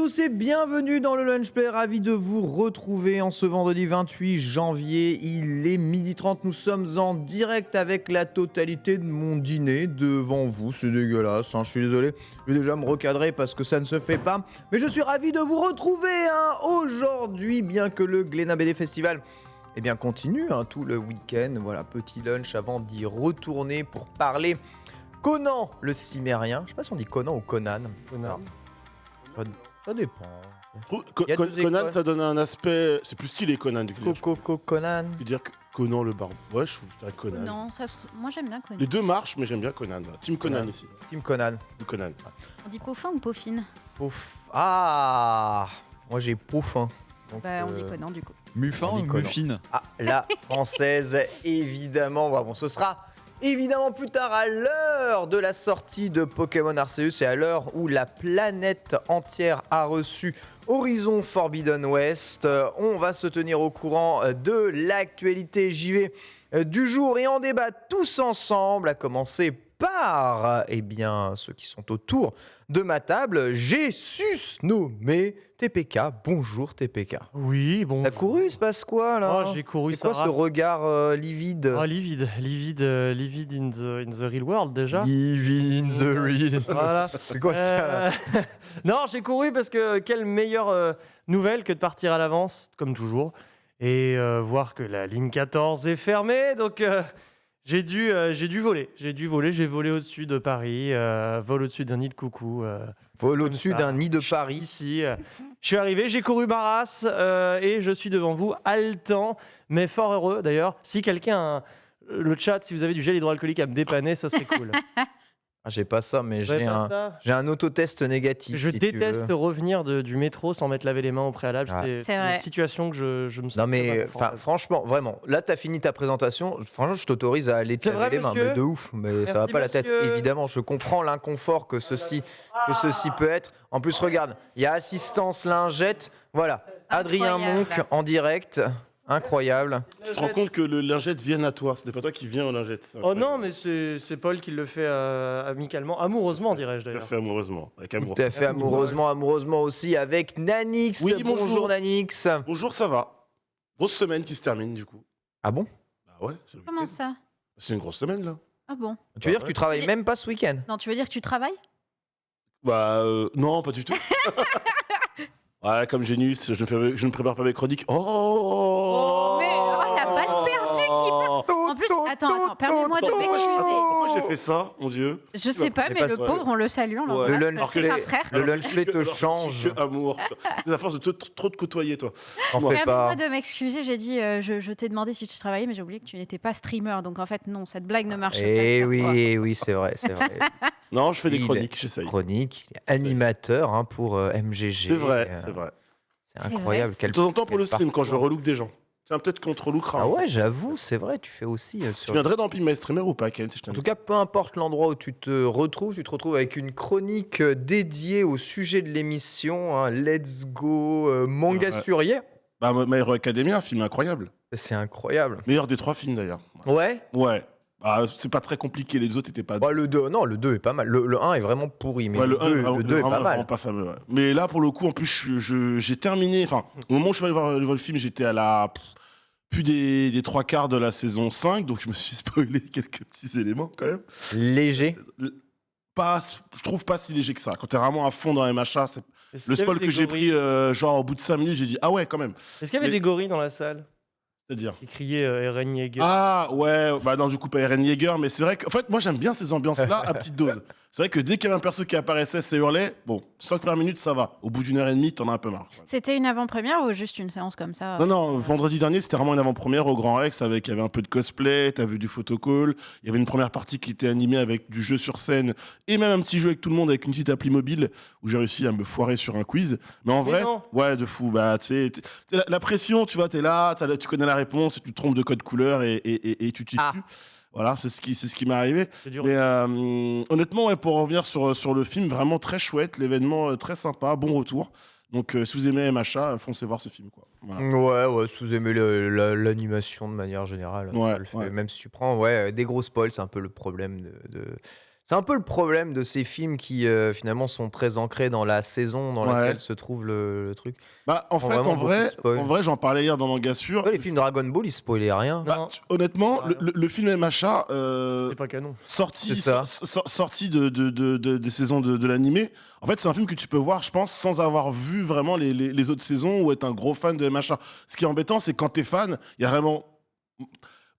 tous et bienvenue dans le Lunch Play, ravi de vous retrouver en ce vendredi 28 janvier, il est 12h30, nous sommes en direct avec la totalité de mon dîner devant vous, c'est dégueulasse, je suis désolé, je vais déjà me recadrer parce que ça ne se fait pas, mais je suis ravi de vous retrouver aujourd'hui, bien que le Glénat BD Festival continue tout le week-end, voilà, petit lunch avant d'y retourner pour parler Conan le Cimérien, je sais pas si on dit Conan ou Conan. Conan. Ça dépend. Conan, ça donne un aspect. C'est plus stylé, Conan. Du coup, Conan. je peux dire que Conan le barbe. Ouais, je trouve que Conan. Non, moi j'aime bien Conan. Les deux marchent, mais j'aime bien Conan. Voilà. Team Conan ici. Team Conan. Conan. On dit Peaufin ou Pauphine? Ah, moi j'ai Peaufin. Donc, on dit Conan du coup. Muffin ou Muffine? Ah, la française, évidemment. Bon, ce sera évidemment plus tard à l'heure de la sortie de Pokémon Arceus et à l'heure où la planète entière a reçu Horizon Forbidden West. On va se tenir au courant de l'actualité JV du jour et en débattre tous ensemble, à commencer par ceux qui sont autour de ma table. J'ai nommé TPK. Bonjour TPK. Oui, bon. T'as couru, il se passe quoi là? Oh, j'ai couru. C'est quoi ce regard livide? Oh, livide in the real world déjà. Livide in the real. Voilà. C'est quoi ça? Non, j'ai couru parce que quelle meilleure nouvelle que de partir à l'avance, comme toujours, et voir que la ligne 14 est fermée. Donc j'ai dû voler. J'ai volé au-dessus de Paris, vol au-dessus d'un nid de coucou. Vol au-dessus d'un nid de Paris. Ici, je suis arrivé, j'ai couru ma race et je suis devant vous, haletant, mais fort heureux d'ailleurs. Si quelqu'un, le chat, si vous avez du gel hydroalcoolique à me dépanner, ça serait cool. Ah, j'ai pas ça, mais j'ai un autotest négatif. Je déteste revenir du métro sans m'être lavé les mains au préalable. Ah. C'est vrai. une situation que je me sens. Non mais franchement, vraiment, là t'as fini ta présentation, franchement je t'autorise à aller te laver les mains, mais de ouf, mais ça va pas la tête, monsieur. évidemment, je comprends l'inconfort que ceci peut être. En plus regarde, il y a assistance lingette, voilà, Adrien Incroyable. Monk en direct, incroyable. Tu te rends compte que le lingette vient à toi. Ce n'est pas toi qui viens au lingette. Oh non, mais c'est Paul qui le fait amicalement, amoureusement dirais-je Tout à d'ailleurs. fait amoureusement. Avec amour. Tout à fait amoureusement aussi avec Nanix. Oui, bonjour Nanix. Bonjour, ça va. Grosse semaine qui se termine du coup. Ah bon? Bah ouais, c'est le Comment week-end. ça? C'est une grosse semaine là. Ah bon? Tu veux dire ouais. que tu travailles même pas ce week-end? Non, tu veux dire que tu travailles? Bah non, pas du tout. Ouais, comme Génus, je ne prépare pas mes chroniques. Oh, Mais la balle perdue qui part. En plus, attends, permets-moi de m'excuser. Pourquoi j'ai fait ça, mon Dieu? Je sais pas, C'est mais pas le ça. pauvre, on le salue, on Ouais. l'embrasse. Le lunch C'est play. un frère. Le lunch play te Alors, change. je suis que amour. C'est à force de trop te côtoyer, toi. En fais Permets-moi pas. de m'excuser, j'ai dit, je t'ai demandé si tu travaillais, mais j'ai oublié que tu n'étais pas streamer. Donc en fait, non, cette blague ne marche pas. Eh sur toi. oui, c'est vrai. Non, je fais des Il- chroniques, j'essaye. Chronique, animateur pour MGG. C'est vrai, c'est vrai. C'est incroyable. De temps en temps pour le quel stream, quand je parcours. relook des gens. Tiens, peut-être qu'on te relookera. Ah ouais, j'avoue, c'est vrai, tu fais aussi Tu sur... viendrais dans Pimp My Streamer ou pas, Ken, si je En t'invite? tout cas, peu importe l'endroit où tu te retrouves avec une chronique dédiée au sujet de l'émission. Let's go, manga Ouais. sur hier. Bah, My Hero Academia, un film incroyable. C'est incroyable. Meilleur des 3 films d'ailleurs. Ouais. Ouais. Bah, c'est pas très compliqué, les autres étaient pas. Bah, le 2, non, le 2 est pas mal. Le 1 est vraiment pourri, mais Ouais, le 2 vraiment- est vraiment- pas vraiment mal. pas fameux, ouais. Mais là, pour le coup, en plus, j'ai terminé. Enfin, au moment où je suis allé voir le film, j'étais à la. Plus des 3 quarts de la saison 5, donc je me suis spoilé quelques petits éléments quand même. Léger. Je trouve pas si léger que ça. Quand t'es vraiment à fond dans les machins, Est-ce le qu'il y avait spoil des que j'ai gorilles pris, genre au bout de 5 minutes, j'ai dit ah ouais, quand même. Est-ce qu'il y avait Mais- des gorilles dans la salle C'est-à-dire. qui criaient Eren Yeager? Ah ouais, bah non, du coup, pas Eren Yeager, mais c'est vrai qu'en fait, moi j'aime bien ces ambiances-là à petite dose. C'est vrai que dès qu'il y avait un perso qui apparaissait, ça hurlait, bon, 5 premières minutes, ça va. Au bout d'une heure et demie, t'en as un peu marre. C'était une avant-première ou juste une séance comme ça? Non, vendredi dernier, c'était vraiment une avant-première au Grand Rex, il y avait un peu de cosplay, t'as vu du photocall, il y avait une première partie qui était animée avec du jeu sur scène, et même un petit jeu avec tout le monde, avec une petite appli mobile, où j'ai réussi à me foirer sur un quiz. Mais en vrai, non. ouais, de fou, bah, tu sais, la pression, tu vois, t'es là, tu connais la réponse, et tu te trompes de code couleur, et tu t'y tues. Voilà, c'est ce qui m'est arrivé. C'est dur. Mais honnêtement, ouais, pour revenir sur le film, vraiment très chouette, l'événement très sympa, bon retour. Donc si vous aimez MHA, foncez voir ce film, quoi. Voilà. Ouais, si vous aimez l'animation de manière générale, Ouais, ça le fait. ouais. Même si tu prends des gros spoils, c'est un peu le problème de C'est un peu le problème de ces films qui finalement sont très ancrés dans la saison dans Ouais. laquelle se trouve le truc. Bah, en Font fait, vraiment en beaucoup de vrai, spoil. j'en parlais hier dans Manga Sûr. Ouais, les films Dragon Ball, ils spoilaient rien. Bah, Non. honnêtement, Ouais. le film MHA, C'est pas canon. sorti, C'est ça. sorti des saisons de l'animé, en fait, c'est un film que tu peux voir, je pense, sans avoir vu vraiment les autres saisons ou être un gros fan de MHA. Ce qui est embêtant, c'est quand t'es fan, il y a vraiment.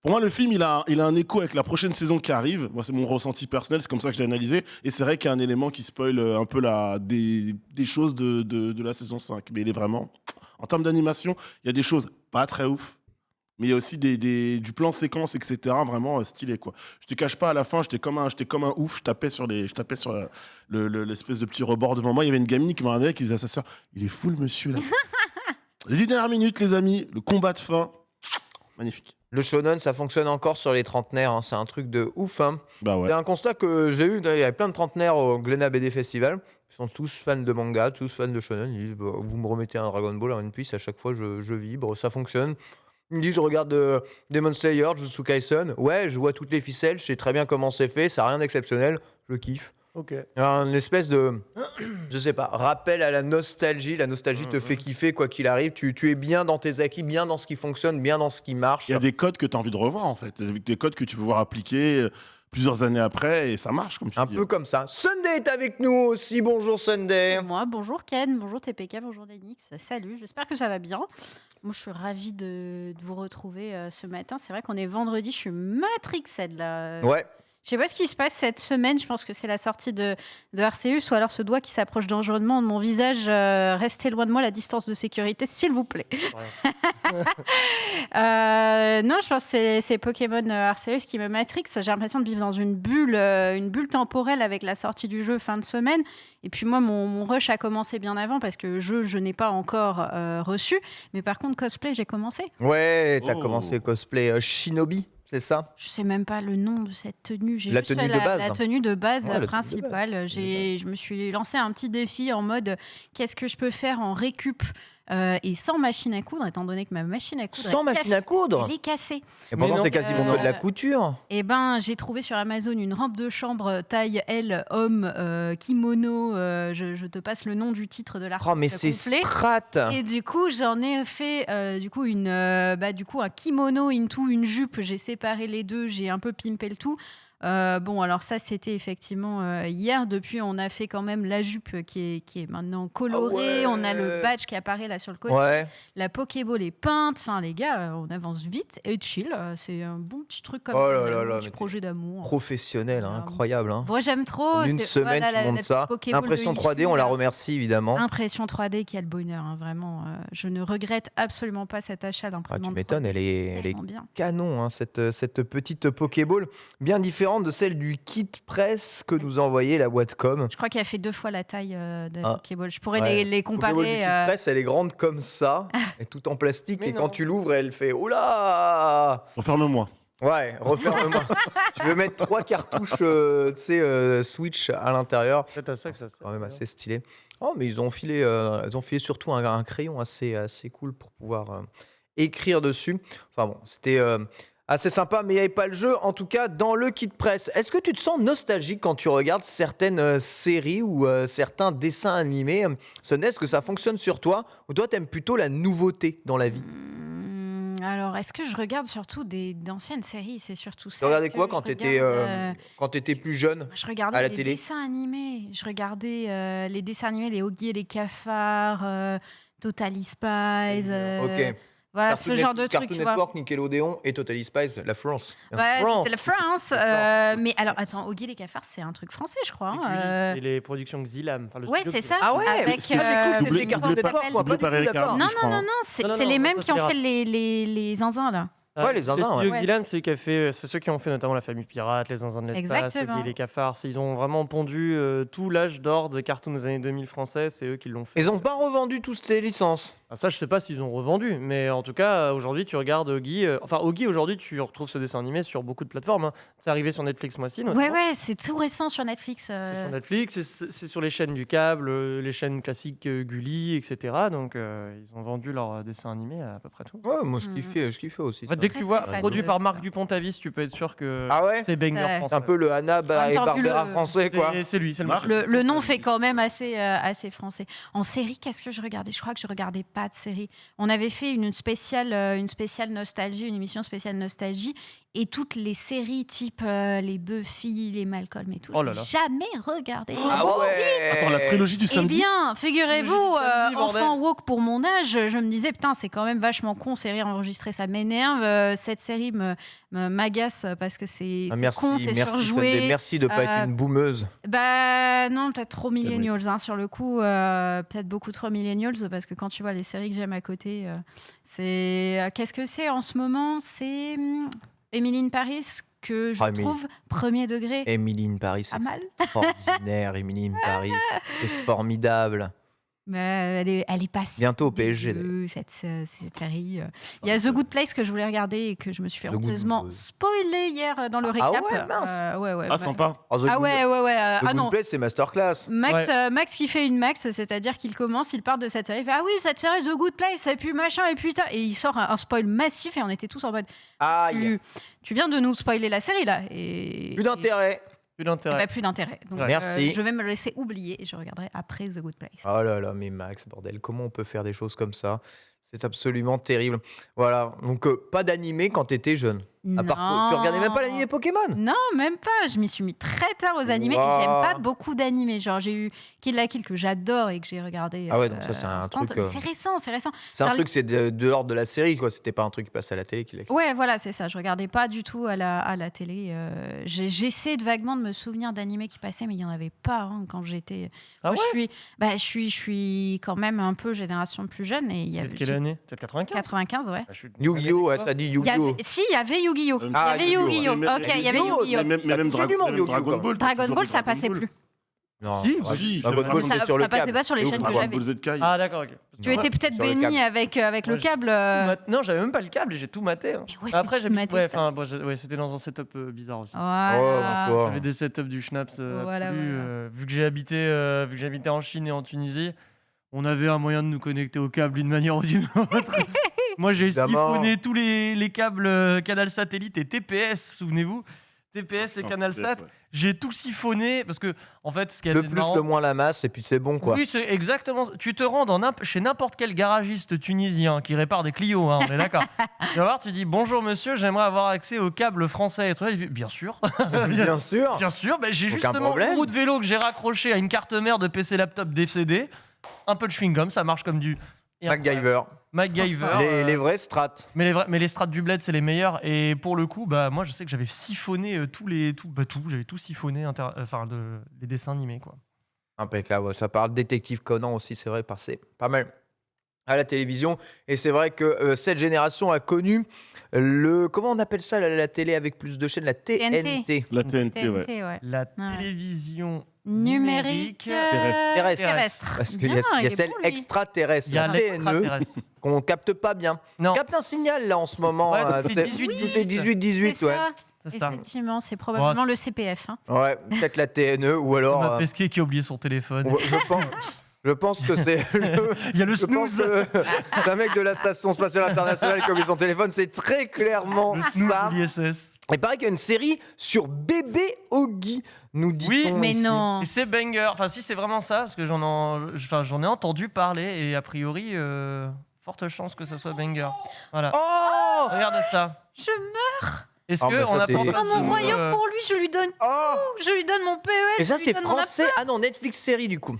Pour moi, le film, il a un écho avec la prochaine saison qui arrive. Moi, c'est mon ressenti personnel, c'est comme ça que je l'ai analysé. Et c'est vrai qu'il y a un élément qui spoil un peu des choses de la saison 5. Mais il est vraiment. En termes d'animation, il y a des choses pas très ouf. Mais il y a aussi du plan séquence, etc. Vraiment stylé, quoi. Je te cache pas, à la fin, j'étais comme un ouf. Je tapais sur l'espèce de petit rebord devant moi. Il y avait une gamine qui m'a regardé, qui disait à sa sœur, il est fou, le monsieur, là. Les 10 dernières minutes, les amis, le combat de fin, magnifique. Le shonen, ça fonctionne encore sur les trentenaires, hein, c'est un truc de ouf. Hein. Bah ouais. C'est un constat que j'ai eu, il y avait plein de trentenaires au Glénat BD Festival. Ils sont tous fans de manga, tous fans de shonen. Ils disent, bah, vous me remettez un Dragon Ball, un One Piece, à chaque fois je vibre, ça fonctionne. Il me dit, je regarde Demon Slayer, Jujutsu Kaisen. Ouais, je vois toutes les ficelles, je sais très bien comment c'est fait, ça n'a rien d'exceptionnel, je kiffe. Ok. Un espèce de, je sais pas, rappel à la nostalgie. La nostalgie te fait kiffer quoi qu'il arrive. Tu es bien dans tes acquis, bien dans ce qui fonctionne, bien dans ce qui marche. Il y a des codes que tu as envie de revoir, en fait. Des codes que tu veux voir appliquer plusieurs années après, et ça marche, comme tu Un dis. peu comme ça. Sunday est avec nous aussi. Bonjour Sunday. Moi, bonjour Ken, bonjour TPK, bonjour Denix, salut, j'espère que ça va bien. Moi, je suis ravie de vous retrouver ce matin. C'est vrai qu'on est vendredi, je suis matrixée de la... Ouais. Je sais pas ce qui se passe cette semaine, je pense que c'est la sortie de Arceus ou alors ce doigt qui s'approche dangereusement de mon visage. Restez loin de moi, la distance de sécurité, s'il vous plaît. Non, je pense que c'est Pokémon Arceus qui me matrix. J'ai l'impression de vivre dans une bulle temporelle avec la sortie du jeu fin de semaine. Et puis moi, mon rush a commencé bien avant parce que je n'ai pas encore reçu. Mais par contre, cosplay, j'ai commencé. Ouais, t'as Oh. commencé cosplay Shinobi, c'est ça? Je sais même pas le nom de cette tenue. J'ai La juste tenue de la base. tenue de base Ouais, la tenue de principale. Je me suis lancé un petit défi en mode qu'est-ce que je peux faire en récup et sans machine à coudre, étant donné que ma machine à coudre Sans machine à coudre. elle est cassée. Et pourtant, non. c'est quasiment que de la Euh, couture. Et ben, j'ai trouvé sur Amazon une robe de chambre taille L homme kimono. Je te passe le nom du titre de l'article Oh, mais c'est complet. strat. Et du coup, j'en ai fait un kimono into une jupe. J'ai séparé les deux, j'ai un peu pimpé le tout. Bon, alors ça, c'était effectivement hier. Depuis, on a fait quand même la jupe qui est maintenant colorée. Ah ouais. On a le badge qui apparaît là sur le côté. Ouais. La Pokéball est peinte. Enfin, les gars, on avance vite et chill. C'est un bon petit truc comme Oh ça. là J'aime, là un là, petit mais projet d'amour. Professionnel, hein, incroyable. Hein. Bon, j'aime trop. En une C'est- semaine, voilà, tu la montes petite ça. Pokéball de Impression 3D, Issy, on la là. remercie évidemment. Impression 3D, quel bonheur, hein, vraiment. Je ne regrette absolument pas cet achat Ah, d'imprimante. tu m'étonnes, 3D, elle est c'est tellement bien. canon, hein, cette petite Pokéball, bien différente de celle du kit presse que nous a envoyé la Whatcom. Je crois qu'elle fait 2 fois la taille de Ah, Pokéball. Je pourrais ouais. les Pokéball du comparer. kit presse, elle est grande comme ça, et tout en plastique, Mais et quand non. tu l'ouvres, elle fait « Oula !» Referme-moi. Ouais, referme-moi. Tu veux mettre 3 cartouches Switch à l'intérieur. C'est à ça que ça sert. C'est quand même assez stylé. Oh, mais ils ont filé surtout un crayon assez cool pour pouvoir écrire dessus. Enfin bon, c'était assez sympa, mais il n'y avait pas le jeu, en tout cas dans le kit presse. Est-ce que tu te sens nostalgique quand tu regardes certaines séries ou certains dessins animés? Sunday, est-ce que ça fonctionne sur toi? Ou toi, t'aimes plutôt la nouveauté dans la vie? Alors, est-ce que je regarde surtout d'anciennes séries? C'est surtout ça. Tu regardais Est-ce quoi que quand je t'étais regarde, plus jeune? Je regardais à la les télé? dessins animés. Je regardais les dessins animés, les Oggy et les cafards, Totally Spies. Ok. Voilà, ce genre de trucs, Cartoon tu vois. Network, Nickelodeon et Totally Spies, la France. La Ouais, France. c'était la France. La Mais alors, attends, Oggy et les cafards, c'est un truc français, je crois. Et hein, puis, et les productions Xilam. Enfin, le Ouais, studio c'est ça. Xilam. Ah ouais, Avec, c'était doublé- des Cartoon doublé Network, par- quoi, doublé pas par du tout Eric d'accord. Hardy. Non, je non, crois, non, hein. non, c'est Non, non, c'est non, les ça, mêmes c'est qui ont pirate. fait les zinzins, là. Ouais, les Le zinzins, studio ouais. Xilam, c'est ceux qui ont fait notamment la famille pirate, les zinzins de l'espace, Exactement. Oggy et les cafards. Ils ont vraiment pondu tout l'âge d'or de cartoons des années 2000 français. C'est eux qui l'ont fait. Ils ont pas revendu toutes ces licences. Ah, ça, je sais pas s'ils ont revendu, mais en tout cas, aujourd'hui, tu regardes Oggy. Oggy, aujourd'hui, tu retrouves ce dessin animé sur beaucoup de plateformes. Hein. C'est arrivé sur Netflix mois-ci. Ouais, c'est tout récent sur Netflix. C'est sur Netflix, c'est sur les chaînes du câble, les chaînes classiques Gulli, etc. Donc, ils ont vendu leur dessin animé à peu près tout. Ouais, moi je kiffais aussi. En fait, ça. dès que tu vois Très produit fan. par Marc Dupont-Avis, tu peux être sûr que Ah ouais c'est banger Ouais. français. C'est un peu le Hanna et temps, vu Barbera le- français, quoi. C'est lui, c'est le Marc, monsieur. Le nom fait quand même assez français. En série, qu'est-ce que je regardais? Je crois que je regardais pas de série. On avait fait une spéciale nostalgie, une émission spéciale nostalgie, et toutes les séries type les Buffy, les Malcolm et tout. Oh là j'ai là. jamais regardé. Ah ouais. Attends, la trilogie du Eh samedi. bien, figurez-vous, Trilogie du samedi, enfant bordel. woke pour mon âge, je me disais, putain, c'est quand même vachement con, série enregistrée, ça m'énerve. Cette série m'agace parce que c'est Ah, merci, con, c'est merci, surjoué. Sunday, merci de pas être une boumeuse. Bah non, peut-être trop millennials hein, sur le coup, peut-être beaucoup trop millennials parce que quand tu vois les séries que j'aime à côté, c'est qu'est-ce que c'est en ce moment? C'est Emily in Paris que je Ah, mais- trouve premier degré. Emily in Paris, c'est Pas mal. extraordinaire. Emily in Paris, c'est formidable. Mais elle est pas si Bientôt au PSG, dégueu, cette série. Il y a The Good Place que je voulais regarder et que je me suis fait The Good honteusement Place. spoiler hier dans le Ah récap. ouais, mince. Ouais. Ah, sympa. Oh, The Ah Good- ouais. The Ah Good non. Place, c'est masterclass. Max qui fait une Max, c'est-à-dire qu'il commence, il part de cette série, il fait ah oui cette série The Good Place et puis machin et puis et il sort un spoil massif et on était tous en mode Aïe, tu viens de nous spoiler la série là et plus d'intérêt. Plus et d'intérêt. bah, plus d'intérêt. Donc, Merci. je vais me le laisser oublier et je regarderai après The Good Place. Oh là là, mais Max, bordel, comment on peut faire des choses comme ça? C'est absolument terrible. Voilà, donc pas d'animé quand t'étais jeune. À part, tu regardais même pas l'animé Pokémon? Non, même pas. Je m'y suis mis très tard aux animés et Waouh. j'aime pas beaucoup d'animés. Genre, j'ai eu Kill la Kill que j'adore et que j'ai regardé. Ah ouais, donc ça, c'est un instant. truc, C'est récent. C'est un Charlie- truc, c'est de l'ordre de la série, quoi. C'était pas un truc qui passe à la télé. Ouais, voilà, c'est ça. Je regardais pas du tout à la télé. J'essaie vaguement de me souvenir d'animés qui passaient, mais il y en avait pas hein, quand j'étais. Ah Moi, ouais je suis quand même un peu génération plus jeune et il y avait Peut-être quelle année Peut-être 95 95, ouais. Ah, je suis- Yu-Gi-Oh! Ouais, ça dit Il y avait- Yu-Gi-Oh! Si, il y avait Yu-Gi-Oh! Il y Ah, avait Yu-Gi-Oh! Yu-Gi-Oh! Mais- Ok, il y avait Yu-Gi-Oh! Yu-Gi-Oh! Même J'ai du monde, Yu-Gi-Oh, Dragon Ball. t'as Dragon toujours Ball, eu ça passait Ball. plus. Non, Si, ouais, si, Dragon ça- Ball, Ça, c'était sur le ça passait câble. pas sur les Et au chaînes que Dragon j'avais. Ball Z Kai. Ah, d'accord, ok. Tu étais peut-être sur le béni câble. avec le Moi, câble. Non, j'avais même pas le câble et j'ai tout maté. hein. Mais où est-ce que Après, tu j'habite- matais ouais, ça ouais, c'était dans un setup bizarre aussi. Voilà. Oh, J'avais des setups du Schnaps Voilà, absolu, voilà. vu que j'habitais en Chine et en Tunisie, on avait un moyen de nous connecter au câble d'une manière ou d'une autre. Moi, j'ai Évidemment. siphonné tous les câbles Canal Satellite et TPS, souvenez-vous. TPS et Non, Canal TPS, Sat, ouais. j'ai tout siphonné parce que, en fait, ce qui est Le plus, marrant, le moins la masse, et puis c'est bon, quoi. oui, c'est exactement ça. Tu te rends chez n'importe quel garagiste tunisien qui répare des Clio, hein, on est d'accord. Tu vas voir, tu dis bonjour monsieur, j'aimerais avoir accès au câble français. Et toi, il fait, bien sûr. Bien sûr. Bien sûr, j'ai Aucun justement problème. une roue de vélo que j'ai raccroché à une carte mère de PC laptop décédé. Un peu de chewing-gum, ça marche comme du. Et MacGyver. MacGyver. Les vrais strats. Mais les strats du bled, c'est les meilleurs. Et pour le coup, moi, je sais que j'avais siphonné j'avais tout siphonné, les dessins animés, quoi. Impeccable. Ouais. Ça parle détective Conan aussi, c'est vrai, passé pas mal à la télévision. Et c'est vrai que cette génération a connu comment on appelle ça, la télé avec plus de chaînes, la TNT. La TNT, ouais. TNT, ouais. La Ouais. télévision Numérique Terrestre. terrestre. Parce qu'il y Bien, a il est celle bon, lui. extraterrestre, Il y a la TNE, l'extraterrestre. qu'on capte pas bien. Non, On capte un signal là en ce moment. Ouais, depuis c'est 18-18. C'est ouais. ça. c'est ça. Effectivement, c'est probablement le CPF. hein. Ouais, peut-être la TNE ou alors. On a Pesquet qui a oublié son téléphone. Je pense que c'est Il y a le je pense snooze. que c'est un mec de la Station Spatiale Internationale qui a oublié son téléphone. C'est très clairement Le snooze ça. de l'ISS. Il paraît qu'il y a une série sur bébé Oggy, nous dit-on. Oui, Mais ici. non. Et c'est banger. Enfin, si c'est vraiment ça, parce que j'en ai entendu parler et a priori, forte chance que ça soit banger. Voilà. Oh Regardez ça. Je Est-ce Ah, que mais ça, on a c'est- pas en meurs face dans de mon nous, royaume pour lui, je lui donne Oh tout, je lui donne mon PEL. Et ça, je lui c'est donne mon français. Ah non, Netflix série du coup.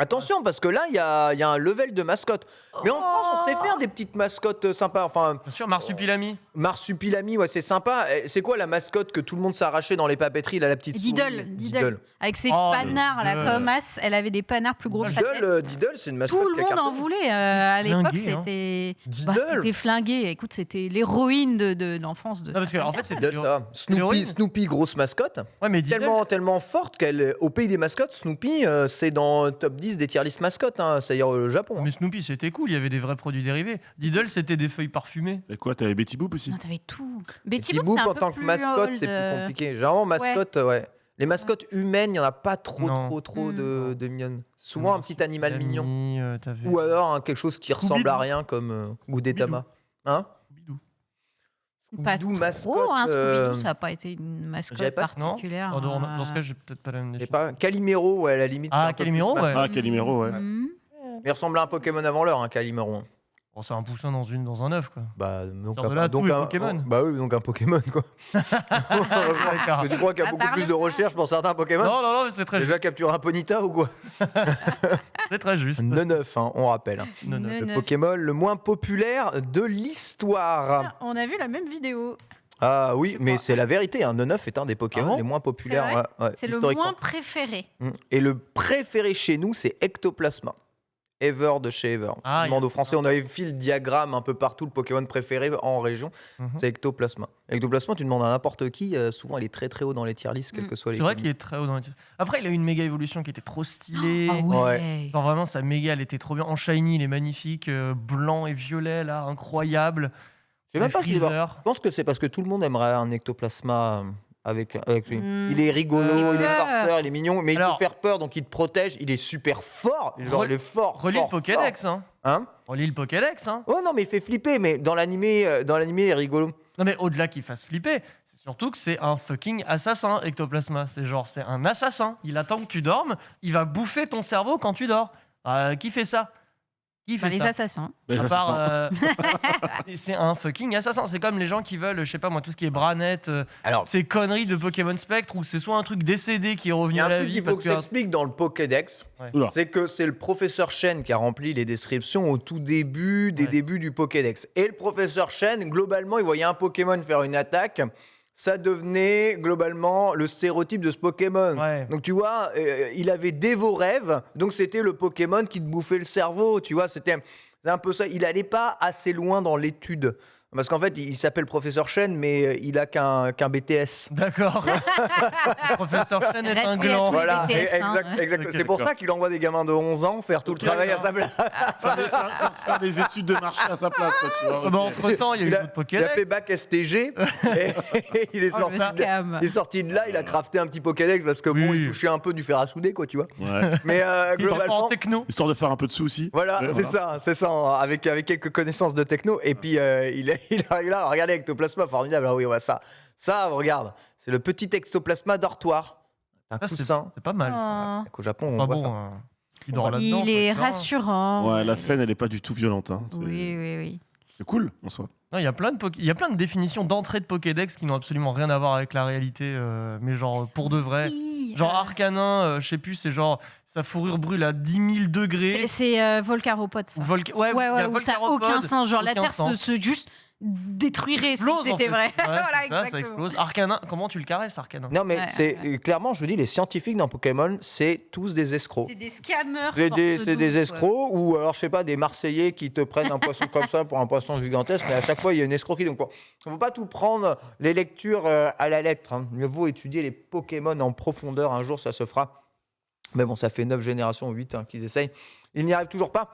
Attention, parce que là, il y a un level de mascotte. Mais en France, on sait faire des petites mascottes sympas. Enfin, Bien sûr, Marsupilami. Marsupilami, ouais, c'est sympa. C'est quoi la mascotte que tout le monde s'arrachait dans les papeteries, là, la petite Diddle, souris Diddle. Avec ses Oh, panards, là, Diddle. comme As, elle avait des panards plus gros que sa tête. Diddle, c'est une mascotte. Tout le qui a monde en cartonné. voulait. À l'époque, Flingué, hein. c'était Diddle. c'était flingué. Écoute, c'était l'héroïne de l'enfance de Non, parce que, en certaines fait, c'est Diddle, ça. L'héroïne. Snoopy, grosse mascotte. Ouais, mais Diddle, Tellement forte qu'elle, au pays des mascottes, Snoopy, c'est dans le top 10 existe des tier list mascottes, hein, c'est-à-dire au Japon. hein. Mais Snoopy, c'était cool, il y avait des vrais produits dérivés. Diddle, c'était des feuilles parfumées. Et quoi, t'avais Betty Boop aussi? Non, t'avais tout. Et Betty Petit Boop, c'est Boop un en peu tant que plus mascotte, old, c'est plus compliqué. Généralement, mascotte, ouais. Les mascottes humaines, il n'y en a pas trop Non. de mignonnes. Souvent un petit animal mignon. T'avais... Ou alors quelque chose qui Scooby-Doo. ressemble à rien comme Gudetama. Hein Scooby-Doo. Pas Scooby-Doo, trop, mascotte, hein, Scooby-Doo, ça n'a pas été une j'avais mascotte pas- particulière. Oh, dans ce cas, j'ai peut-être pas la même Et définition. pas Calimero, ouais, à la limite. Ah, c'est un peu plus Calimero, ouais. mascotte. Ah, Calimero, ouais. Mais il ressemble à un Pokémon avant l'heure, Calimero. hein. Bon, c'est un poussin dans un œuf, quoi. Bah, donc Sort de là tous les un Pokémon. Bah oui, donc un Pokémon, quoi. D'accord. Mais tu crois qu'il y a Ça beaucoup parle plus de pas. recherches pour certains Pokémon Non, mais c'est très juste. Déjà capturer un Ponyta ou quoi C'est très juste. 9, on rappelle. Non, non. Ne- Le Neuf. Pokémon le moins populaire de l'histoire. On a vu la même vidéo. Ah oui, mais c'est la vérité. 9 est un des Pokémon Ah bon les moins populaires. C'est vrai ouais, C'est le historiquement. moins préféré. Et le préféré chez nous, c'est Ectoplasma. Ever de chez Ever. Ah, On demande il y a aux Français, on avait fait le diagramme un peu partout, le Pokémon préféré en région, Mhm. c'est Ectoplasma. Ectoplasma, tu demandes à n'importe qui, souvent il est très très haut dans les tier lists, quels que soient les C'est vrai communes. qu'il est très haut dans les titres. Après, il a eu une méga évolution qui était trop stylée. Ah ouais. Genre vraiment, sa méga, elle était trop bien. En shiny, il est magnifique. Blanc et violet, là, incroyable. Je sais même Les pas si c'est Freezer. Je pense que c'est parce que tout le monde aimerait un Ectoplasma avec lui. Il est rigolo, il est Euh, farceur, il est mignon, mais il alors- faut faire peur, donc il te protège. Il est super fort. Genre, il est fort. Relis le fort, Pokédex, hein. fort. Hein Relis le Pokédex, hein. Oh non, mais il fait flipper, mais dans l'animé, il est rigolo. Non, mais au-delà qu'il fasse flipper, c'est surtout que c'est un fucking assassin, Ectoplasma. C'est un assassin. Il attend que tu dormes, il va bouffer ton cerveau quand tu dors. Qui fait ça? Qui fait Enfin, les ça assassins. Mais À là, ça part, sent- c'est un fucking assassin. C'est comme les gens qui veulent, je sais pas moi, tout ce qui est branette, Alors, ces conneries de Pokémon Spectre où c'est soit un truc décédé qui est il revenu y a à un la truc vie qu'il faut parce que que. je t'explique dans le Pokédex. Oula. C'est que c'est le professeur Chen qui a rempli les descriptions au tout début des Ouais. débuts du Pokédex. Et le professeur Chen, globalement, il voyait un Pokémon faire une attaque. Ça devenait globalement le stéréotype de ce Pokémon. Ouais. Donc tu vois, il avait des vos rêves, donc c'était le Pokémon qui te bouffait le cerveau. Tu vois, c'était un peu ça. Il allait pas assez loin dans l'étude. Parce qu'en fait, il s'appelle professeur Chen, mais il a qu'un BTS. D'accord. Professeur Chen est un Respect à gland. tous les Voilà, BTS, hein. exact. Ok, C'est pour d'accord. ça qu'il envoie des gamins de 11 ans faire tout le Ok, travail à d'accord. sa place. faire des études de marché à sa place, quoi, tu vois. Ah bah, entre-temps, il y a eu d'autres Il a Pokédex. fait bac STG et il est Oh, sorti le scam. il est sorti de là, il a crafté un petit Pokédex parce que bon, Oui. il touchait un peu du fer à souder, quoi, tu vois. Ouais. Mais Il est en globalement, techno. Histoire de faire un peu de sous aussi. voilà, Ouais, c'est ça, avec quelques connaissances de techno. Et puis il arrive là, regardez Ectoplasma, formidable. Ah oui, ouais, ça, regarde, c'est le petit Ectoplasma dortoir. Un Ah, coussin. c'est pas mal. Ça. Oh. Qu'au Japon, on Enfin voit bon, ça. il dort là-dedans. Il est faut être là. rassurant. Ouais, la scène, elle est pas du tout violente. Hein. Oui. C'est cool, en soi. Non, il y a plein de définitions d'entrée de Pokédex qui n'ont absolument rien à voir avec la réalité, mais genre pour de vrai. Oui, Genre Arcanin, je sais plus, c'est genre sa fourrure brûle à 10 000 degrés. c'est Volcaropod, ça. Ouais, Ouais, il y a où ça n'a Volcaropod, aucun sens. Genre, la aucun Terre sens. se juste détruirait si Explose, en c'était fait. vrai. Ouais, Voilà, c'est ça, ça exactement. explose. Arcanin, comment tu le caresses, Arcanin? Non, mais Ouais, c'est clairement, je vous dis, les scientifiques dans Pokémon, c'est tous des escrocs. C'est des scammers. C'est des escrocs ou alors je sais pas des Marseillais qui te prennent un poisson comme ça pour un poisson gigantesque, mais à chaque fois il y a une escroquerie. Donc il ne faut pas tout prendre les lectures à la lettre. Hein. Mieux vaut étudier les Pokémon en profondeur. Un jour ça se fera. Mais bon, ça fait 9 générations, 8 qu'ils essayent. Ils n'y arrivent toujours pas.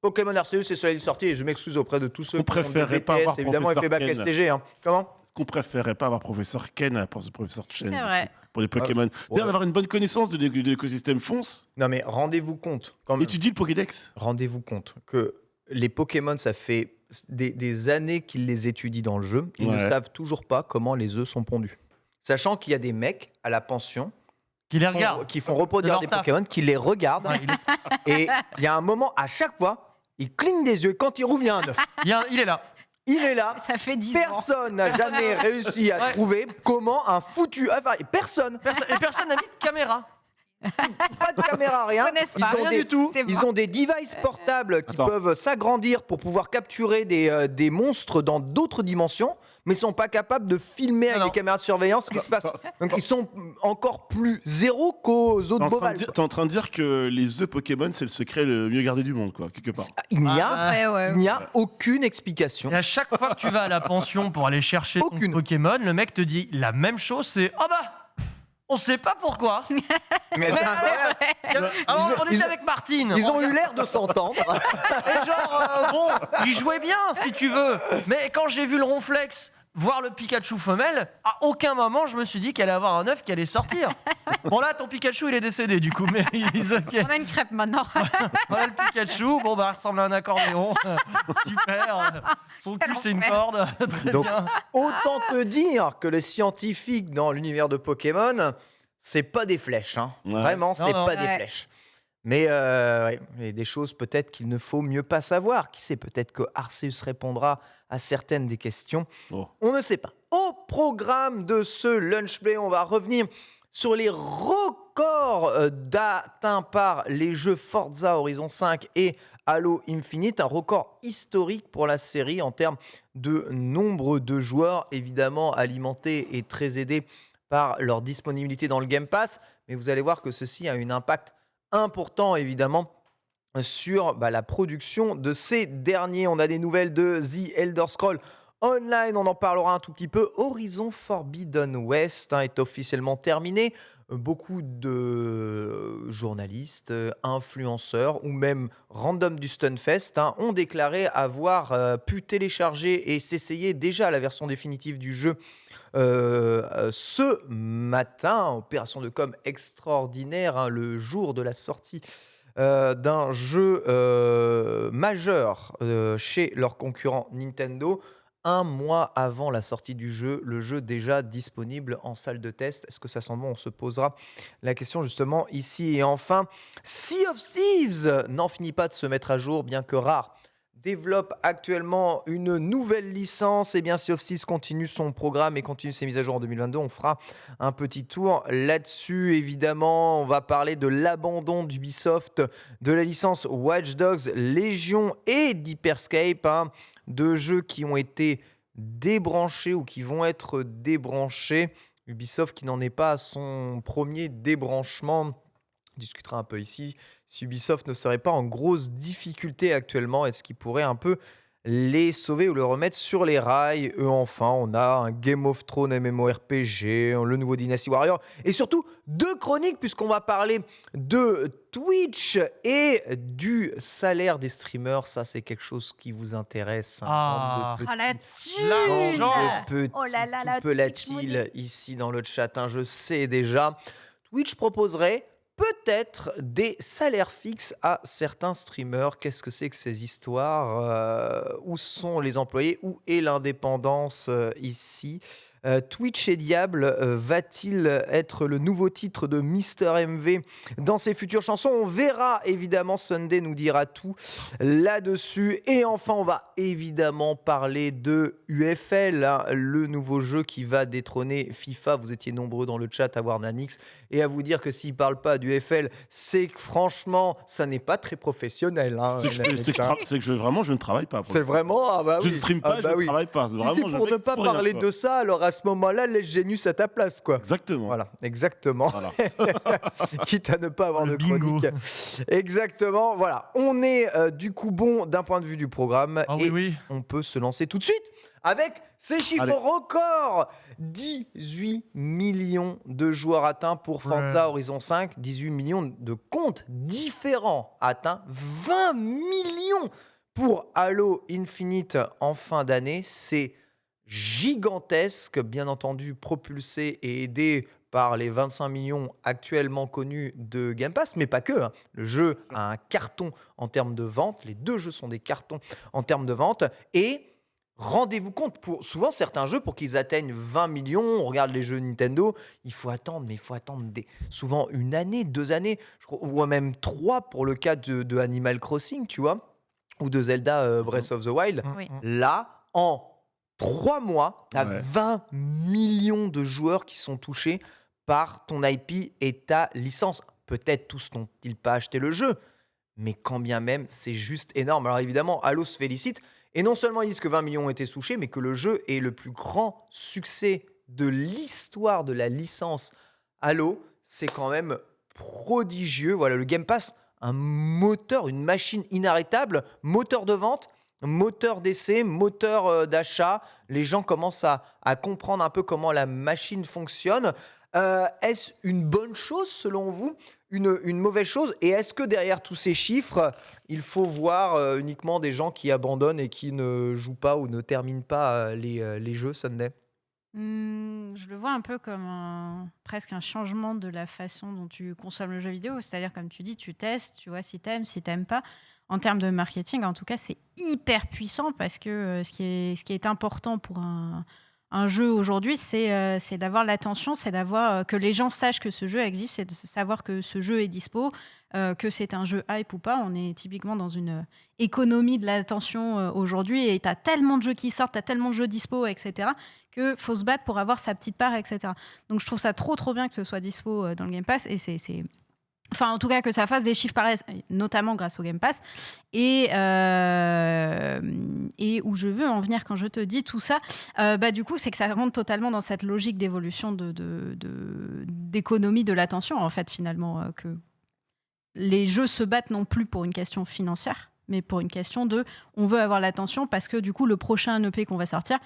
Pokémon Arceus, c'est cela sorti et je m'excuse auprès de tous ceux On qui ont des préférerait pas BTS, avoir évidemment, il fait bac Professeur Ken. STG. Hein. Comment Est-ce qu'on préférait pas avoir professeur Ken à la place de professeur Chen C'est vrai. pour les Pokémon ouais. D'ailleurs, d'avoir une bonne connaissance de l'écosystème fonce. Non mais rendez-vous compte. Quand même. Étudie le Pokédex. Rendez-vous compte que les Pokémon, ça fait des années qu'ils les étudient dans le jeu. Ils ne Ouais. savent toujours pas comment les œufs sont pondus. Sachant qu'il y a des mecs à la pension Qui les regarde. qui font reproduire leur des taf. Pokémon, qui les regardent. Ouais, Et il y a un moment, à chaque fois, il cligne des yeux. Quand il rouvre, il y a un œuf. il est là. Il est là. Ça fait 10 ans. Personne n'a jamais réussi à Ouais. trouver comment un foutu œuf. Personne. Et personne n'a mis de caméra. Pas de caméra, rien. Connaissent Ils pas. ont Rien des- du tout. C'est Ils bon. ont des devices portables qui Attends. peuvent s'agrandir pour pouvoir capturer des monstres dans d'autres dimensions, mais ils sont pas capables de filmer avec Non, des non. caméras de surveillance ce qui se passe. Donc ils sont encore plus zéro qu'aux T'es autres en, train de bovales. dire- t'es en train de dire que les œufs Pokémon, c'est le secret le mieux gardé du monde, quoi, quelque part. Il n'y a, Ah, Ouais. il n'y a aucune explication. Et à chaque fois que tu vas à la pension pour aller chercher ton Aucune. Pokémon, le mec te dit la même chose, c'est « Oh bah On sait pas pourquoi. Mais Mais c'est incroyable. alors, on ils était ont- avec Martine. Ils ont eu l'air de s'entendre. Et genre, bon, il jouait bien, si tu veux. Mais quand j'ai vu le Ronflex voir le Pikachu femelle, à aucun moment je me suis dit qu'elle allait avoir un œuf qui allait sortir. Bon là, ton Pikachu, il est décédé du coup, mais ok. On a une crêpe maintenant. Voilà le Pikachu, bon bah, il ressemble à un accordéon. Super. Son cul, c'est une corde. Très Donc, bien. autant te dire que les scientifiques dans l'univers de Pokémon, c'est pas des flèches. Hein. Ouais. Vraiment, c'est Non. pas des Ouais. flèches. Mais ouais, il y a des choses peut-être qu'il ne faut mieux pas savoir. Qui sait, peut-être que Arceus répondra à certaines des questions. Oh. On ne sait pas. Au programme de ce Lunch Play, on va revenir sur les records atteints par les jeux Forza Horizon 5 et Halo Infinite. Un record historique pour la série en termes de nombre de joueurs, évidemment alimentés et très aidés par leur disponibilité dans le Game Pass. Mais vous allez voir que ceci a un impact important, évidemment, sur la production de ces derniers. On a des nouvelles de The Elder Scrolls Online, on en parlera un tout petit peu. Horizon Forbidden West est officiellement terminé. Beaucoup de journalistes, influenceurs ou même random du Stunfest ont déclaré avoir pu télécharger et s'essayer déjà la version définitive du jeu ce matin. Opération de com extraordinaire, le jour de la sortie d'un jeu majeur chez leur concurrent Nintendo. Un mois avant la sortie du jeu, le jeu déjà disponible en salle de test. Est-ce que ça sent bon? On se posera la question justement ici. Et enfin, Sea of Thieves n'en finit pas de se mettre à jour, bien que rare. Développe actuellement une nouvelle licence. Et bien, Sea of Thieves continue son programme et continue ses mises à jour en 2022. On fera un petit tour là-dessus. Évidemment, on va parler de l'abandon d'Ubisoft de la licence Watch Dogs Légion et d'Hyperscape, deux jeux qui ont été débranchés ou qui vont être débranchés. Ubisoft qui n'en est pas à son premier débranchement. On discutera un peu ici si Ubisoft ne serait pas en grosse difficulté actuellement. Est-ce qu'il pourrait un peu les sauver ou le remettre sur les rails? Enfin, on a un Game of Thrones MMORPG, le nouveau Dynasty Warrior et surtout deux chroniques puisqu'on va parler de Twitch et du salaire des streamers. Ça, c'est quelque chose qui vous intéresse. Ah. Oh la L'argent. thune. Oh là là, la Tout Twitch money. peut-il ici dans le chat, je sais déjà. Twitch proposerait peut-être des salaires fixes à certains streamers. Qu'est-ce que c'est que ces histoires? Où sont les employés? Où est l'indépendance ici? Twitch et Diable va-t-il être le nouveau titre de Mister MV dans ses futures chansons? On verra évidemment, Sunday nous dira tout là-dessus. Et enfin, on va évidemment parler de UFL, le nouveau jeu qui va détrôner FIFA. Vous étiez nombreux dans le chat à voir Nanix et à vous dire que s'il ne parle pas d'UFL, c'est que franchement, ça n'est pas très professionnel. C'est que je ne travaille pas. pour C'est le coup. vraiment... Ah bah Je oui. ne stream pas, Ah bah je ne oui. travaille pas. Si Vraiment, c'est je pour vais ne pas pour rien, parler quoi. de ça, alors à ce moment-là, laisse Génus à ta place, quoi. Exactement. Voilà, exactement. Voilà. Quitte à ne pas avoir Le de bingo. chronique. Exactement, voilà. On est du coup bon d'un point de vue du programme Ah et oui. on peut se lancer tout de suite avec ces chiffres Allez. records. 18 millions de joueurs atteints pour Forza Ouais. Horizon 5, 18 millions de comptes différents atteints, 20 millions pour Halo Infinite en fin d'année. C'est gigantesque, bien entendu propulsé et aidé par les 25 millions actuellement connus de Game Pass, mais pas que. Le jeu a un carton en termes de vente, les deux jeux sont des cartons en termes de vente, et rendez-vous compte, pour souvent certains jeux, pour qu'ils atteignent 20 millions, on regarde les jeux Nintendo, il faut attendre souvent une année, 2 années, je crois, ou même 3 pour le cas de Animal Crossing, tu vois, ou de Zelda Breath of the Wild. Oui. Là, en 3 mois, tu as Ouais. 20 millions de joueurs qui sont touchés par ton IP et ta licence. Peut-être tous n'ont-ils pas acheté le jeu, mais quand bien même, c'est juste énorme. Alors évidemment, Halo se félicite, et non seulement ils disent que 20 millions ont été touchés, mais que le jeu est le plus grand succès de l'histoire de la licence Halo. C'est quand même prodigieux. Voilà, le Game Pass, un moteur, une machine inarrêtable, moteur de vente, moteur d'essai, moteur d'achat. Les gens commencent à comprendre un peu comment la machine fonctionne. Est-ce une bonne chose selon vous, une mauvaise chose? Et est-ce que derrière tous ces chiffres, il faut voir uniquement des gens qui abandonnent et qui ne jouent pas ou ne terminent pas les jeux Sunday? Je le vois un peu comme presque un changement de la façon dont tu consommes le jeu vidéo. C'est-à-dire, comme tu dis, tu testes, tu vois si t'aimes pas. En termes de marketing, en tout cas, c'est hyper puissant parce que ce qui est important pour un jeu aujourd'hui, c'est d'avoir l'attention, c'est d'avoir que les gens sachent que ce jeu existe, c'est de savoir que ce jeu est dispo, que c'est un jeu hype ou pas. On est typiquement dans une économie de l'attention aujourd'hui et tu as tellement de jeux qui sortent, tu as tellement de jeux dispo, etc., que faut se battre pour avoir sa petite part, etc. Donc je trouve ça trop bien que ce soit dispo dans le Game Pass et c'est enfin, en tout cas, que ça fasse des chiffres pareils, notamment grâce au Game Pass. Et où je veux en venir quand je te dis tout ça, du coup, c'est que ça rentre totalement dans cette logique d'évolution d'économie de l'attention, en fait, finalement. Que les jeux se battent non plus pour une question financière, mais pour une question de on veut avoir l'attention parce que du coup, le prochain EP qu'on va sortir,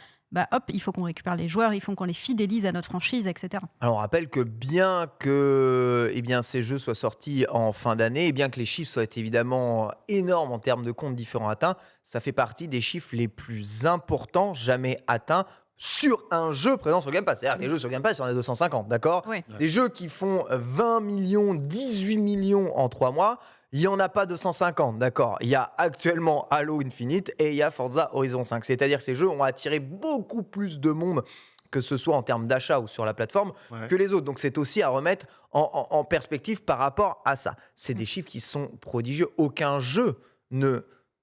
il faut qu'on récupère les joueurs, il faut qu'on les fidélise à notre franchise, etc. Alors on rappelle que bien que ces jeux soient sortis en fin d'année, et bien que les chiffres soient évidemment énormes en termes de comptes différents atteints, ça fait partie des chiffres les plus importants jamais atteints sur un jeu présent sur Game Pass. C'est-à-dire que les jeux sur Game Pass, il y en a 250, d'accord? Oui. Des jeux qui font 20 millions, 18 millions en 3 mois, il n'y en a pas 250, d'accord? Il y a actuellement Halo Infinite et il y a Forza Horizon 5. C'est-à-dire que ces jeux ont attiré beaucoup plus de monde, que ce soit en termes d'achat ou sur la plateforme, que les autres. Donc c'est aussi à remettre en perspective par rapport à ça. C'est des chiffres qui sont prodigieux. Aucun jeu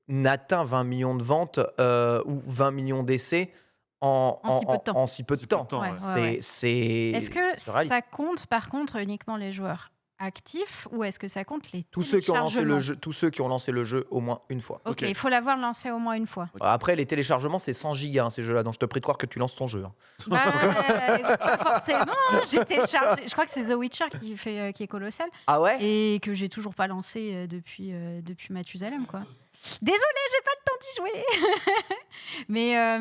n'atteint 20 millions de ventes ou 20 millions d'essais en si peu de temps. Ouais. Est-ce que ça compte par contre uniquement les joueurs actifs ou est-ce que ça compte les tous ceux qui ont lancé le jeu au moins une fois? Ok, il faut l'avoir lancé au moins une fois. Après, les téléchargements, c'est 100 gigas, ces jeux-là, donc je te prie de croire que tu lances ton jeu. Pas forcément, j'ai téléchargé. Je crois que c'est The Witcher qui est colossal. Ah ouais? Et que j'ai toujours pas lancé depuis Mathusalem, quoi. Désolée, j'ai pas le temps d'y jouer.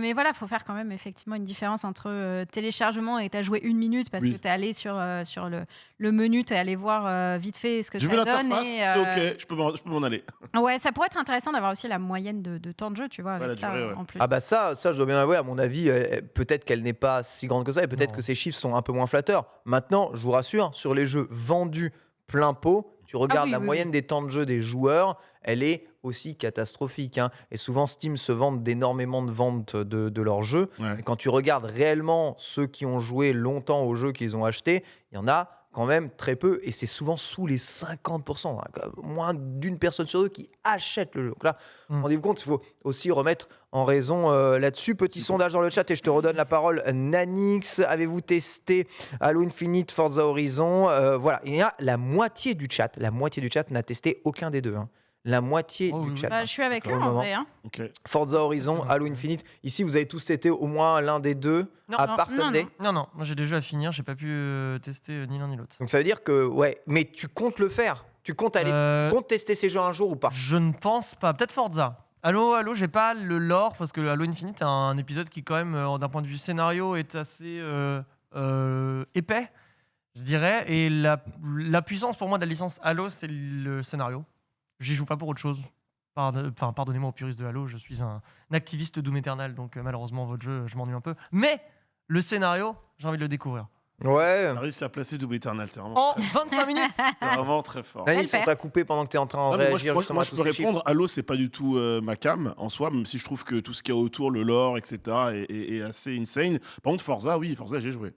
mais voilà, faut faire quand même effectivement une différence entre téléchargement et t'as joué 1 minute parce que t'es allé sur le menu, t'es allé voir vite fait ce que ça donne. J'ai vu l'interface, c'est ok, je peux m'en aller. Ouais, ça pourrait être intéressant d'avoir aussi la moyenne de temps de jeu, tu vois, avec la durée, en plus. Ah bah ça, je dois bien avouer, à mon avis, peut-être qu'elle n'est pas si grande que ça et peut-être que ces chiffres sont un peu moins flatteurs. Maintenant, je vous rassure, sur les jeux vendus plein pot, tu regardes la moyenne des temps de jeu des joueurs, elle est aussi catastrophique. Et souvent, Steam se vante d'énormément de ventes de leurs jeux. Et quand tu regardes réellement ceux qui ont joué longtemps aux jeux qu'ils ont achetés, il y en a quand même très peu. Et c'est souvent sous les 50%. Moins d'une personne sur deux qui achète le jeu. Donc là, rendez-vous compte, il faut aussi remettre en raison là-dessus. Petit sondage dans le chat et je te redonne la parole. Nanix, avez-vous testé Halo Infinite, Forza Horizon? Voilà, il y a la moitié du chat. La moitié du chat n'a testé aucun des deux. La moitié du chat. Je suis avec eux en vrai. Okay. Forza Horizon, Halo Infinite. Ici, vous avez tous été au moins l'un des deux, à part Sunday. Non, moi j'ai des jeux à finir, j'ai pas pu tester ni l'un ni l'autre. Donc ça veut dire que, mais tu comptes le faire? Tu comptes tester ces jeux un jour ou pas? Je ne pense pas. Peut-être Forza. Halo, j'ai pas le lore parce que Halo Infinite est un épisode qui, quand même, d'un point de vue scénario, est assez épais, je dirais. Et la puissance pour moi de la licence Halo, c'est le scénario. J'y joue pas pour autre chose. Pardonnez-moi aux puristes de Halo, je suis un activiste Doom Eternal, donc malheureusement, votre jeu, je m'ennuie un peu. Mais le scénario, j'ai envie de le découvrir. Ouais. On a réussi à placer Doom Eternal, t'es vraiment en 25 minutes. C'est vraiment très fort. Nanix, on t'a coupé pendant que t'es en train de réagir. Moi, je peux répondre. Halo, c'est pas du tout ma cam en soi, même si je trouve que tout ce qu'il y a autour, le lore, etc., est assez insane. Par contre, Forza, j'ai joué.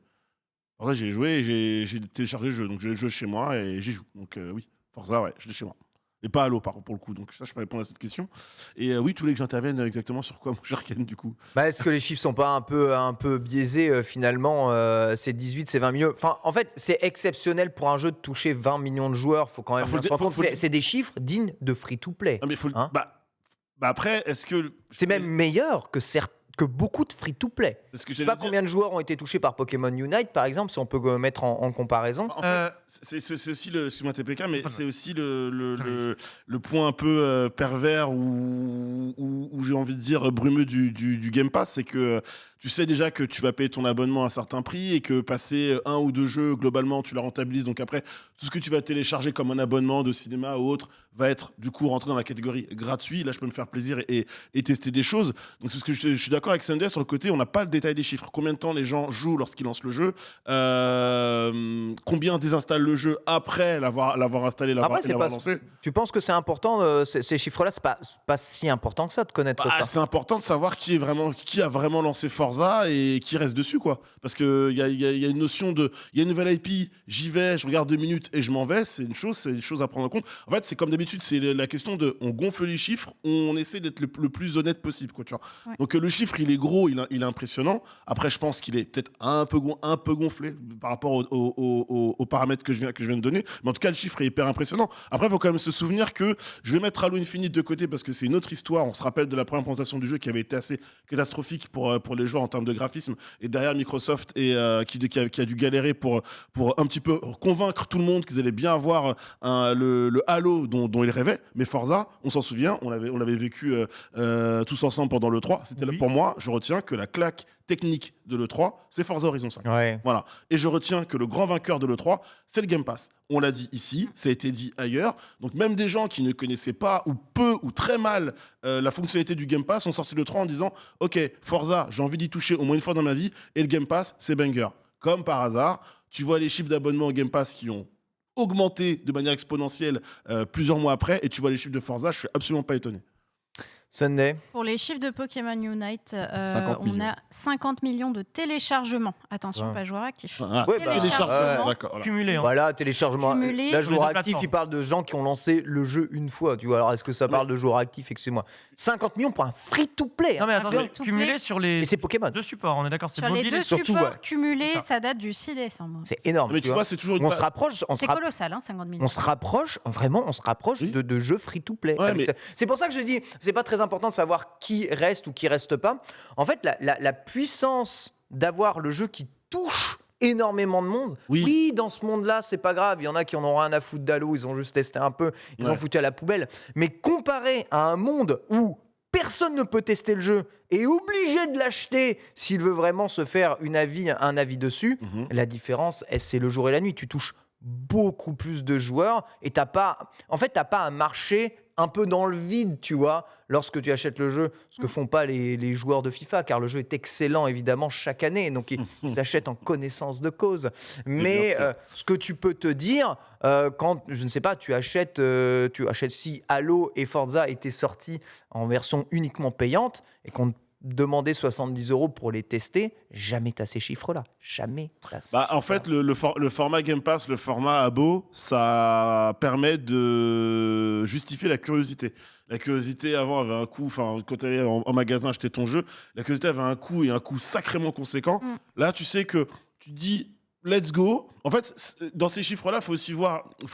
Forza, j'ai joué et j'ai téléchargé le jeu. Donc, j'ai le jeu chez moi et j'y joue. Donc, oui, Forza, je l'ai chez moi. Et pas Halo, pour le coup. Donc, ça, je peux répondre à cette question. Et oui, tu voulais que j'intervienne exactement sur quoi, mon cher Ken, du coup? Est-ce que les chiffres sont pas un peu biaisés finalement? C'est 18, c'est 20 millions. Enfin, en fait, c'est exceptionnel pour un jeu de toucher 20 millions de joueurs. Faut quand même se rendre compte. C'est des chiffres dignes de free-to-play. Non, mais après, est-ce que... C'est même meilleur que beaucoup de free-to-play. Je sais pas combien de joueurs ont été touchés par Pokémon Unite, par exemple, si on peut mettre en comparaison. En fait, c'est aussi excuse-moi TPK, mais c'est aussi le point un peu pervers ou j'ai envie de dire brumeux du Game Pass, c'est que tu sais déjà que tu vas payer ton abonnement à un certain prix et que passer 1 ou 2 jeux, globalement, tu la rentabilises. Donc après, tout ce que tu vas télécharger comme un abonnement de cinéma ou autre va être du coup rentré dans la catégorie gratuit. Là, je peux me faire plaisir et tester des choses. Donc c'est ce que je suis d'accord avec Sunday sur le côté, on n'a pas le détail des chiffres. Combien de temps les gens jouent lorsqu'ils lancent le jeu, combien désinstallent le jeu après l'avoir installé, Après, c'est l'avoir pas. lancé. Tu penses que c'est important, ces chiffres-là, c'est pas si important que ça de connaître Bah, ça. c'est important de savoir qui a vraiment lancé Forza et qui reste dessus, quoi. Parce qu'il y a une notion de. Il y a une nouvelle IP, j'y vais, je regarde 2 minutes et je m'en vais. C'est une chose à prendre en compte. En fait, c'est comme d'habitude, c'est la question de. On gonfle les chiffres, on essaie d'être le plus honnête possible, quoi, tu vois. Ouais. Donc le chiffre, il est gros, il est impressionnant. Après, je pense qu'il est peut-être un peu gonflé par rapport aux paramètres que je viens de donner. Mais en tout cas, le chiffre est hyper impressionnant. Après, il faut quand même se souvenir que je vais mettre Halo Infinite de côté parce que c'est une autre histoire. On se rappelle de la première présentation du jeu qui avait été assez catastrophique pour les joueurs en termes de graphisme. Et derrière, Microsoft qui a dû galérer pour un petit peu convaincre tout le monde qu'ils allaient bien avoir le Halo dont ils rêvaient. Mais Forza, on s'en souvient, on l'avait vécu tous ensemble pendant l'E3. C'était Oui. pour moi, je retiens que la claque technique de l'E3, c'est Forza Horizon 5. Ouais. Voilà. Et je retiens que le grand vainqueur de l'E3, c'est le Game Pass. On l'a dit ici, ça a été dit ailleurs. Donc même des gens qui ne connaissaient pas ou peu ou très mal la fonctionnalité du Game Pass sont sortis de l'E3 en disant « Ok, Forza, j'ai envie d'y toucher au moins une fois dans ma vie et le Game Pass, c'est banger. » Comme par hasard, tu vois les chiffres d'abonnement au Game Pass qui ont augmenté de manière exponentielle plusieurs mois après et tu vois les chiffres de Forza, je suis absolument pas étonné. Sunday. Pour les chiffres de Pokémon Unite, 50 on millions. a 50 millions de téléchargements. Attention, Ouais. pas joueur actif. Ah, Ouais, bah, Téléchargements. D'accord. Voilà. Cumulé. Hein. Voilà, téléchargement. Cumulé. Là, Sur les joueur deux actif, plateformes. il parle de gens qui ont lancé le jeu une fois. Tu vois, alors est-ce que ça parle de joueurs actifs? Excuse-moi. 50 millions pour un free-to-play. Non mais Ah, attendez, free-to-play. cumulé sur les Et c'est Pokémon. deux supports, on est d'accord, c'est Sur les mobile deux et surtout, supports ouais. cumulés, C'est ça. ça date du 6 décembre. C'est énorme. Mais tu vois, c'est toujours une on se rapproche. C'est colossal, hein, 50 millions. On se rapproche, vraiment, on se rapproche Oui. de jeux free-to-play. Ouais, avec mais- ça. C'est pour ça que je dis, c'est pas très important de savoir qui reste ou qui reste pas. En fait, la puissance d'avoir le jeu qui touche énormément de monde. Oui. Dans ce monde-là, c'est pas grave. Il y en a qui en ont rien à foutre d'Halo, ils ont juste testé un peu, ils Ouais. ont foutu à la poubelle. Mais comparé à un monde où personne ne peut tester le jeu et est obligé de l'acheter s'il veut vraiment se faire un avis dessus, Mhm. la différence, c'est le jour et la nuit. Tu touches beaucoup plus de joueurs et t'as pas un marché un peu dans le vide, tu vois, lorsque tu achètes le jeu, ce que font pas les joueurs de FIFA, car le jeu est excellent évidemment chaque année, donc ils achètent en connaissance de cause. Mais bien sûr. ce que tu peux te dire quand, je ne sais pas, tu achètes si Halo et Forza étaient sortis en version uniquement payante et qu'on demander 70 € pour les tester, jamais t'as ces chiffres-là. Jamais t'as ces Bah, en chiffres-là. fait, le format Game Pass, le format abo, ça permet de justifier la curiosité. La curiosité, avant, avait un coût. Enfin, quand tu allais en magasin acheter ton jeu, la curiosité avait un coût et un coût sacrément conséquent. Mm. Là, tu sais que tu te dis, let's go. En fait, dans ces chiffres-là, il faut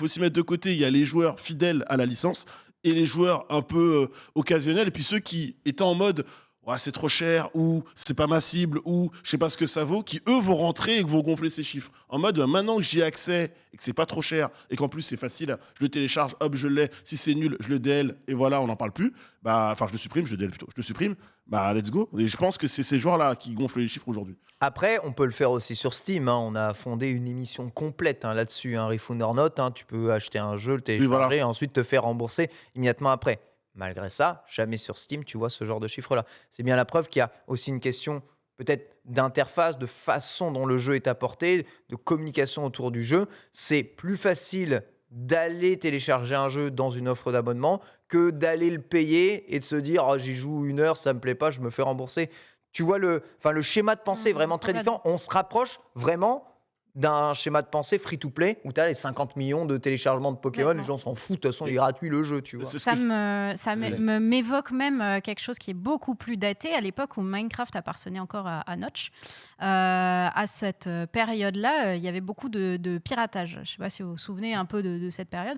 aussi mettre de côté, il y a les joueurs fidèles à la licence et les joueurs un peu occasionnels. Et puis ceux qui étaient en mode, ouais, c'est trop cher, ou c'est pas ma cible, ou je sais pas ce que ça vaut, qui eux vont rentrer et qui vont gonfler ces chiffres. En mode, maintenant que j'y ai accès et que c'est pas trop cher et qu'en plus c'est facile, je le télécharge, hop, je l'ai. Si c'est nul, je le DL et voilà, on n'en parle plus. Bah, enfin, je le supprime, je le DL plutôt. Je le supprime, bah, let's go. Et je pense que c'est ces joueurs-là qui gonflent les chiffres aujourd'hui. Après, on peut le faire aussi sur Steam. On a fondé une émission complète là-dessus, Refund or Not. Tu peux acheter un jeu, le télécharger voilà. et ensuite te faire rembourser immédiatement après. Malgré ça, jamais sur Steam, tu vois ce genre de chiffres-là. C'est bien la preuve qu'il y a aussi une question peut-être d'interface, de façon dont le jeu est apporté, de communication autour du jeu. C'est plus facile d'aller télécharger un jeu dans une offre d'abonnement que d'aller le payer et de se dire oh, j'y joue 1 heure, ça me plaît pas, je me fais rembourser. Tu vois le schéma de pensée est vraiment très différent. On se rapproche vraiment d'un schéma de pensée free-to-play où tu as les 50 millions de téléchargements de Pokémon, D'accord. les gens s'en foutent, de toute façon, il est gratuit le jeu, tu vois. C'est ce Ça que m'évoque même quelque chose qui est beaucoup plus daté, à l'époque où Minecraft appartenait encore à Notch. À cette période-là, il y avait beaucoup de piratage. Je ne sais pas si vous vous souvenez un peu de cette période.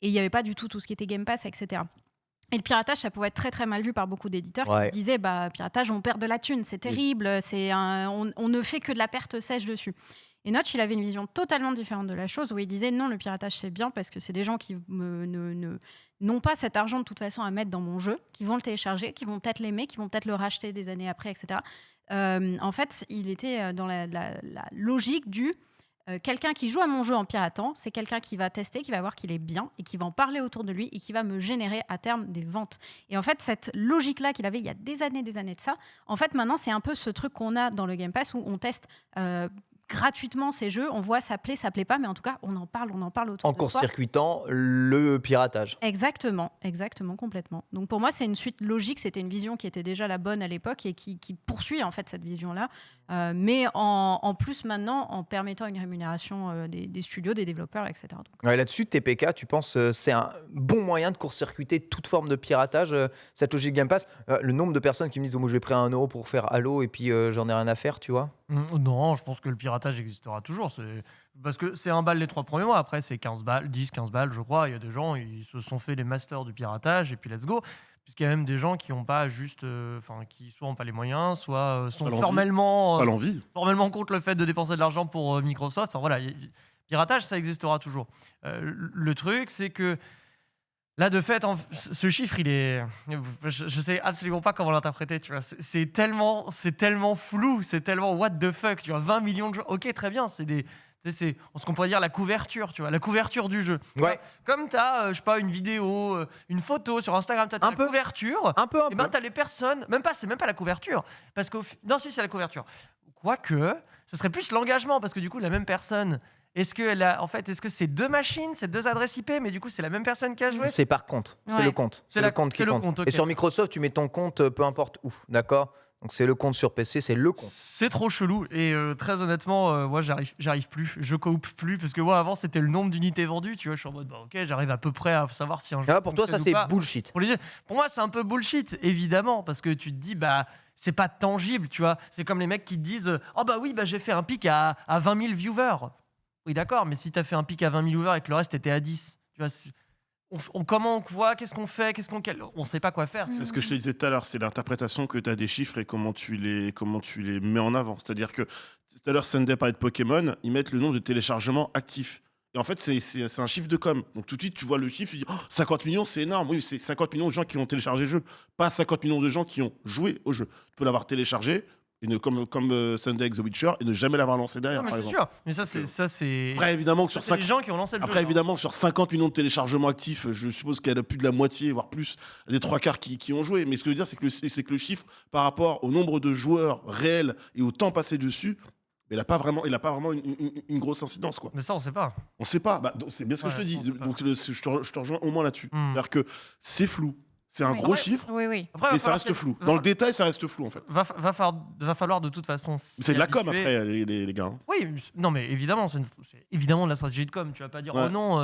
Et il n'y avait pas du tout ce qui était Game Pass, etc. Et le piratage, ça pouvait être très très mal vu par beaucoup d'éditeurs qui se disaient piratage, on perd de la thune, c'est terrible, on ne fait que de la perte sèche dessus. Et Notch, il avait une vision totalement différente de la chose, où il disait non, le piratage c'est bien parce que c'est des gens qui n'ont pas cet argent de toute façon à mettre dans mon jeu, qui vont le télécharger, qui vont peut-être l'aimer, qui vont peut-être le racheter des années après, etc. En fait, il était dans la logique du quelqu'un qui joue à mon jeu en piratant, c'est quelqu'un qui va tester, qui va voir qu'il est bien et qui va en parler autour de lui et qui va me générer à terme des ventes. Et en fait, cette logique-là qu'il avait il y a des années de ça, en fait, maintenant, c'est un peu ce truc qu'on a dans le Game Pass où on teste gratuitement ces jeux, on voit ça plaît pas, mais en tout cas, on en parle autour En de soi. court-circuitant le piratage. Exactement, complètement. Donc pour moi, c'est une suite logique, c'était une vision qui était déjà la bonne à l'époque et qui poursuit en fait cette vision-là, mais en plus maintenant en permettant une rémunération des studios, des développeurs, etc. Donc, Ouais, là-dessus, TPK, tu penses c'est un bon moyen de court-circuiter toute forme de piratage, cette logique Game Pass? Le nombre de personnes qui me disent oh, moi j'ai pris 1 € pour faire Halo et puis j'en ai rien à faire, tu vois? Non, je pense que le piratage existera toujours. Parce que c'est 1 balle les 3 premiers mois. Après, c'est 15 balles, 10, 15 balles, je crois. Il y a des gens, ils se sont fait les masters du piratage et puis let's go. Puisqu'il y a même des gens qui n'ont pas juste. Qui soit n'ont pas les moyens, soit sont Pas l'envie. formellement, Pas l'envie. formellement contre le fait de dépenser de l'argent pour Microsoft. Enfin voilà, piratage, ça existera toujours. Le truc, c'est que. Là, de fait, ce chiffre, il est. Je sais absolument pas comment l'interpréter, tu vois. C'est tellement flou, c'est tellement what the fuck, tu vois. 20 millions de jeux. Ok, très bien, c'est des. C'est ce qu'on pourrait dire la couverture, tu vois, la couverture du jeu. Tu vois, Ouais. comme tu as, je sais pas, une vidéo, une photo sur Instagram, tu as Un la peu. couverture, Un peu. et ben tu as les personnes, c'est même pas la couverture, parce que non, si, c'est la couverture. Quoique, ce serait plus l'engagement, parce que du coup, la même personne, est-ce que c'est 2 machines, c'est 2 adresses IP, mais du coup, c'est la même personne qui a joué? C'est par compte, c'est Ouais. le compte. C'est le la- compte qui c'est le compte. compte, ok. Et sur Microsoft, tu mets ton compte peu importe où, d'accord? Donc c'est le compte sur PC, c'est le compte. C'est trop chelou et très honnêtement, moi j'arrive plus, je coupe plus parce que moi avant c'était le nombre d'unités vendues, tu vois, je suis en mode ok, j'arrive à peu près à savoir si un jeu. Ah, pour toi, ça fonctionne ou c'est pas. bullshit. Pour moi c'est un peu bullshit évidemment parce que tu te dis bah c'est pas tangible, tu vois, c'est comme les mecs qui te disent oh bah oui bah j'ai fait un pic à 20 000 viewers. Oui d'accord, mais si t'as fait un pic à 20 000 viewers et que le reste était à 10, tu vois. Comment on voit, qu'est-ce qu'on fait, on sait pas quoi faire. C'est ce que je te disais tout à l'heure, c'est l'interprétation que tu as des chiffres et comment tu les mets en avant. C'est-à-dire que tout à l'heure, Sunday parlait de Pokémon, ils mettent le nombre de téléchargements actifs. Et en fait, c'est un chiffre de com. Donc tout de suite, tu vois le chiffre, tu dis oh, 50 millions, c'est énorme. Oui, c'est 50 millions de gens qui ont téléchargé le jeu, pas 50 millions de gens qui ont joué au jeu. Tu peux l'avoir téléchargé, et comme Sunday avec The Witcher, et ne jamais l'avoir lancé derrière, Non, mais par c'est exemple. sûr, mais ça c'est. Après, évidemment, que sur C'est les 5 gens qui ont lancé le jeu. Après, hein. évidemment, sur 50 millions de téléchargements actifs, je suppose qu'il y a plus de la moitié, voire plus, des 3/4 qui ont joué. Mais ce que je veux dire, c'est que le chiffre, par rapport au nombre de joueurs réels et au temps passé dessus, il n'a pas vraiment une grosse incidence, quoi. Mais ça, on sait pas. On ne sait pas. Bah, c'est bien ce que Ouais, je te dis. on sait pas. Donc, je te rejoins au moins là-dessus. Hmm. C'est-à-dire que c'est flou. C'est un Oui. gros Ouais. chiffre, Oui. Après, mais ça reste flou. Dans le détail, ça reste flou, en fait. va falloir de toute façon. C'est de la com, s'y habituer. après, les gars. Hein. Oui, non, mais évidemment, c'est évidemment de la stratégie de com. Tu vas pas dire Ouais. oh non.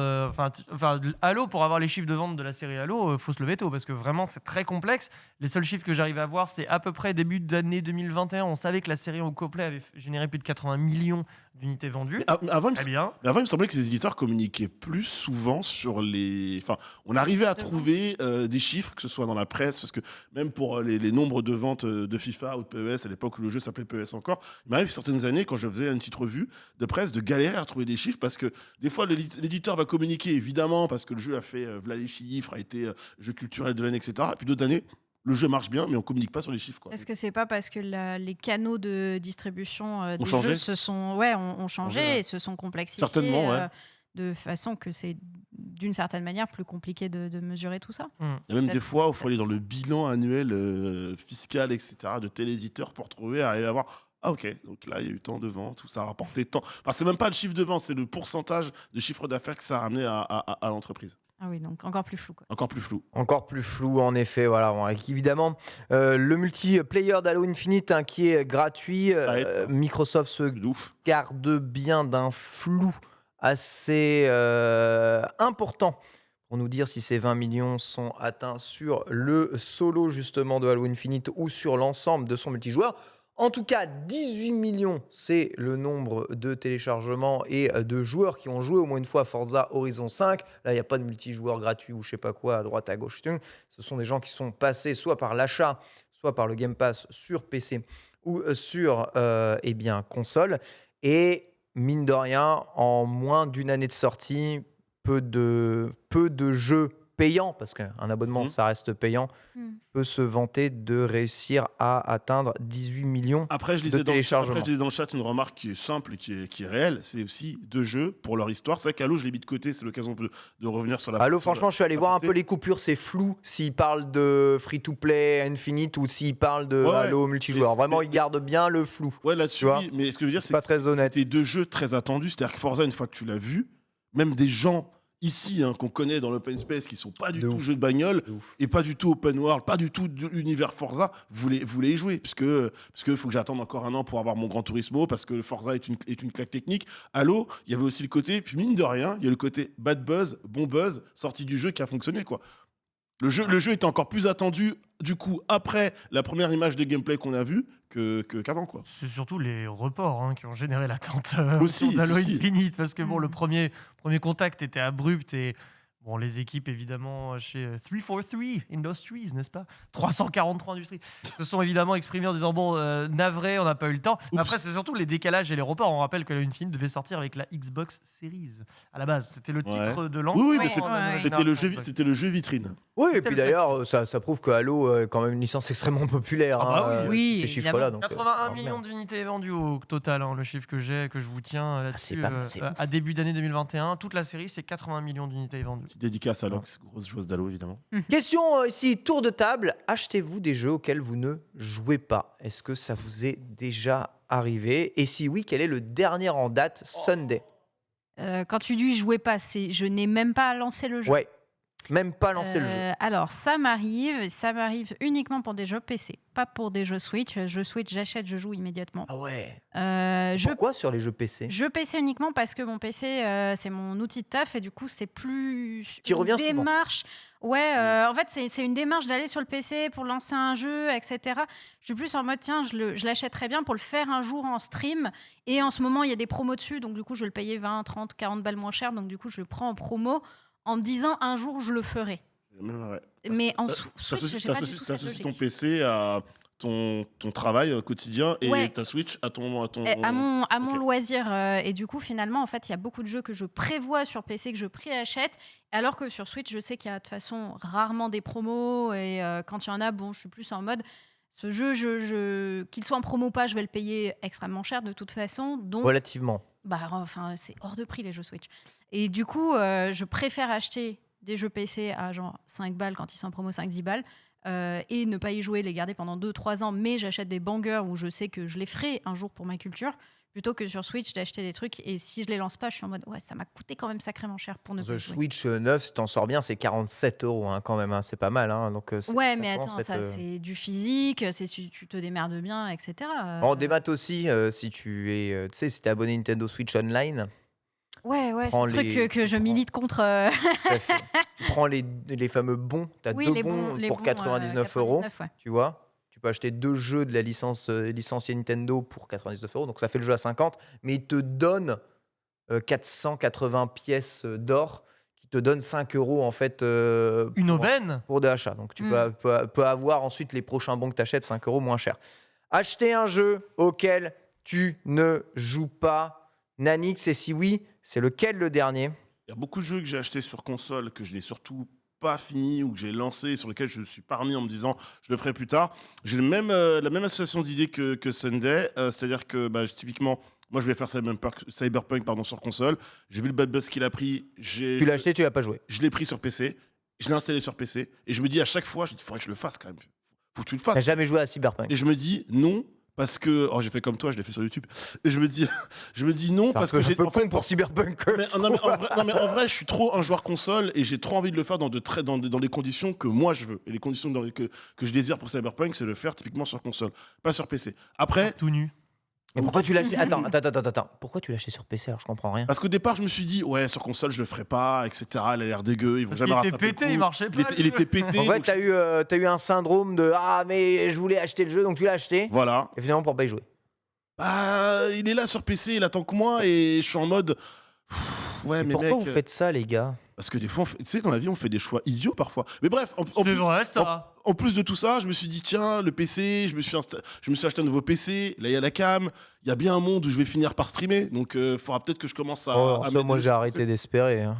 Halo, pour avoir les chiffres de vente de la série Halo, faut se lever tôt parce que vraiment c'est très complexe. Les seuls chiffres que j'arrive à voir, c'est à peu près début d'année 2021. On savait que la série au complet avait généré plus de 80 millions d'unités vendues. Mais avant, Très bien. il me semblait que les éditeurs communiquaient plus souvent sur les. Enfin, on arrivait à trouver des chiffres, que ce soit dans la presse, parce que même pour les nombres de ventes de FIFA ou de PES, à l'époque où le jeu s'appelait PES encore, il m'arrive certaines années, quand je faisais une petite revue de presse, de galérer à trouver des chiffres, parce que des fois, l'éditeur va communiquer, évidemment, parce que le jeu a fait voilà les chiffres, a été jeu culturel de l'année, etc. Et puis d'autres années, le jeu marche bien, mais on communique pas sur les chiffres, quoi. Est-ce que c'est pas parce que les canaux de distribution des changé jeux ont changé ouais. et se sont complexifiés Certainement, ouais. de façon que c'est d'une certaine manière plus compliqué de mesurer tout ça. Il y a même des Peut-être- fois où il faut aller dans le bilan annuel fiscal, etc., de tel éditeur pour arriver à voir. Ah ok, donc là il y a eu tant de ventes, tout ça a rapporté tant. Enfin, c'est même pas le chiffre de vente, c'est le pourcentage de chiffre d'affaires que ça a ramené à l'entreprise. Ah oui, donc encore plus flou, quoi. Encore plus flou. Encore plus flou, en effet. Voilà, bon, avec évidemment le multiplayer d'Halo Infinite qui est gratuit. Ça aide, ça. Microsoft se De ouf. garde bien d'un flou assez important pour nous dire si ces 20 millions sont atteints sur le solo justement de Halo Infinite ou sur l'ensemble de son multijoueur. En tout cas, 18 millions, c'est le nombre de téléchargements et de joueurs qui ont joué au moins une fois à Forza Horizon 5. Là, il n'y a pas de multijoueur gratuit ou je sais pas quoi à droite, à gauche. Ce sont des gens qui sont passés soit par l'achat, soit par le Game Pass sur PC ou sur console. Et mine de rien, en moins d'une année de sortie, peu de jeux payants, parce qu'un abonnement, Mhm. ça reste payant, peut se vanter de réussir à atteindre 18 millions Après, je de lisais téléchargements. dans le chat une remarque qui est simple et qui est réelle. C'est aussi 2 jeux pour leur histoire. C'est vrai qu'Halo, je l'ai mis de côté. C'est l'occasion de revenir sur la. Halo, sur la- franchement, je suis allé la voir un portée. peu les coupures, c'est flou s'ils parlent de free-to-play Infinite ou s'ils parlent de Ouais, ouais. Halo multijoueur. Mais- Vraiment, mais- ils gardent bien le flou. Ouais, là-dessus, Tu vois, oui. Mais ce que je veux dire, c'est c'est pas que très honnête. c'était 2 jeux très attendus. C'est-à-dire que Forza, une fois que tu l'as vu, même des gens ici qu'on connaît dans l'open space qui sont pas du De tout ouf. jeux de bagnole De ouf. et pas du tout open world, pas du tout de l'univers Forza, voulez y jouer. Parce que faut que j'attende encore 1 an pour avoir mon Gran Turismo, parce que le Forza est une claque technique. Halo, il y avait aussi le côté, puis mine de rien, il y a le côté bad buzz, bon buzz, sortie du jeu qui a fonctionné, quoi. Le jeu était encore plus attendu, du coup, après la première image de gameplay qu'on a vue qu'avant, quoi. C'est surtout les reports qui ont généré l'attente Aussi, autour d'Halo aussi. Infinite, parce que bon, le Mm. premier contact était abrupt et bon, les équipes évidemment chez 343 Industries, n'est-ce pas 343 Industries, se sont évidemment exprimées en disant bon, navré, on n'a pas eu le temps. Mais Oups. après, c'est surtout les décalages et les reports. On rappelle que Halo Infinite devait sortir avec la Xbox Series à la base. C'était le titre de lancement. Oui, mais de c'est- la nouvelle ouais. génération. c'était le jeu vitrine. Oui, et C'était puis le d'ailleurs, ça prouve que Halo est quand même une licence extrêmement populaire. Ah bah oui. Oui, ces chiffres-là. Donc, 81 ça marche millions bien. d'unités vendues au total, le chiffre que je vous tiens là-dessus. c'est pas mal, c'est ouf. À début d'année 2021, toute la série, c'est 80 millions d'unités vendues. Petite dédicace à Lox, grosse joueuse d'Halo, évidemment. Question ici, tour de table. Achetez-vous des jeux auxquels vous ne jouez pas? Est-ce que ça vous est déjà arrivé? Et si oui, quel est le dernier en date Sunday? Quand tu dis jouer pas, je n'ai même pas lancé le jeu. Ouais, même pas lancé le jeu. Alors, ça m'arrive uniquement pour des jeux PC, pas pour des jeux Switch. Jeux Switch, j'achète, je joue immédiatement. Ah ouais. Jeux Pourquoi sur les jeux PC? Jeux PC uniquement parce que mon PC, c'est mon outil de taf et du coup, c'est plus Qui revient souvent. démarche. Ouais, en fait, c'est une démarche d'aller sur le PC pour lancer un jeu, etc. Je suis plus en mode, tiens, je l'achète très bien pour le faire un jour en stream. Et en ce moment, il y a des promos dessus, donc du coup, je vais le payer 20, 30, 40 balles moins cher. Donc du coup, je le prends en promo en me disant, un jour, je le ferai. Ouais. Mais en T'as- Switch, j'ai pas du tout cette T'associes ton logique. PC à ton travail quotidien et Ouais. ta Switch à ton. À mon Ok. loisir. Et du coup, finalement, en fait, il y a beaucoup de jeux que je prévois sur PC, que je préachète, alors que sur Switch, je sais qu'il y a de toute façon rarement des promos. Et quand il y en a, bon, je suis plus en mode, ce jeu, qu'il soit en promo ou pas, je vais le payer extrêmement cher de toute façon. Donc, Relativement. enfin, c'est hors de prix les jeux Switch. Et du coup, je préfère acheter des jeux PC à genre 5 balles quand ils sont en promo, 5-10 balles. Et ne pas y jouer, les garder pendant 2-3 ans, mais j'achète des bangers où je sais que je les ferai un jour pour ma culture, plutôt que sur Switch d'acheter des trucs et si je les lance pas, je suis en mode ouais, ça m'a coûté quand même sacrément cher pour ne pas The y jouer. Switch 9, si t'en sors bien, c'est 47 € quand même. C'est pas mal. Donc, Ouais, ça mais commence attends, à ça être, c'est du physique, c'est si tu te démerdes bien, etc. En démat aussi, si tu es, tu sais, si t'es abonné Nintendo Switch Online, Ouais, c'est prends le truc les- que tu je prends- milite contre. tout à fait. Tu prends les fameux bons, t'as Oui, 2 les bons bons, les pour bons, 99 €, 99, ouais. tu vois. Tu peux acheter 2 jeux de la licence licenciée Nintendo pour 99 €, donc ça fait le jeu à 50, mais ils te donnent 480 pièces d'or qui te donnent 5 € en fait Une pour- aubaine. pour de achat. Donc tu Mm. peux avoir ensuite les prochains bons que tu achètes 5 € moins cher. Acheter un jeu auquel tu ne joues pas, Nanix, et si oui, c'est lequel le dernier? Il y a beaucoup de jeux que j'ai achetés sur console que je n'ai surtout pas fini ou que j'ai lancé et sur lesquels je me suis pas remis en me disant je le ferai plus tard. J'ai la même association d'idées que Sunday, c'est-à-dire que typiquement, moi je vais faire Cyberpunk sur console. J'ai vu le bad buzz qu'il a pris, Tu l'as acheté, tu l'as pas joué. je l'ai pris sur PC, je l'ai installé sur PC et je me dis à chaque fois, il faudrait que je le fasse quand même. Faut que tu le T'as fasses. jamais joué à Cyberpunk. Et je me dis non. Parce que. Oh, j'ai fait comme toi, je l'ai fait sur YouTube. Et je me dis non, C'est parce un que j'ai. peu en fait, con pour Cyberpunk. mais, non, mais en vrai, je suis trop un joueur console et j'ai trop envie de le faire dans les conditions que moi je veux. Et les conditions que je désire pour Cyberpunk, c'est le faire typiquement sur console, pas sur PC. Après, Tout nu. Mais pourquoi tu l'as acheté? Attends. Pourquoi tu l'as acheté sur PC alors? Je comprends rien. parce qu'au départ, je me suis dit, ouais, sur console, je le ferai pas, etc. Elle a l'air dégueu, ils vont Parce jamais qu'il était rattraper le pété, coup. il marchait pas. Il était pété. En fait, donc t'as eu un syndrome de ah mais je voulais acheter le jeu donc tu l'as acheté. voilà. Et finalement pour pas y jouer. Il est là sur PC, il attend que moi et je suis en mode. Ouais, Mais mais pourquoi mec. vous faites ça les gars? Parce que des fois, tu sais, dans la vie, on fait des choix idiots parfois. Mais bref, C'est vrai, ça. en plus de tout ça, je me suis dit, tiens, le PC, je me suis acheté un nouveau PC. Là, il y a la cam. Il y a bien un monde où je vais finir par streamer. Donc, il faudra peut-être que je commence à. Oh, à ça, mettre moi des j'ai choses. arrêté d'espérer. Hein.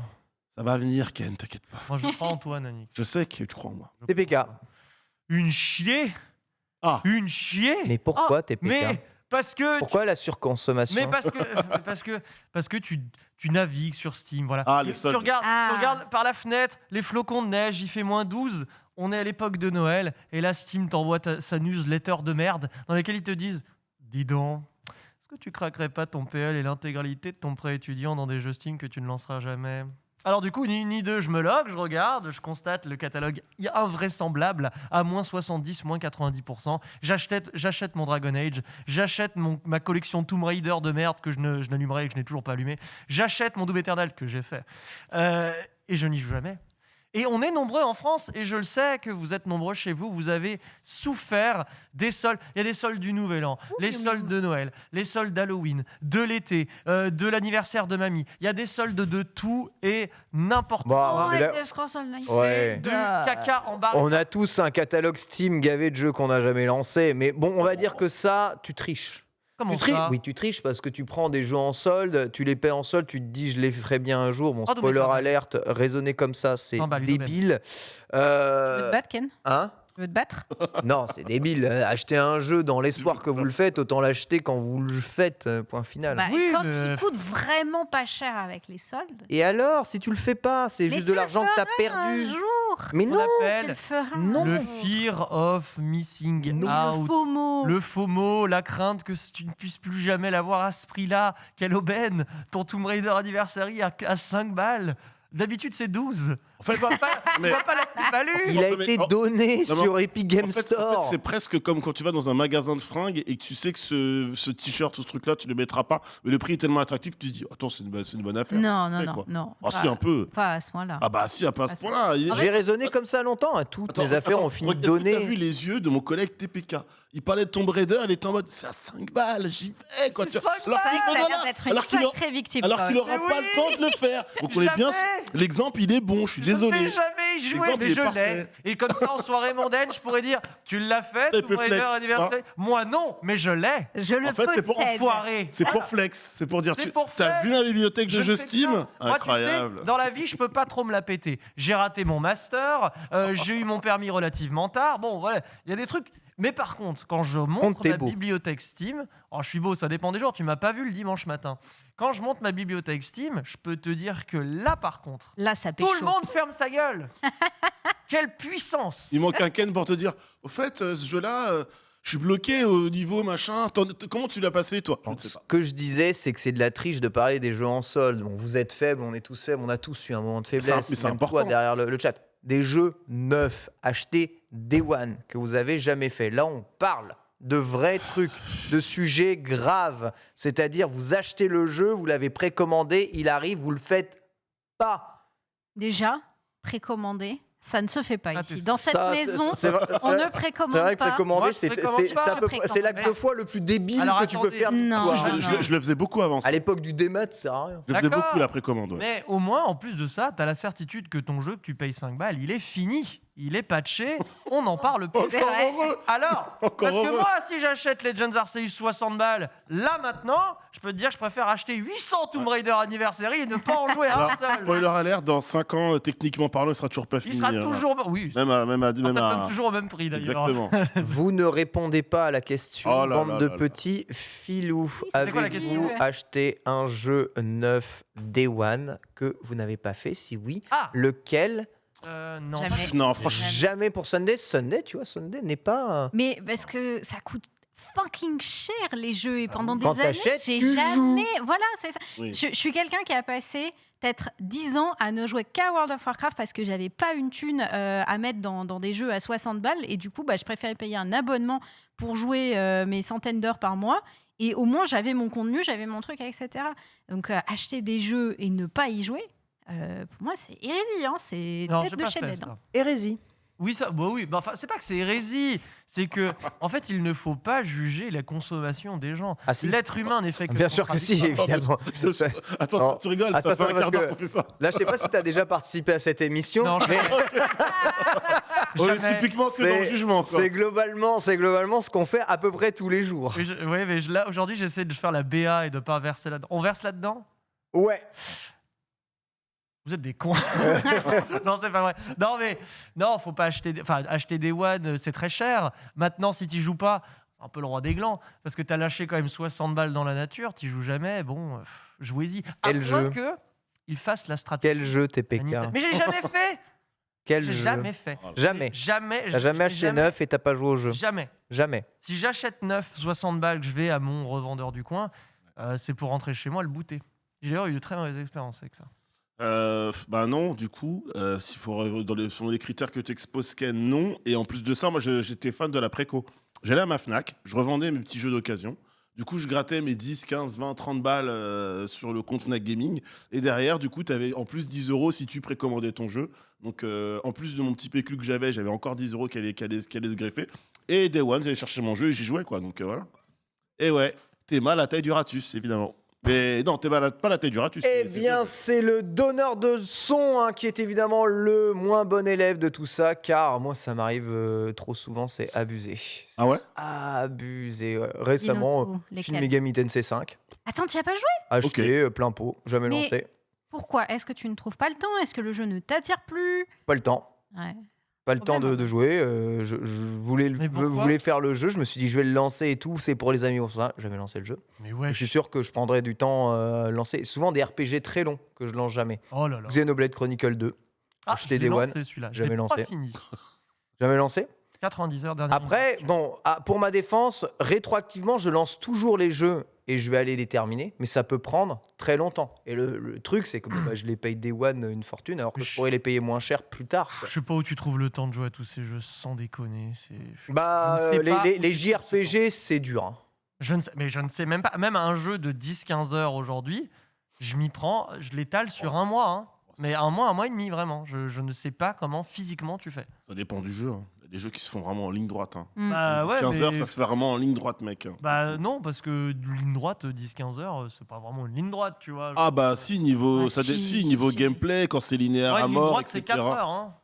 Ça va venir, Ken, t'inquiète pas. Moi, je crois en toi, Nani. Je sais que tu crois en moi. Je TPK. crois en toi. Une chier. Ah, Une chier. Mais pourquoi TPK Mais parce que. Pourquoi la surconsommation? Mais parce que tu navigues sur Steam, voilà. Ah, les tu soldes. regardes par la fenêtre, les flocons de neige, il fait -12. On est à l'époque de Noël et là Steam t'envoie sa newsletter de merde dans laquelle ils te disent dis donc, est-ce que tu craquerais pas ton PL et l'intégralité de ton prêt étudiant dans des jeux Steam que tu ne lanceras jamais? Alors du coup, ni une ni deux, je me log, je regarde, je constate le catalogue invraisemblable à -70, -90%. J'achète mon Dragon Age, j'achète ma collection Tomb Raider de merde que je n'allumerai et que je n'ai toujours pas allumé. J'achète mon Doom Eternal que j'ai fait. Et je n'y joue jamais. Et on est nombreux en France, et je le sais que vous êtes nombreux chez vous, vous avez souffert des soldes. Il y a des soldes du Nouvel An, les soldes de Noël, les soldes d'Halloween, de l'été, de l'anniversaire de mamie. Il y a des soldes de tout et n'importe Bon, quoi. mais là- C'est Ouais. du caca en barre. On a tous un catalogue Steam gavé de jeux qu'on n'a jamais lancé. Mais bon, on va dire que ça, tu triches. Comment Tu triches ça? Oui, tu triches parce que tu prends des jeux en solde, tu les paies en solde, tu te dis je les ferai bien un jour. Bon, Ah, donc, spoiler d'accord. alerte, raisonner comme ça, c'est 100 balles, une aubaine. débile. Tu veux te battre, Ken Hein Tu veux te battre Non, c'est débile. Acheter un jeu dans l'espoir que vous le faites, autant l'acheter quand vous le faites. Point final. Bah, Oui, quand mais- il coûte vraiment pas cher avec les soldes. Et alors, si tu le fais pas, c'est Mais juste tu de le l'argent que t'as feras perdu. Un jour. Mais On non, Tu le appelle feras. Non. le fear of missing Non. Le out. FOMO. Le FOMO, la crainte que tu ne puisses plus jamais l'avoir à ce prix-là. Quelle aubaine! Ton Tomb Raider Anniversary à 5 balles. D'habitude, c'est 12. en fait, Tu vois pas, Mais- tu vois pas la plus-value? il a Non, mais- été oh, donné non, mais sur Epic Game En fait, Store. c'est presque comme quand tu vas dans un magasin de fringues et que tu sais que ce t-shirt ou ce truc-là, tu ne le mettras pas, mais le prix est tellement attractif que tu te dis, attends, c'est une bonne affaire. Non, non, Ouais, non, quoi. non. Ah, si, un peu. Pas à ce point-là. Ah, bah, si, à pas à ce point-là. J'ai raisonné comme ça longtemps. Hein. Toutes mes affaires ont fini de T'as vu donner. les yeux de mon collègue TPK. Il parlait de Tomb Raider, il était en mode, c'est à 5 balles, j'y vais, quoi. C'est Tu vois. 5 Alors C'est qu'il- vrai que ça a non, l'air non, d'être une alors qu'il aura- sacrée victime. alors quand qu'il même. n'aura Mais pas oui. le temps de le faire. Donc on est bien. Jamais. L'exemple, il est bon, je suis désolé. Je ne vais jamais y jouer, L'exemple, mais il est je l'ai. parfait. Et comme ça, en soirée mondaine, je pourrais dire, tu l'as fait, Ça, il Tomb peut Raider flex. Anniversary? Moi, non, mais je l'ai. Je le En fait, c'est pour possède. Enfoiré. C'est pour flex, c'est pour dire, C'est tu pour as flex. vu ma bibliothèque Je de ne jeux fais que Steam? ça. Moi, tu sais, Incroyable. dans la vie, je peux pas trop me la péter. J'ai raté mon master, j'ai eu mon permis relativement tard. Bon, voilà, il y a des trucs. Mais par contre, quand je Compte montre tes ma beaux. bibliothèque Steam, oh, je suis beau, ça dépend des jours. Tu m'as pas vu le dimanche matin. Quand je monte ma bibliothèque Steam, je peux te dire que là, par contre, Là, ça pécho. tout le monde ferme sa gueule. Quelle puissance! Il manque un Ken pour te dire, au fait, ce jeu-là, je suis bloqué au niveau machin. Comment tu l'as passé, toi? Je ne sais Ce pas. que je disais, c'est que c'est de la triche de parler des jeux en solde. Bon, vous êtes faibles, on est tous faibles, on a tous eu un moment de faiblesse. mais c'est même toi important. derrière le chat. Des jeux neufs, achetés Day One, que vous avez jamais fait. Là, on parle de vrais trucs, de sujets graves. C'est-à-dire, vous achetez le jeu, vous l'avez précommandé, il arrive, vous le faites pas. Déjà, précommandé, ça ne se fait pas Ah, ici. t'es- Dans cette Ça, maison, c'est vrai- on c'est ne vrai- précommande C'est vrai que pas. précommander, Moi, je c'est précommande c'est- pas, c'est à je peu près- c'est précommande. l'acte de foi le plus débile Alors, que tu peux attendez. faire de Non. Si, l'histoire. je le faisais beaucoup avant ça. À l'époque du démat, ça sert à rien. Je le faisais D'accord. beaucoup la précommande. Ouais. Mais au moins, en plus de ça, tu as la certitude que ton jeu que tu payes 5 balles, il est fini. Il est patché. On n'en parle plus. C'est vrai. Alors, Encore parce que heureux. moi, si j'achète Legends Arceus 60 balles, là maintenant, je peux te dire que je préfère acheter 800 Tomb Raider Anniversary et ne pas en jouer Alors, un seul. spoiler alert, dans 5 ans, techniquement parlant, il sera toujours pas Il fini. sera hein. toujours. Oui, Même à. peut-être même toujours au même prix d'ailleurs. Exactement. Vous ne répondez pas à la question, Oh là bande là de là là. petits filous. c'était quoi la Avez-vous question acheté un jeu neuf Day One que vous n'avez pas fait? Si oui, Ah, lequel? non. Jamais. Non, franchement. Jamais pour Sunday. Sunday, tu vois, Sunday n'est pas... Mais parce que ça coûte fucking cher les jeux et pendant Quand des années, t'achètes, j'ai tu jamais. Voilà, c'est ça. Oui. Je suis quelqu'un qui a passé peut-être 10 ans à ne jouer qu'à World of Warcraft parce que j'avais pas une thune à mettre dans des jeux à 60 balles et du coup, bah, je préférais payer un abonnement pour jouer mes centaines d'heures par mois. Et au moins, j'avais mon contenu, j'avais mon truc, etc. Donc, acheter des jeux et ne pas y jouer, pour moi, c'est hérésie. Hein, c'est Non, tête j'ai de pas chez fait Dead. ça. Hérésie. Oui, ça, bah oui. Bah, enfin, c'est pas que c'est hérésie, c'est que en fait, il ne faut pas juger la consommation des gens. Ah si. L'être humain n'est fait que Bien sûr que si, évidemment. Attends, Non. tu rigoles, Attends, ça fait un parce quart d'heure que- qu'on fait ça. Là, je sais pas si t'as déjà participé à cette émission, Non, mais On est Jamais. typiquement que dans le jugement, quoi. c'est globalement ce qu'on fait à peu près tous les jours. Ouais, mais là aujourd'hui, j'essaie de faire la BA et de pas verser là-dedans. On verse là-dedans? Ouais. Vous êtes des cons. Non, c'est pas vrai. Non, mais non, faut pas acheter. Enfin, acheter des One, c'est très cher. Maintenant, si tu joues pas, c'est un peu le roi des glands. Parce que t'as lâché quand même 60 balles dans la nature, tu joues jamais. Bon, jouez-y. À Quel moins jeu que il fasse la stratégie. Quel jeu TPK? Mais j'ai jamais fait. Quel J'ai jeu jamais fait. Jamais. Jamais. T'as jamais acheté neuf et t'as pas joué au jeu? Jamais. Jamais. Si j'achète neuf, 60 balles, que je vais à mon revendeur du coin, c'est pour rentrer chez moi le booter. J'ai d'ailleurs eu de très mauvaises expériences avec ça. Bah non, du coup, s'il faut selon les critères que tu exposes, Ken, non. Et en plus de ça, moi j'étais fan de la préco. J'allais à ma Fnac, je revendais mes petits jeux d'occasion. Du coup, je grattais mes 10, 15, 20, 30 balles sur le compte Fnac Gaming. Et derrière, du coup, tu avais en plus 10 € si tu précommandais ton jeu. Donc, en plus de mon petit PQ que j'avais encore 10 € qui allaient se greffer. Et Day One, j'allais chercher mon jeu et j'y jouais, quoi. Donc, voilà. Et ouais, t'es mal à la taille du ratus, évidemment. Mais non, t'es mal pas la taille du ratus. Eh bien, c'est le donneur de son hein, qui est évidemment le moins bon élève de tout ça, car moi, ça m'arrive trop souvent, c'est abusé. Ah ouais? Abusé. Ouais. Récemment, Shin Megami Tensei 5, Attends, tu as pas joué? acheté plein pot, jamais Mais- lancé. Pourquoi? Est-ce que tu ne trouves pas le temps? Est-ce que le jeu ne t'attire plus? Pas le temps. Ouais. Pas le temps Problème, de jouer. Je Mais pourquoi voulais faire le jeu. Je me suis dit, je vais le lancer et tout. C'est pour les amis. Pour ça, jamais lancé le jeu. Mais ouais. Je suis sûr que je prendrai du temps à lancer. Souvent des RPG très longs que je lance jamais. Oh là là. Xenoblade Chronicle 2. acheté je l'ai des One, lancé, celui-là. Je jamais l'ai lancé. Pas fini. Jamais lancé. 90 heures dernière. Après, bon, pour ma défense, rétroactivement, je lance toujours les jeux et je vais aller les terminer, mais ça peut prendre très longtemps. Et le truc, c'est que bah, je les paye Day One une fortune, alors que je pourrais les payer moins cher plus tard. quoi. Je sais pas où tu trouves le temps de jouer à tous ces jeux sans déconner. Bah, Je ne sais pas où les tu trouves ce JRPG, c'est dur. hein. Je ne sais même pas. Même un jeu de 10-15 heures aujourd'hui, je m'y prends, je l'étale sur un mois. Hein. Mais un mois et demi, vraiment. Je ne sais pas comment physiquement tu fais. Ça dépend du jeu. Hein. Il y a des jeux qui se font vraiment en ligne droite. Hein. Bah, ouais, 15 heures, mais- ça se fait vraiment en ligne droite, mec. Bah non, parce que ligne droite, 10-15 heures, c'est pas vraiment une ligne droite, tu vois. Ah bah si, niveau, Ah, si, niveau si. gameplay, quand c'est linéaire Ouais, à une ligne mort, droite, etc. c'est 4 heures. Hein.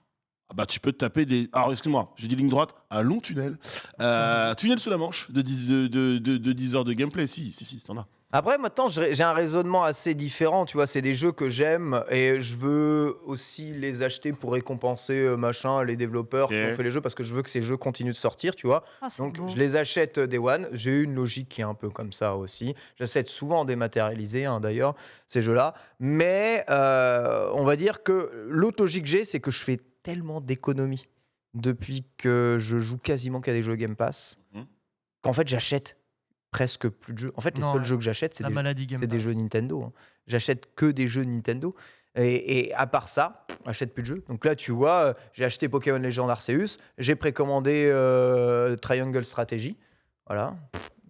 Ah bah tu peux te taper des... Alors excuse-moi, j'ai dit ligne droite, un long tunnel. Tunnel sous la Manche de 10 heures de gameplay, si, t'en as. Après, maintenant, j'ai un raisonnement assez différent. Tu vois, c'est des jeux que j'aime et je veux aussi les acheter pour récompenser machin, les développeurs qui Ok. ont fait les jeux parce que je veux que ces jeux continuent de sortir, tu vois. Ah, c'est Donc, beau. je les achète Day One. J'ai une logique qui est un peu comme ça aussi. J'achète souvent dématérialisé, hein, d'ailleurs, ces jeux-là. Mais on va dire que l'autre logique que j'ai, c'est que je fais tellement d'économies depuis que je joue quasiment qu'à des jeux Game Pass Mhm. qu'en fait, j'achète presque plus de jeux. En fait, les Non, seuls ouais. jeux que j'achète, c'est La maladie Game des Pass. jeux Nintendo. hein. J'achète que des jeux Nintendo. Et à part ça, j'achète plus de jeux. Donc là, tu vois, j'ai acheté Pokémon Legend Arceus, j'ai précommandé Triangle Strategy. Voilà.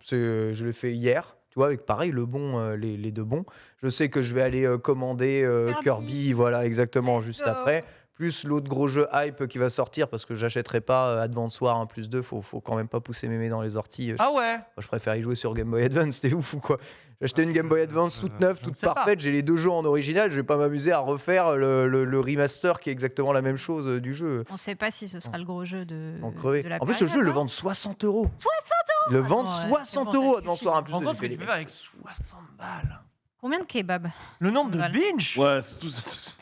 Je l'ai fait hier. Tu vois, avec pareil, le bon, les deux bons. Je sais que je vais aller commander Kirby, voilà, exactement, juste go. après. Plus l'autre gros jeu hype qui va sortir, parce que j'achèterai pas Advance War 1+2, faut quand même pas pousser mémé dans les orties. Ah ouais. Je préfère y jouer sur Game Boy Advance, c'était ouf ou quoi? J'ai acheté une Game Boy Advance toute neuve, je ne toute sais pas. parfaite, j'ai les deux jeux en original, je vais pas m'amuser à refaire le remaster qui est exactement la même chose du jeu. On sait pas si ce sera le gros jeu de, En crever. de la En plus, ce période, jeu, le hein. vendent 60 €. 60 €. Le vendent Ouais, 60 c'est bon, € ça Advance suffit. War Tu te rends 1+2. compte j'ai que fait tu peux les- faire avec 60 balles. Combien de kebabs? Le nombre de Voilà. binge. Ouais, c'est tout.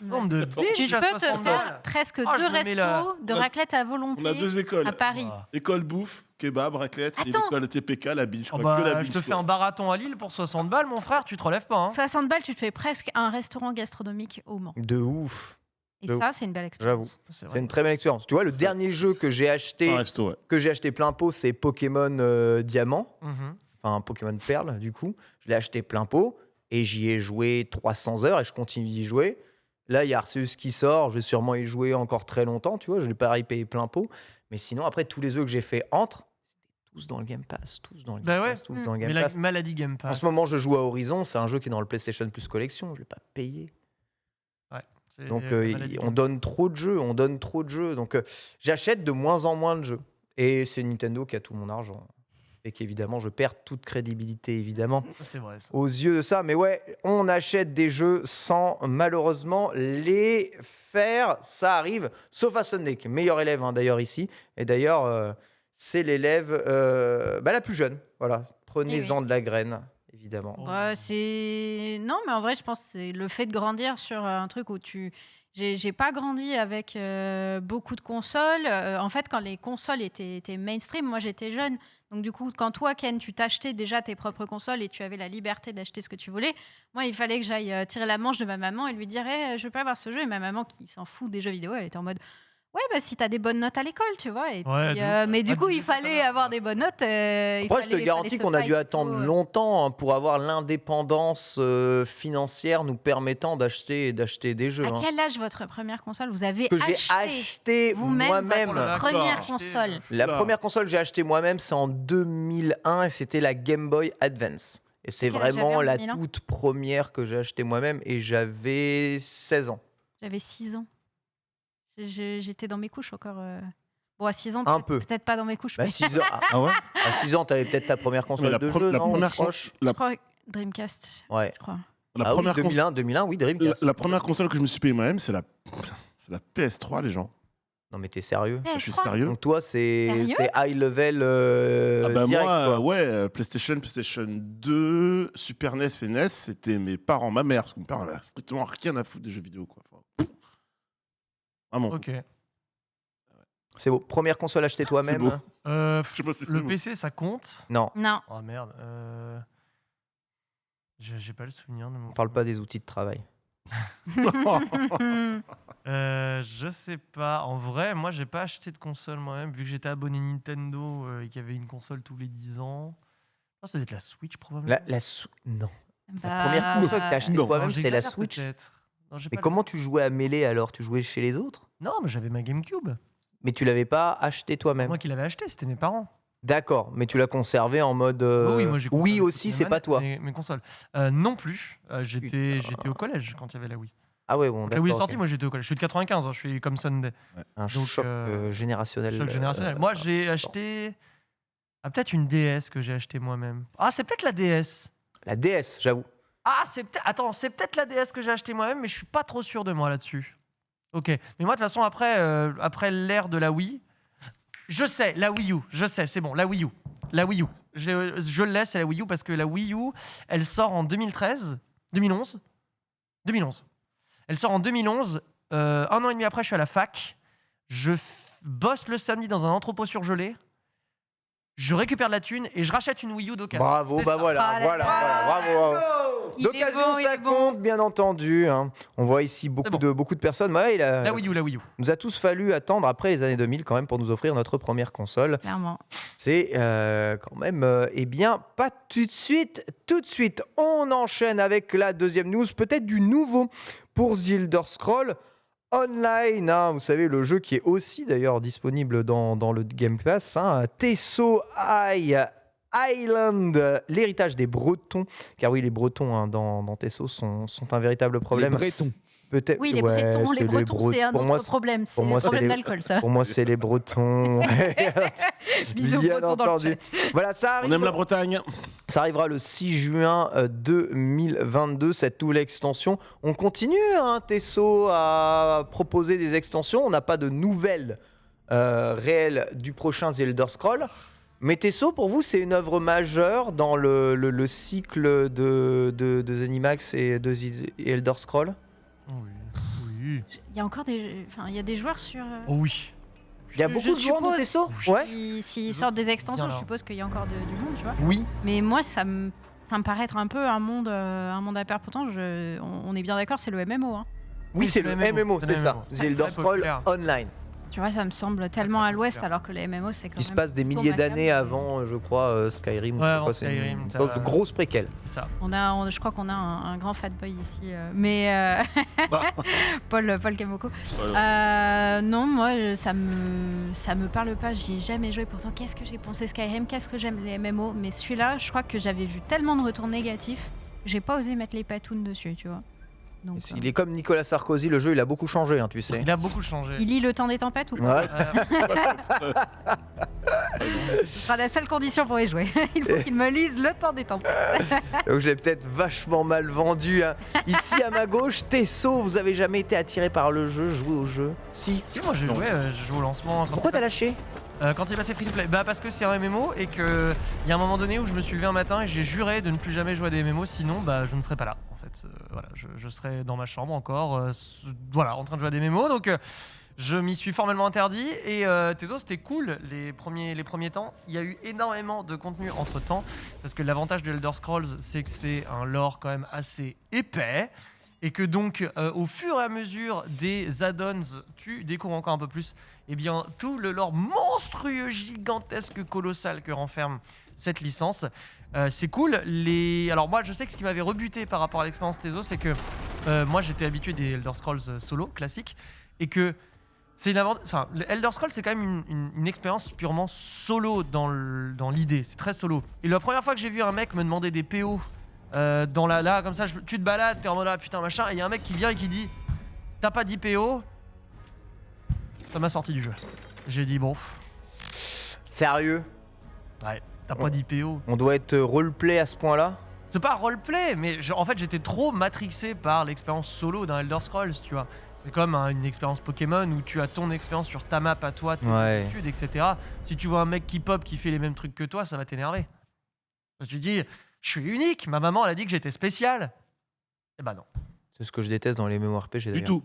Le nombre de Attends. binge. Tu à peux te 60 faire balles. presque Ah, je deux me mets là. restos de On a- raclette à volonté On a deux écoles. à Paris. Ah. École bouffe, kebab, raclette, et Attends. l'école TPK, la binge. Oh Quoi. Que la bah, binge, je te fais quoi. un barathon à Lille pour 60 balles, mon frère, tu te relèves pas. Hein. 60 balles, tu te fais presque un restaurant gastronomique au Mans. De ouf. Et De ça, c'est une belle expérience. C'est C'est vrai. une très belle expérience. Tu vois, le dernier jeu que j'ai Un acheté, resto, ouais. plein pot, c'est Pokémon Diamant. Mhm. Enfin Pokémon Perle du coup. Je l'ai acheté plein pot et j'y ai joué 300 heures et je continue d'y jouer. Là, il y a Arceus qui sort, je vais sûrement y jouer encore très longtemps, tu vois, je l'ai pareil payé plein pot. Mais sinon, après, tous les jeux que j'ai fait entre, c'était tous dans le Game Pass, tous dans le Bah Game ouais. Pass, tous Mm. dans le Game Mais la Pass. maladie Game En Pass. ce moment, je joue à Horizon, c'est un jeu qui est dans le PlayStation Plus Collection, je l'ai pas payé. Ouais, Donc la maladie on du donne Game trop de jeux, Donc j'achète de moins en moins de jeux. Et c'est Nintendo qui a tout mon argent. Et qu'évidemment, je perds toute crédibilité, évidemment, Pass. C'est vrai. Ça. aux yeux de ça. Mais ouais, on achète des jeux sans malheureusement les faire. Ça arrive, sauf à Sunday, qui est meilleur élève d'ailleurs ici. Et d'ailleurs, c'est l'élève la plus jeune. Voilà, prenez-en de la graine, évidemment. Oh. Bah, non, mais en vrai, je pense que c'est le fait de grandir sur un truc où j'ai pas grandi avec beaucoup de consoles. En fait, quand les consoles étaient mainstream, moi j'étais jeune. Donc du coup, quand toi, Ken, tu t'achetais déjà tes propres consoles et tu avais la liberté d'acheter ce que tu voulais, moi, il fallait que j'aille tirer la manche de ma maman et lui dire je veux pas avoir ce jeu. Et ma maman, qui s'en fout des jeux vidéo, elle était en mode ouais, bah si t'as des bonnes notes à l'école, tu vois. Et Ouais, puis, de ouf. mais du Ah, coup, tu il fais ça, fallait ça va. avoir des bonnes notes. Après, je te garantis qu'on a dû attendre longtemps pour avoir l'indépendance financière nous permettant d'acheter des jeux. À quel âge votre première console vous avez Que j'ai acheté acheté vous-même moi-même. votre première console? La première console que j'ai achetée moi-même, c'est en 2001 et c'était la Game Boy Advance. Et c'est Quel âge vraiment j'avais en la 2001? toute première que j'ai achetée moi-même et j'avais 16 ans. J'avais 6 ans. J'étais dans mes couches encore. Bon, à 6 ans, Un peu. peut-être pas dans mes couches, Bah, mais 6 ans, Ah ouais à 6 ans, t'avais peut-être ta première console Mais la de pre- jeu, la non, première proche je crois que Dreamcast, Ouais. je crois. La Ah oui, première 2001, oui, Dreamcast. la première console que je me suis payée moi-même, c'est la PS3, les gens. Non mais t'es sérieux? Je suis PS3. sérieux. Donc toi, c'est Sérieux high level Ah bah direct, moi, quoi. ouais, PlayStation 2, Super NES et NES, c'était mes parents, ma mère, parce que mon père, elle a strictement rien à foutre des jeux vidéo, quoi. Enfin, vraiment. Ok. C'est beau. Première console achetée toi-même? beau. Euh, Je sais pas si c'est le bon. PC, ça compte? Non, Non. Oh merde. J'ai pas le souvenir de mon. on parle pas des outils de travail. Je sais pas. En vrai, moi, j'ai pas acheté de console moi-même, vu que j'étais abonné Nintendo et qu'il y avait une console tous les 10 ans. Ah, ça doit être la Switch, probablement. Non. Bah, première console que t'as achetée Non. toi-même, Non, c'est la j'exagère Switch. peut-être. Non, j'ai Mais pas comment tu jouais à Melee alors? Tu jouais chez les autres? Non, mais j'avais ma GameCube. Mais tu l'avais pas acheté toi-même? Moi qui l'avais acheté, c'était mes parents. D'accord, mais tu l'as conservé en mode. Oui, moi j'ai oui conservé aussi, toutes c'est mes pas toi. Mes consoles. Non plus. J'étais au collège quand il y avait la Wii. Ah ouais, bon, Donc la Wii est d'accord. sortie, ok. moi j'étais au collège. Je suis de 95, je suis comme Sunday. Un donc, choc générationnel. Choc générationnel. Moi j'ai acheté. Ah, peut-être une DS que j'ai acheté moi-même. Ah, c'est peut-être la DS. La DS, j'avoue. Ah, c'est peut-être. Attends, c'est peut-être la DS que j'ai acheté moi-même, mais je suis pas trop sûr de moi là-dessus. Ok. Mais moi, de toute façon, après l'ère de la Wii, je sais, la Wii U. Je sais, c'est bon, la Wii U. La Wii U. Je le laisse à la Wii U parce que la Wii U, elle sort en 2011. Elle sort en 2011. Un an et demi après, je suis à la fac. Je bosse le samedi dans un entrepôt surgelé. Je récupère de la thune et je rachète une Wii U d'occasion. Bravo, C'est bah ça. voilà, Ah là voilà, là. bravo. Il est L'occasion, bon, il ça est bon. compte, bien entendu. Hein. On voit ici beaucoup, bon. beaucoup de personnes. Ouais, La Wii U. nous a tous fallu attendre après les années 2000 quand même pour nous offrir notre première console. Clairement. C'est quand même, eh bien, pas tout de suite. Tout de suite, on enchaîne avec la deuxième news, peut-être du nouveau pour The Elder Scrolls Online. Hein. Vous savez, le jeu qui est aussi d'ailleurs disponible dans le Game Pass. Hein. Tesso Island, l'héritage des Bretons. Car oui, les Bretons hein, dans Tesso sont un véritable problème. Les Bretons. Peut-être. Oui, les ouais, Bretons, c'est c'est un pour autre moi, problème. C'est pour un moi, c'est problème les- d'alcool, ça. Pour moi, c'est les Bretons. Bisous Bien Bretons dans le entendu. chat. Voilà, ça arrive. On aime la Bretagne. Ça arrivera le 6 juin 2022, cette nouvelle extension. On continue, hein, Tesso, à proposer des extensions. On n'a pas de nouvelles réelles du prochain The Elder Scrolls. Mais Tesso, pour vous, c'est une œuvre majeure dans le cycle de Zenimax et de The Elder Scrolls? Oui. Il y a encore il y a des joueurs sur. Oh oui. Il y a Je beaucoup de joueurs dans suppose- Tesso? Oui. Ouais. S'ils sortent des extensions, Bien là. je suppose qu'il y a encore du monde, tu vois. Oui. Mais moi, ça me paraît être un peu un monde à part. Pourtant, on est bien d'accord, c'est le MMO. Hein. Oui, c'est le MMO, c'est ça. MMO. The C'est Elder très Scrolls populaire. Online. Tu vois, ça me semble tellement très à l'ouest, populaire. alors que les MMO, c'est quand Qui même. se passe des plutôt milliers macabre. d'années avant, je crois, Skyrim. Ouais, je sais avant pas, c'est Skyrim, une t'as- sorte de grosse préquelle. C'est ça. Je crois qu'on a un grand fatboy ici, mais Bah. Paul Kamoko. Non, moi ça me parle pas. J'y ai jamais joué. Pourtant, qu'est-ce que j'ai pensé Skyrim, qu'est-ce que j'aime les MMO. Mais celui-là, je crois que j'avais vu tellement de retours négatifs, j'ai pas osé mettre les patounes dessus, tu vois. Donc, Il est comme Nicolas Sarkozy, le jeu il a beaucoup changé, hein, tu sais. Il a beaucoup changé. il lit Le Temps des Tempêtes ou pas? Ouais. Ce sera la seule condition pour y jouer. Il faut qu'il me lise Le Temps des Tempêtes. Donc je l'ai peut-être vachement mal vendu. Hein. Ici à ma gauche, Tesso, vous avez jamais été attiré par le jeu, joué au jeu? Si. Si, moi j'ai joué au lancement. Pourquoi t'as lâché? Quand il est passé free to play, bah parce que c'est un MMO et que il y a un moment donné où je me suis levé un matin et j'ai juré de ne plus jamais jouer à des MMO, sinon bah je ne serais pas là. En fait, voilà, je serais dans ma chambre encore, voilà, en train de jouer à des MMO. Donc je m'y suis formellement interdit et Tezo c'était cool les premiers temps. Il y a eu énormément de contenu entre temps parce que l'avantage de Elder Scrolls c'est que c'est un lore quand même assez épais. Et que donc, au fur et à mesure des add-ons, tu découvres encore un peu plus tout le lore monstrueux, gigantesque, colossal que renferme cette licence. C'est cool. Alors moi, je sais que ce qui m'avait rebuté par rapport à l'expérience Tezo, c'est que moi, j'étais habitué des Elder Scrolls solo, classiques, et que c'est Elder Scrolls, c'est quand même une expérience purement solo dans l'idée. C'est très solo. Et la première fois que j'ai vu un mec me demander des PO là comme ça, tu te balades, t'es en mode là putain machin, et il y a un mec qui vient et qui dit t'as pas d'IPO, ça m'a sorti du jeu. J'ai dit bon. Sérieux? Ouais, t'as pas d'IPO. On doit être roleplay à ce point-là? C'est pas roleplay, mais en fait j'étais trop matrixé par l'expérience solo d'un Elder Scrolls, tu vois. C'est comme une expérience Pokémon où tu as ton expérience sur ta map à toi, tes habitudes, etc. Si tu vois un mec qui pop, qui fait les mêmes trucs que toi, ça va t'énerver. Tu dis je suis unique, ma maman elle a dit que j'étais spécial. Eh ben non. C'est ce que je déteste dans les MMORPG d'ailleurs. Du tout.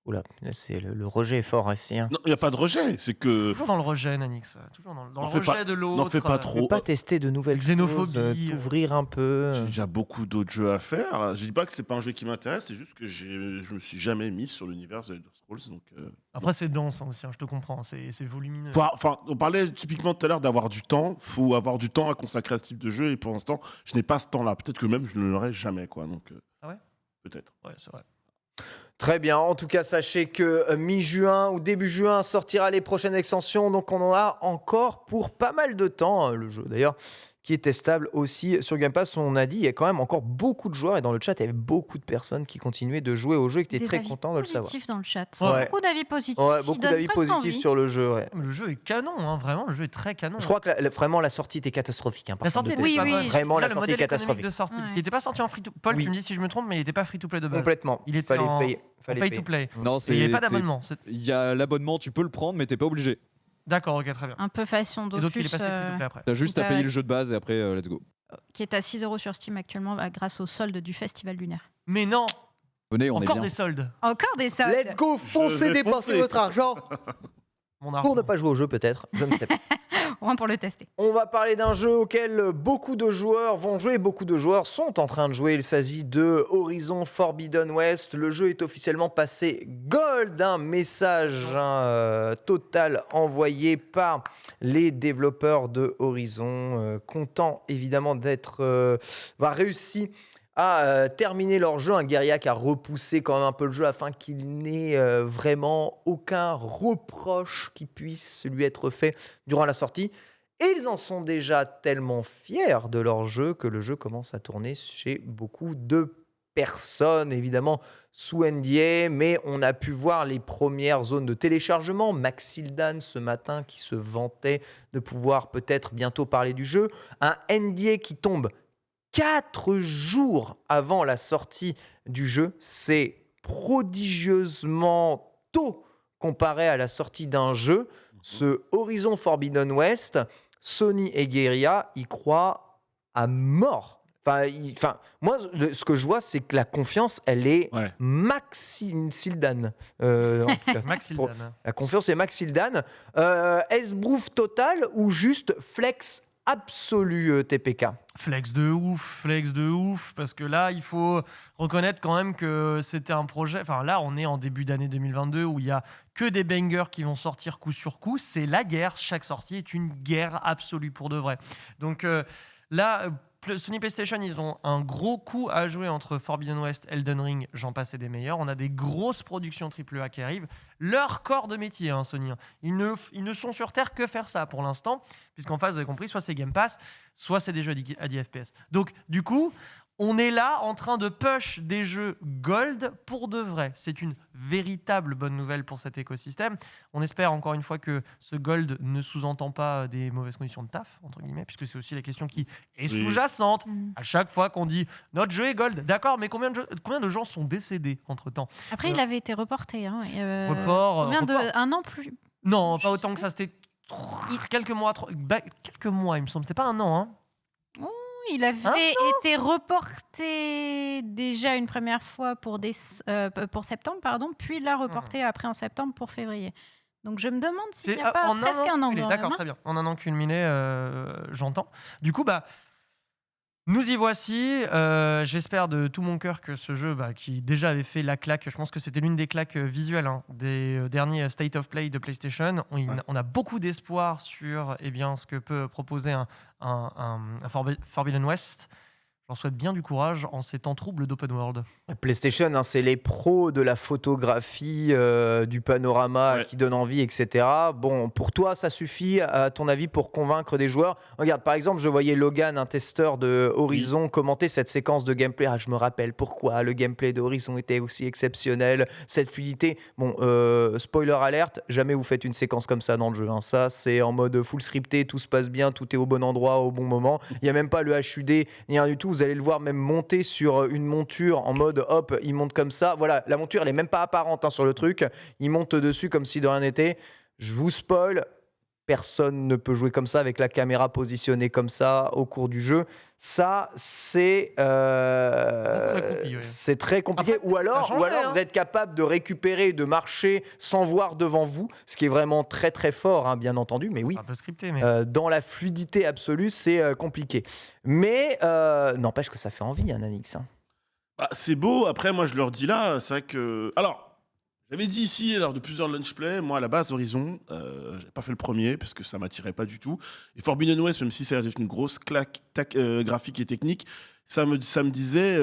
Oula, c'est le rejet est fort ici. Hein. Non, il n'y a pas de rejet, c'est que... Toujours dans le rejet, Nanix. Toujours dans le N'en fais rejet pas- de l'autre. N'en fais pas Tu trop. peux pas tester de nouvelles Xénophobie, choses, t'ouvrir un peu. J'ai déjà beaucoup d'autres jeux à faire. Je dis pas que c'est pas un jeu qui m'intéresse, c'est juste que je me suis jamais mis sur l'univers de Elder Scrolls. Donc, Après, c'est dense aussi, hein, je te comprends. C'est volumineux. Enfin, on parlait typiquement tout à l'heure d'avoir du temps. Faut avoir du temps à consacrer à ce type de jeu. Et pour l'instant, je n'ai pas ce temps-là. Peut-être que même je ne l'aurai jamais, quoi. Donc, Ah ouais peut-être. Ouais, c'est vrai. Très bien, en tout cas sachez que mi-juin ou début juin sortira les prochaines extensions, donc on en a encore pour pas mal de temps, hein, le jeu d'ailleurs qui est testable aussi sur Game Pass. On a dit, il y a quand même encore beaucoup de joueurs et dans le chat il y avait beaucoup de personnes qui continuaient de jouer au jeu et qui étaient Des très avis contents de le savoir. positifs dans le chat. Ouais. Beaucoup d'avis positifs. Ouais, qui beaucoup donnent d'avis presque positifs envie. sur le jeu. Ouais. Le jeu est canon, hein, vraiment. Le jeu est très canon. Je crois que vraiment la sortie était catastrophique. Hein, par La contre, sortie de était Oui, pas oui. bonne. Vraiment, Déjà, la le sortie modèle est économique catastrophique. de sortie, parce Ouais. qu'il n'était pas sorti en free to Paul, Oui. tu me dis si je me trompe, mais il n'était pas free to play de base. Complètement. Il était en payer. pay to play. Non, Et il n'y avait pas d'abonnement. Il y a l'abonnement, tu peux le prendre, mais t'es pas obligé. D'accord, ok, très bien. Un peu façon Et donc il est d'Opus, passé free to play après. T'as juste à T'as- payer le jeu de base et après, let's go. qui est à 6 € sur Steam actuellement grâce au solde du Festival Lunaire. Mais non, Venez, on est encore bien. des soldes. Encore des soldes. Let's go, foncez, vais dépensez foncer. votre argent Mon pour argent. ne pas jouer au jeu peut-être, je ne sais pas. Au moins pour le tester. On va parler d'un jeu auquel beaucoup de joueurs vont jouer, beaucoup de joueurs sont en train de jouer. Il s'agit de Horizon Forbidden West. Le jeu est officiellement passé Gold, un message total envoyé par les développeurs de Horizon, contents évidemment d'être réussi à terminer leur jeu. Un guérilla qui a repoussé quand même un peu le jeu afin qu'il n'ait vraiment aucun reproche qui puisse lui être fait durant la sortie. Et ils en sont déjà tellement fiers de leur jeu que le jeu commence à tourner chez beaucoup de personnes, évidemment sous NDA, mais on a pu voir les premières zones de téléchargement. Maxildan ce matin qui se vantait de pouvoir peut-être bientôt parler du jeu. Un NDA qui tombe 4 jours avant la sortie du jeu, c'est prodigieusement tôt comparé à la sortie d'un jeu. Ce Horizon Forbidden West, Sony et Guerrilla y croient à mort. Moi, ce que je vois, c'est que la confiance, elle est Ouais. Maxildan. Max Pour- Hildan. La confiance est Maxildan. Esbrouf total ou juste flex absolu TPK? Flex de ouf, parce que là, il faut reconnaître quand même que c'était un projet. Enfin, là, on est en début d'année 2022 où il y a que des bangers qui vont sortir coup sur coup. C'est la guerre. Chaque sortie est une guerre absolue pour de vrai. Donc là, Sony PlayStation, ils ont un gros coup à jouer entre Forbidden West, Elden Ring, j'en passe et des meilleurs. On a des grosses productions AAA qui arrivent. Leur corps de métier, hein, Sony. Ils ne sont sur Terre que faire ça pour l'instant, puisqu'en face, vous avez compris, soit c'est Game Pass, soit c'est des jeux à 10 FPS. Donc, du coup, On est là en train de push des jeux gold pour de vrai. C'est une véritable bonne nouvelle pour cet écosystème. On espère encore une fois que ce gold ne sous-entend pas des mauvaises conditions de taf, entre guillemets, puisque c'est aussi la question qui est Oui. sous-jacente à chaque fois qu'on dit notre jeu est gold. D'accord, mais combien de gens sont décédés entre-temps? Après, il avait été reporté. Hein, Report. Un an plus. Non, Je pas sais autant que plus. ça. C'était quelques mois, quelques mois, il me semble. C'était pas un an, hein. Il avait été reporté déjà une première fois pour septembre, pardon, puis il l'a reporté après en septembre pour février. Donc je me demande s'il n'y a pas presque un an. cumulé. D'accord, très bien. En un an culminé, j'entends. Du coup, nous y voici. J'espère de tout mon cœur que ce jeu, qui déjà avait fait la claque, je pense que c'était l'une des claques visuelles des derniers State of Play de PlayStation. On a beaucoup d'espoir sur ce que peut proposer un Forbidden West. J'en souhaite bien du courage en ces temps troubles d'open world. PlayStation, c'est les pros de la photographie, du panorama qui donne envie, etc. Bon, pour toi, ça suffit, à ton avis, pour convaincre des joueurs? Regarde, par exemple, je voyais Logan, un testeur de Horizon, commenter cette séquence de gameplay. Je me rappelle pourquoi le gameplay de Horizon était aussi exceptionnel, cette fluidité. Bon, spoiler alerte, jamais vous faites une séquence comme ça dans le jeu. Ça, c'est en mode full scripté, tout se passe bien, tout est au bon endroit, au bon moment. Il n'y a même pas le HUD, ni rien du tout. Vous allez le voir même monter sur une monture en mode hop, il monte comme ça. Voilà, la monture, elle est même pas apparente sur le truc. Il monte dessus comme si de rien n'était. Je vous spoil, personne ne peut jouer comme ça avec la caméra positionnée comme ça au cours du jeu. Ça, c'est très compliqué. Après, Ou alors, changerait, vous êtes capable de récupérer, de marcher sans voir devant vous, ce qui est vraiment très très fort, bien entendu. Mais oui, C'est un peu scripté, mais dans la fluidité absolue, c'est compliqué. Mais n'empêche que ça fait envie, Nanix. C'est beau. Après, moi, je leur dis là, c'est vrai que. Alors, j'avais dit ici, lors de plusieurs lunch play, moi, à la base, Horizon, j'avais pas fait le premier parce que ça m'attirait pas du tout. Et Forbidden West, même si ça a été une grosse claque graphique et technique, ça me disait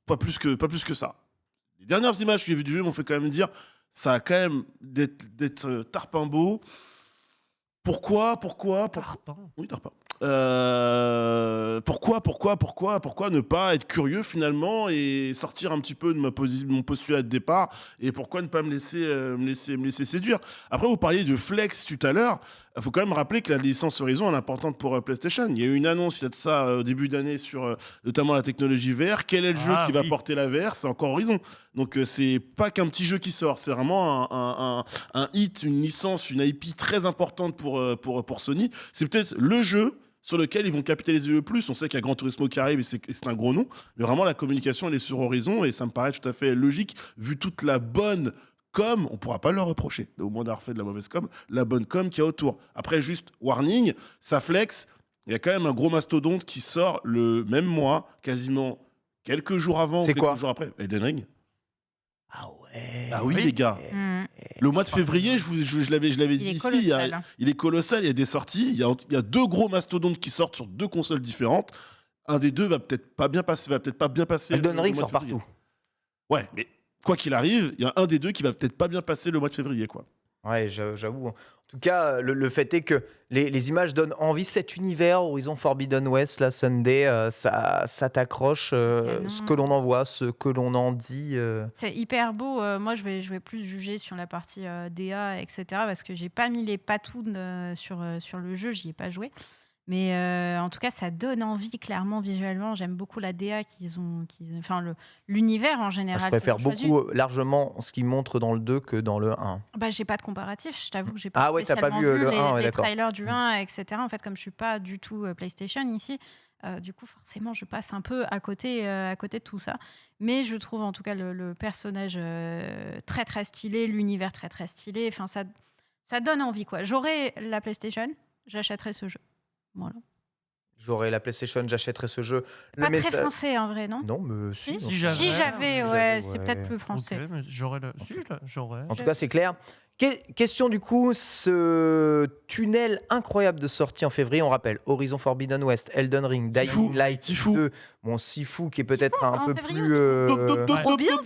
pas plus que ça. Les dernières images que j'ai vues du jeu m'ont fait quand même dire ça a quand même d'être tarpin beau. Pourquoi Oui, tarpin. Pourquoi ne pas être curieux finalement et sortir un petit peu de mon postulat de départ, et pourquoi ne pas me laisser séduire. Après, vous parliez de flex tout à l'heure. Il faut quand même rappeler que la licence Horizon est importante pour PlayStation. Il y a eu une annonce il y a de ça au début d'année sur notamment la technologie VR. Quel est le jeu qui va porter la VR? C'est encore Horizon. Donc c'est pas qu'un petit jeu qui sort, c'est vraiment un hit, une licence, une IP très importante pour Sony. C'est peut-être le jeu sur lequel ils vont capitaliser le plus. On sait qu'il y a Gran Turismo qui arrive et c'est un gros nom, mais vraiment la communication elle est sur Horizon et ça me paraît tout à fait logique vu toute la bonne com, on pourra pas leur reprocher, au moins d'avoir fait de la mauvaise com, la bonne com qu'il y a autour. Après, juste warning, ça flex, il y a quand même un gros mastodonte qui sort le même mois, quasiment quelques jours avant ou quelques jours après. Elden Ring. Ah ouais. Ah oui, les gars. Le mois de février, je l'avais dit ici, il est colossal, il y a des sorties, il y a deux gros mastodontes qui sortent sur deux consoles différentes. Un des deux va peut-être pas bien passer. Elden Ring sort partout. Ouais, mais quoi qu'il arrive, il y a un des deux qui va peut-être pas bien passer le mois de février, quoi. Ouais, j'avoue. En tout cas, le fait est que les images donnent envie. Cet univers, Horizon Forbidden West, la Sunday, ça t'accroche. Ce que l'on en voit, ce que l'on en dit. C'est hyper beau. Moi, je vais plus juger sur la partie DA, etc. Parce que j'ai pas mis les patounes sur le jeu, j'y ai pas joué. Mais en tout cas, ça donne envie, clairement, visuellement. J'aime beaucoup la DA l'univers en général. Je préfère largement ce qu'ils montrent dans le 2 que dans le 1. J'ai pas de comparatif, je t'avoue que j'ai pas t'as pas vu le 1, les trailers du 1, etc. En fait, comme je suis pas du tout PlayStation ici, du coup, forcément, je passe un peu à côté de tout ça. Mais je trouve en tout cas le personnage très très stylé, l'univers très très stylé. Enfin, ça donne envie, quoi. J'aurais la PlayStation, j'achèterais ce jeu. Voilà. J'aurais la PlayStation, j'achèterais ce jeu. Pas très français en vrai, non? Non, mais si. Si j'avais, c'est peut-être plus français. Ok, mais j'aurais. En tout cas, c'est clair. Question du coup, ce tunnel incroyable de sortie en février, on rappelle Horizon Forbidden West, Elden Ring, Dying Light 2, Sifu qui est peut-être un peu plus... Trop bien,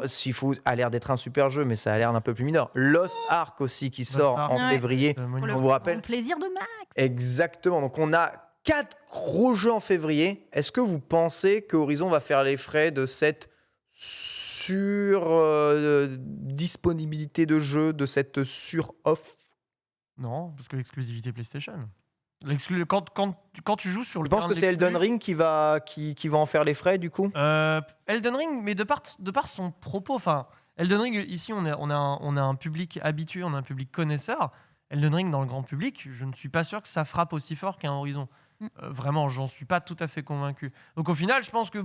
Sifu a l'air d'être un super jeu, mais ça a l'air d'un peu plus mineur. Lost Ark aussi qui sort en février, on vous rappelle. Le plaisir de Max. Exactement, donc on a 4 gros jeux en février. Est-ce que vous pensez que Horizon va faire les frais de cette disponibilité de jeux, de cette sur-off? Non, parce que l'exclusivité PlayStation. Quand tu joues sur Je le pense terrain que de c'est Elden l'exclu, Ring qui va en faire les frais, du coup. Elden Ring, mais de par son propos, enfin, Elden Ring, ici, on a un public habitué, on a un public connaisseur. Elden Ring, dans le grand public, je ne suis pas sûr que ça frappe aussi fort qu'un Horizon. Vraiment, j'en suis pas tout à fait convaincu. Donc au final, je pense que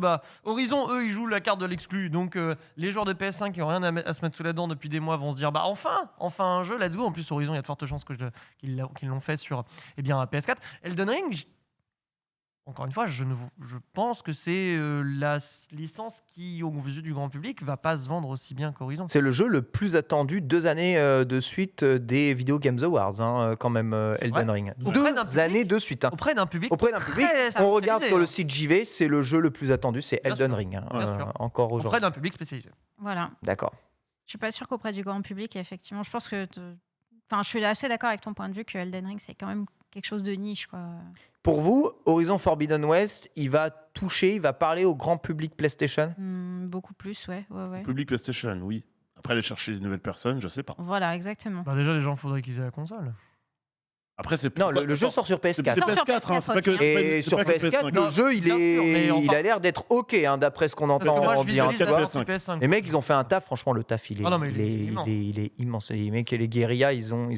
Horizon, eux, ils jouent la carte de l'exclu. Donc les joueurs de PS5 qui n'ont rien à se mettre sous la dent depuis des mois vont se dire enfin un jeu, let's go. En plus, Horizon, il y a de fortes chances qu'ils l'ont fait sur PS4. Elden Ring, encore une fois, je pense que c'est la licence qui, aux yeux du grand public, va pas se vendre aussi bien qu'Horizon. C'est le jeu le plus attendu 2 années de suite des Video Games Awards, quand même, C'est Elden vrai. Ring. Auprès d'un 2 public- années de suite. Auprès d'un public, Auprès d'un public, très on regarde spécialisé, sur le hein. site JV, c'est le jeu le plus attendu, c'est Bien Elden sûr, Ring. bien sûr. Encore Auprès aujourd'hui. d'un public spécialisé. Voilà. D'accord. Je suis pas sûre qu'auprès du grand public, effectivement, je pense que. Enfin, je suis assez d'accord avec ton point de vue que Elden Ring, c'est quand même quelque chose de niche, quoi. Pour vous, Horizon Forbidden West, il va parler au grand public PlayStation? Beaucoup plus, ouais. Public PlayStation, oui. Après, aller chercher des nouvelles personnes, je sais pas. Voilà, exactement. Déjà, les gens, faudrait qu'ils aient la console. Après, c'est Non, c'est pas- le jeu attends, sort sur c'est PS4. Sort sur PS4, hein, c'est pas PS4 que aussi, c'est pas- Et c'est sur pas que PS4, PS5. le jeu, il bien sûr, mais on a parle- l'air d'être OK, d'après ce qu'on Parce que entend moi, je dire. visualise Tu la vois, sortie PS5. les mecs, ils ont fait un taf. Franchement, le taf, il est, Ah non, mais il est il est immense. Les mecs et les guérillas, ils ont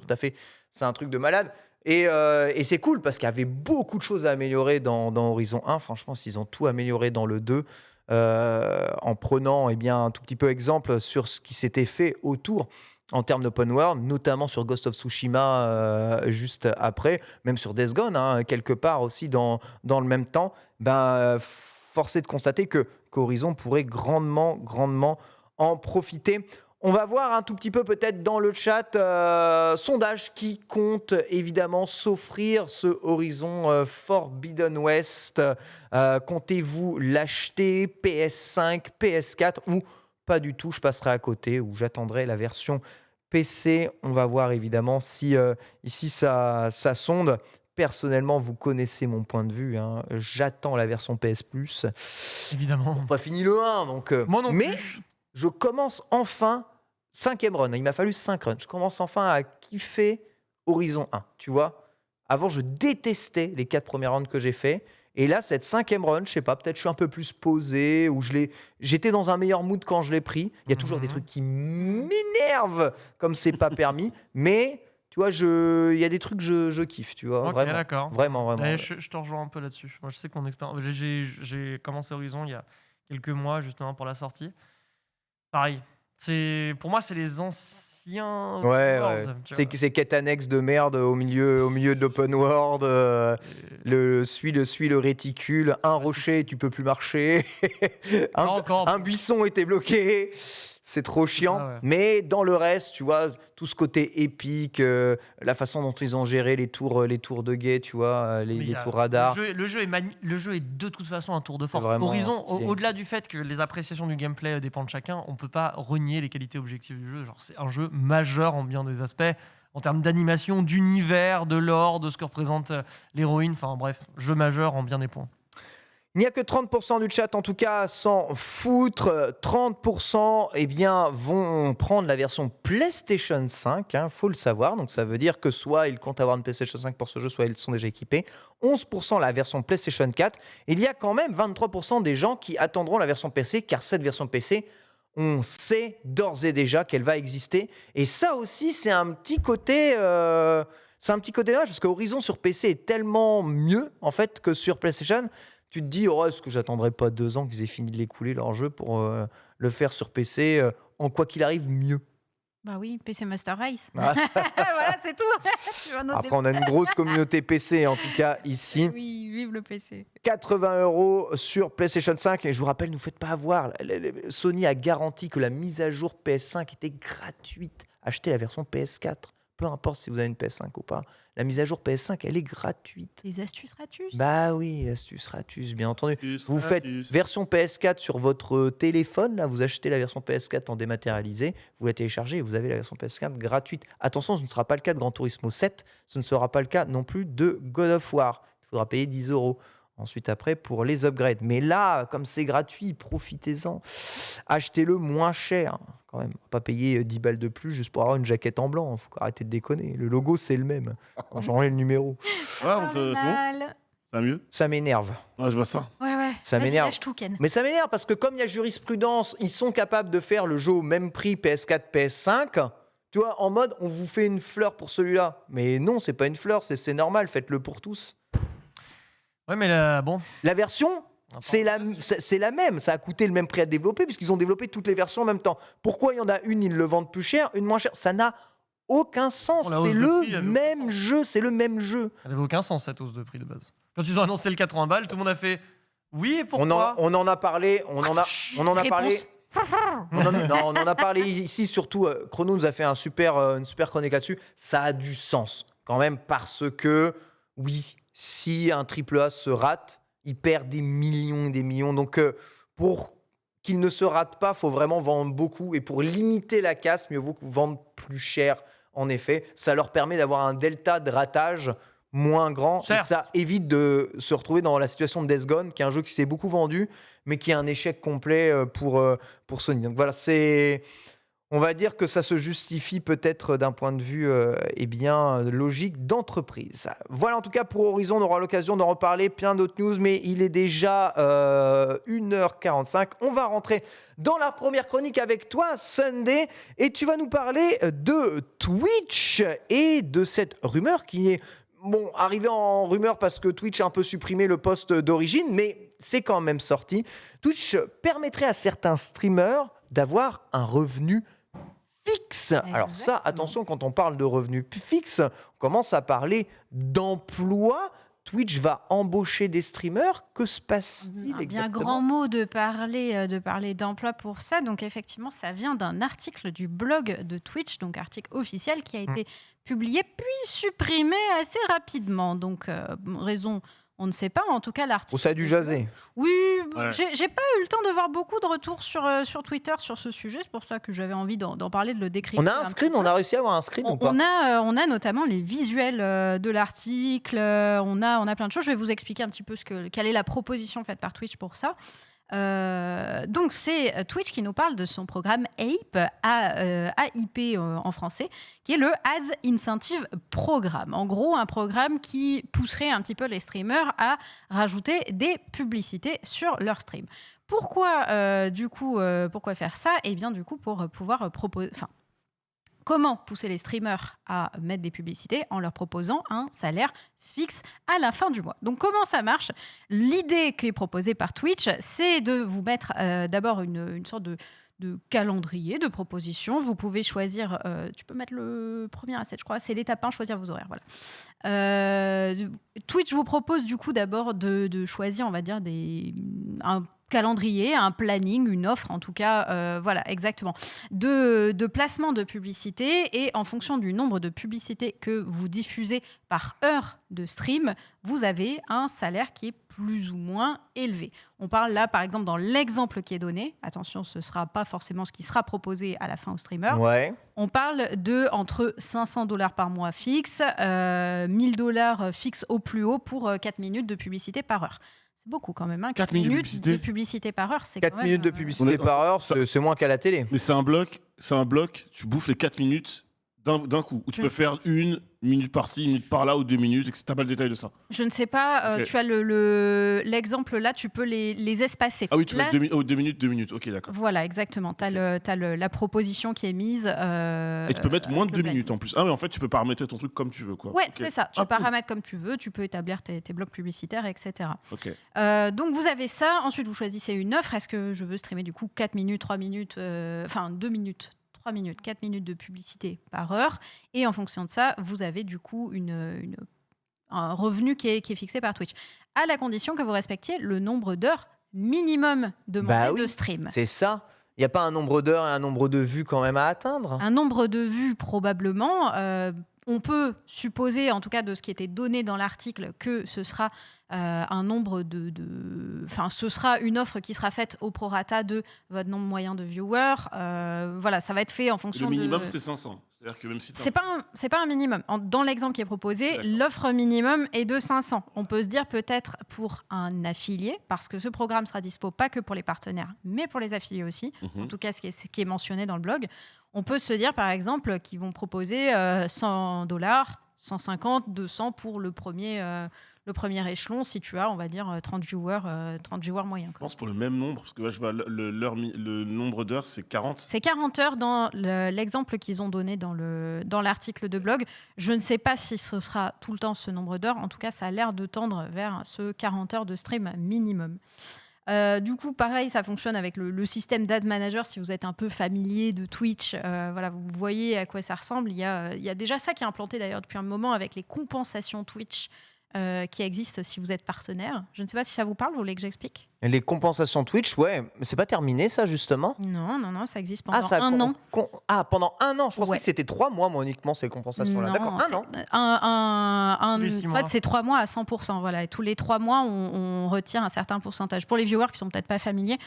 taffé. C'est un truc de malade. Et c'est cool parce qu'il y avait beaucoup de choses à améliorer dans Horizon 1. Franchement, s'ils ont tout amélioré dans le 2, en prenant un tout petit peu exemple sur ce qui s'était fait autour en termes d'open world, notamment sur Ghost of Tsushima juste après, même sur Death Gone, quelque part aussi dans le même temps, force est de constater qu'Horizon pourrait grandement en profiter. On va voir un tout petit peu peut-être dans le chat, sondage qui compte évidemment s'offrir ce Horizon Forbidden West. Comptez-vous l'acheter PS5, PS4 ou pas du tout, je passerai à côté ou j'attendrai la version PC. On va voir évidemment si ici ça sonde. Personnellement, vous connaissez mon point de vue. J'attends la version PS Plus. Évidemment. Pas fini le 1, donc. Moi non mais plus. je commence enfin 5e run. Il m'a fallu 5 runs. Je commence enfin à kiffer Horizon 1. Tu vois, avant, je détestais les 4 premières runs que j'ai fait. Et là, cette 5e run, je sais pas, peut-être je suis un peu plus posé ou j'étais dans un meilleur mood quand je l'ai pris. Il y a toujours des trucs qui m'énervent comme c'est pas permis, mais tu vois, il y a des trucs je kiffe, tu vois, Ok, vraiment. d'accord. Vraiment. Je te rejoins un peu là-dessus. Moi, je sais qu'on j'ai commencé Horizon il y a quelques mois, justement, pour la sortie. Pareil. Pour moi, c'est les anciens. Ouais. World, tu vois. C'est quête annexe de merde au milieu de l'open world. Suis le réticule. Un rocher, tu peux plus marcher. un buisson était bloqué. C'est trop chiant. Ah ouais. Mais dans le reste, tu vois, tout ce côté épique, la façon dont ils ont géré les tours de guet, tu vois, les tours radars. Le jeu est de toute façon un tour de force. Vraiment Horizon, stylé. au-delà du fait que les appréciations du gameplay dépendent de chacun, on peut pas renier les qualités objectives du jeu. Genre, c'est un jeu majeur en bien des aspects, en termes d'animation, d'univers, de lore, de ce que représente l'héroïne. Enfin bref, jeu majeur en bien des points. Il n'y a que 30% du chat, en tout cas, s'en foutre. 30% vont prendre la version PlayStation 5, faut le savoir. Donc ça veut dire que soit ils comptent avoir une PlayStation 5 pour ce jeu, soit ils sont déjà équipés. 11% la version PlayStation 4. Il y a quand même 23% des gens qui attendront la version PC, car cette version PC, on sait d'ores et déjà qu'elle va exister. Et ça aussi, c'est un petit côté... c'est un petit côté dommage, parce qu'Horizon sur PC est tellement mieux, en fait, que sur PlayStation. Tu te dis, est-ce que j'attendrai pas 2 ans qu'ils aient fini de l'écouler leur jeu pour le faire sur PC, en quoi qu'il arrive, mieux. Bah oui, PC Master Race. Ah. Voilà, c'est tout. Tu vois, notre Après, on a une grosse communauté PC, en tout cas, ici. Oui, vive le PC. 80 € sur PlayStation 5. Et je vous rappelle, ne vous faites pas avoir. Sony a garanti que la mise à jour PS5 était gratuite. Achetez la version PS4 peu importe si vous avez une PS5 ou pas, la mise à jour PS5, elle est gratuite. Les astuces ratus. Bah oui, astuce ratus, bien entendu. Ratus, Vous faites ratus. version PS4 sur votre téléphone, là, vous achetez la version PS4 en dématérialisé, vous la téléchargez et vous avez la version PS4 gratuite. Attention, ce ne sera pas le cas de Gran Turismo 7, ce ne sera pas le cas non plus de God of War. Il faudra payer 10 € ensuite après pour les upgrades. Mais là, comme c'est gratuit, profitez-en. Achetez-le moins cher quand même. Pas payer 10 balles de plus juste pour avoir une jaquette en blanc. Faut arrêter de déconner. Le logo, c'est le même. On change le numéro. Ah, c'est bon. Ça va mieux. Ça m'énerve. Ah, je vois ça. Ouais. Ça Vas-y, m'énerve. lâche tout, Ken. Mais ça m'énerve parce que comme il y a jurisprudence, ils sont capables de faire le jeu au même prix PS4, PS5. Tu vois, en mode, on vous fait une fleur pour celui-là. Mais non, c'est pas une fleur, c'est normal, faites-le pour tous. Ouais, mais là, bon. La version, c'est la même. Ça a coûté le même prix à développer puisqu'ils ont développé toutes les versions en même temps. Pourquoi il y en a une, ils le vendent plus cher, une moins chère? Ça n'a aucun sens. Oh, la hausse C'est de prix, le elle avait même aucun sens. jeu, c'est le même jeu. Ça n'avait aucun sens cette hausse de prix de base. Quand ils ont annoncé le 80 balles, tout le monde a fait oui, et On en, pourquoi on en a parlé, on en a parlé. Réponse. On en a parlé ici, surtout Chrono nous a fait une super chronique là-dessus. Ça a du sens quand même parce que, oui, si un AAA se rate, il perd des millions et des millions. Donc, pour qu'il ne se rate pas, il faut vraiment vendre beaucoup. Et pour limiter la casse, mieux vaut vendre plus cher, en effet. Ça leur permet d'avoir un delta de ratage moins grand. Certes. Et ça évite de se retrouver dans la situation de Death Gone, qui est un jeu qui s'est beaucoup vendu, mais qui est un échec complet pour Sony. Donc voilà, on va dire que ça se justifie peut-être d'un point de vue logique d'entreprise. Voilà en tout cas pour Horizon, on aura l'occasion d'en reparler, plein d'autres news, mais il est déjà 1h45. On va rentrer dans la première chronique avec toi, Sunday, et tu vas nous parler de Twitch et de cette rumeur qui est arrivé en rumeur parce que Twitch a un peu supprimé le post d'origine, mais c'est quand même sorti. Twitch permettrait à certains streamers d'avoir un revenu fixe. Alors ça, Exactement. attention, quand on parle de revenu fixe, on commence à parler d'emploi. Twitch va embaucher des streamers. Que se passe-t-il Un bien exactement? grand mot de parler d'emploi pour ça. Donc effectivement, ça vient d'un article du blog de Twitch, donc article officiel qui a été publié puis supprimé assez rapidement. Donc raison, on ne sait pas. En tout cas, l'article. Ça a dû jaser. Oui, Ouais. j'ai pas eu le temps de voir beaucoup de retours sur Twitter sur ce sujet. C'est pour ça que j'avais envie d'en parler, de le décrire. On a un screen, on a réussi à avoir un screen ou pas? On a notamment les visuels de l'article, on a plein de choses. Je vais vous expliquer un petit peu quelle est la proposition faite par Twitch pour ça. Donc c'est Twitch qui nous parle de son programme AIP, AIP en français, qui est le Ads Incentive Programme. En gros, un programme qui pousserait un petit peu les streamers à rajouter des publicités sur leur stream. Pourquoi faire ça? Eh bien, du coup, pour pouvoir proposer... Comment pousser les streamers à mettre des publicités? En leur proposant un salaire fixe à la fin du mois. Donc comment ça marche? L'idée qui est proposée par Twitch, c'est de vous mettre d'abord une sorte de calendrier de propositions. Vous pouvez choisir, tu peux mettre le premier asset, je crois, c'est l'étape 1, choisir vos horaires. Voilà. Twitch vous propose du coup d'abord de choisir, on va dire, un calendrier, un planning, une offre en tout cas, voilà, exactement, de placement de publicité, et en fonction du nombre de publicités que vous diffusez par heure de stream, vous avez un salaire qui est plus ou moins élevé. On parle là, par exemple, dans l'exemple qui est donné, attention, ce ne sera pas forcément ce qui sera proposé à la fin au streamer, Ouais. on parle de entre $500 par mois fixe, $1000 fixe au plus haut pour 4 minutes de publicité par heure. C'est beaucoup quand même. 4 minutes de publicité par heure, c'est 4 quand même... minutes de publicité par heure, c'est moins qu'à la télé. Mais c'est un bloc, tu bouffes les 4 minutes d'un coup. Ou tu peux faire 1 minute par-ci, 1 minute par-là, ou 2 minutes, etc. T'as pas le détail de ça. Je ne sais pas, Ok. tu as l'exemple là, tu peux les espacer. Ah oui, tu Là, peux mettre 2 minutes, ok, d'accord. Voilà, exactement. Tu as la proposition qui est mise. Et tu peux mettre moins de 2 minutes en plus. Ah, mais en fait, tu peux paramétrer ton truc comme tu veux, quoi. Ouais, Ok. c'est ça. Tu Ah, cool. paramètres comme tu veux, tu peux établir tes blocs publicitaires, etc. Ok. Donc vous avez ça. Ensuite, vous choisissez une offre. Est-ce que je veux streamer du coup 4 minutes, 3 minutes, 2 minutes, 3 minutes, 4 minutes de publicité par heure. Et en fonction de ça, vous avez du coup un revenu qui est fixé par Twitch. À la condition que vous respectiez le nombre d'heures minimum demandé Bah oui. de stream. C'est ça. Il n'y a pas un nombre d'heures et un nombre de vues quand même à atteindre? Un nombre de vues, probablement. On peut supposer, en tout cas de ce qui était donné dans l'article, que ce sera un nombre Enfin, ce sera une offre qui sera faite au prorata de votre nombre moyen de viewers. Voilà, ça va être fait en Le fonction minimum, de... c'est 500. C'est-à-dire que même si C'est pas un minimum. Dans l'exemple qui est proposé, D'accord. l'offre minimum est de 500. On peut se dire peut-être pour un affilié, parce que ce programme sera dispo pas que pour les partenaires, mais pour les affiliés aussi. En tout cas, ce qui est mentionné dans le blog. On peut se dire, par exemple, qu'ils vont proposer $100, 150, 200 pour le premier échelon, si tu as, on va dire, 30 viewers moyens. Je pense pour le même nombre, parce que là, je vois le nombre d'heures, c'est 40. C'est 40 heures dans l'exemple qu'ils ont donné dans l'article de blog. Je ne sais pas si ce sera tout le temps ce nombre d'heures. En tout cas, ça a l'air de tendre vers ce 40 heures de stream minimum. Du coup, pareil, ça fonctionne avec le système d'Ad Manager. Si vous êtes un peu familier de Twitch, voilà, vous voyez à quoi ça ressemble. Il y a déjà ça qui est implanté d'ailleurs depuis un moment avec les compensations Twitch qui existent si vous êtes partenaire. Je ne sais pas si ça vous parle, vous voulez que j'explique? Les compensations Twitch, ouais, mais c'est pas terminé ça justement? Non, ça existe pendant ça un an. pendant un an. Je pensais Ouais. que c'était 3 mois, moi, uniquement, ces compensations-là. D'accord, un an. Tous les 6 En mois. fait, c'est 3 mois à 100%. Voilà. Et tous les 3 mois, on retire un certain pourcentage. Pour les viewers qui sont peut-être pas familiers,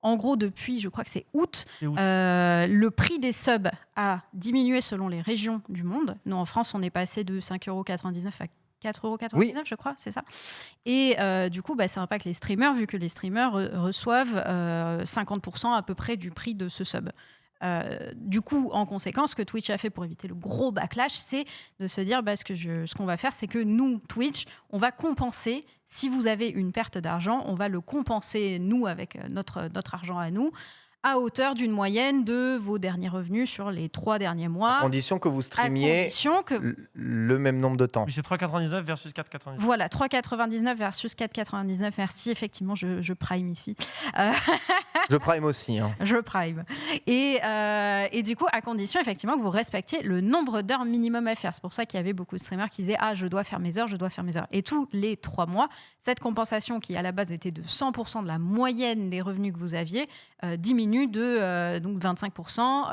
en gros, depuis, je crois que c'est août, C'est août. le prix des subs a diminué selon les régions du monde. Nous, en France, on est passé de 5,99 € à 4,99 €, Oui. je crois, c'est ça. Et du coup, ça impacte les streamers, vu que les streamers reçoivent 50% à peu près du prix de ce sub. Du coup, en conséquence, ce que Twitch a fait pour éviter le gros backlash, c'est de se dire ce qu'on va faire, c'est que nous, Twitch, on va compenser. Si vous avez une perte d'argent, on va le compenser, nous, avec notre argent à nous, à hauteur d'une moyenne de vos derniers revenus sur les 3 derniers mois. À condition que vous à streamiez condition que le même nombre de temps. Oui, c'est 3,99 versus 4,99. Voilà, 3,99 versus 4,99. Merci, effectivement, je prime ici. Je prime aussi. Hein. Je prime. Et du coup, à condition, effectivement, que vous respectiez le nombre d'heures minimum à faire. C'est pour ça qu'il y avait beaucoup de streamers qui disaient « Ah, je dois faire mes heures, je dois faire mes heures ». Et tous les 3 mois, cette compensation qui, à la base, était de 100% de la moyenne des revenus que vous aviez, diminue de donc 25%.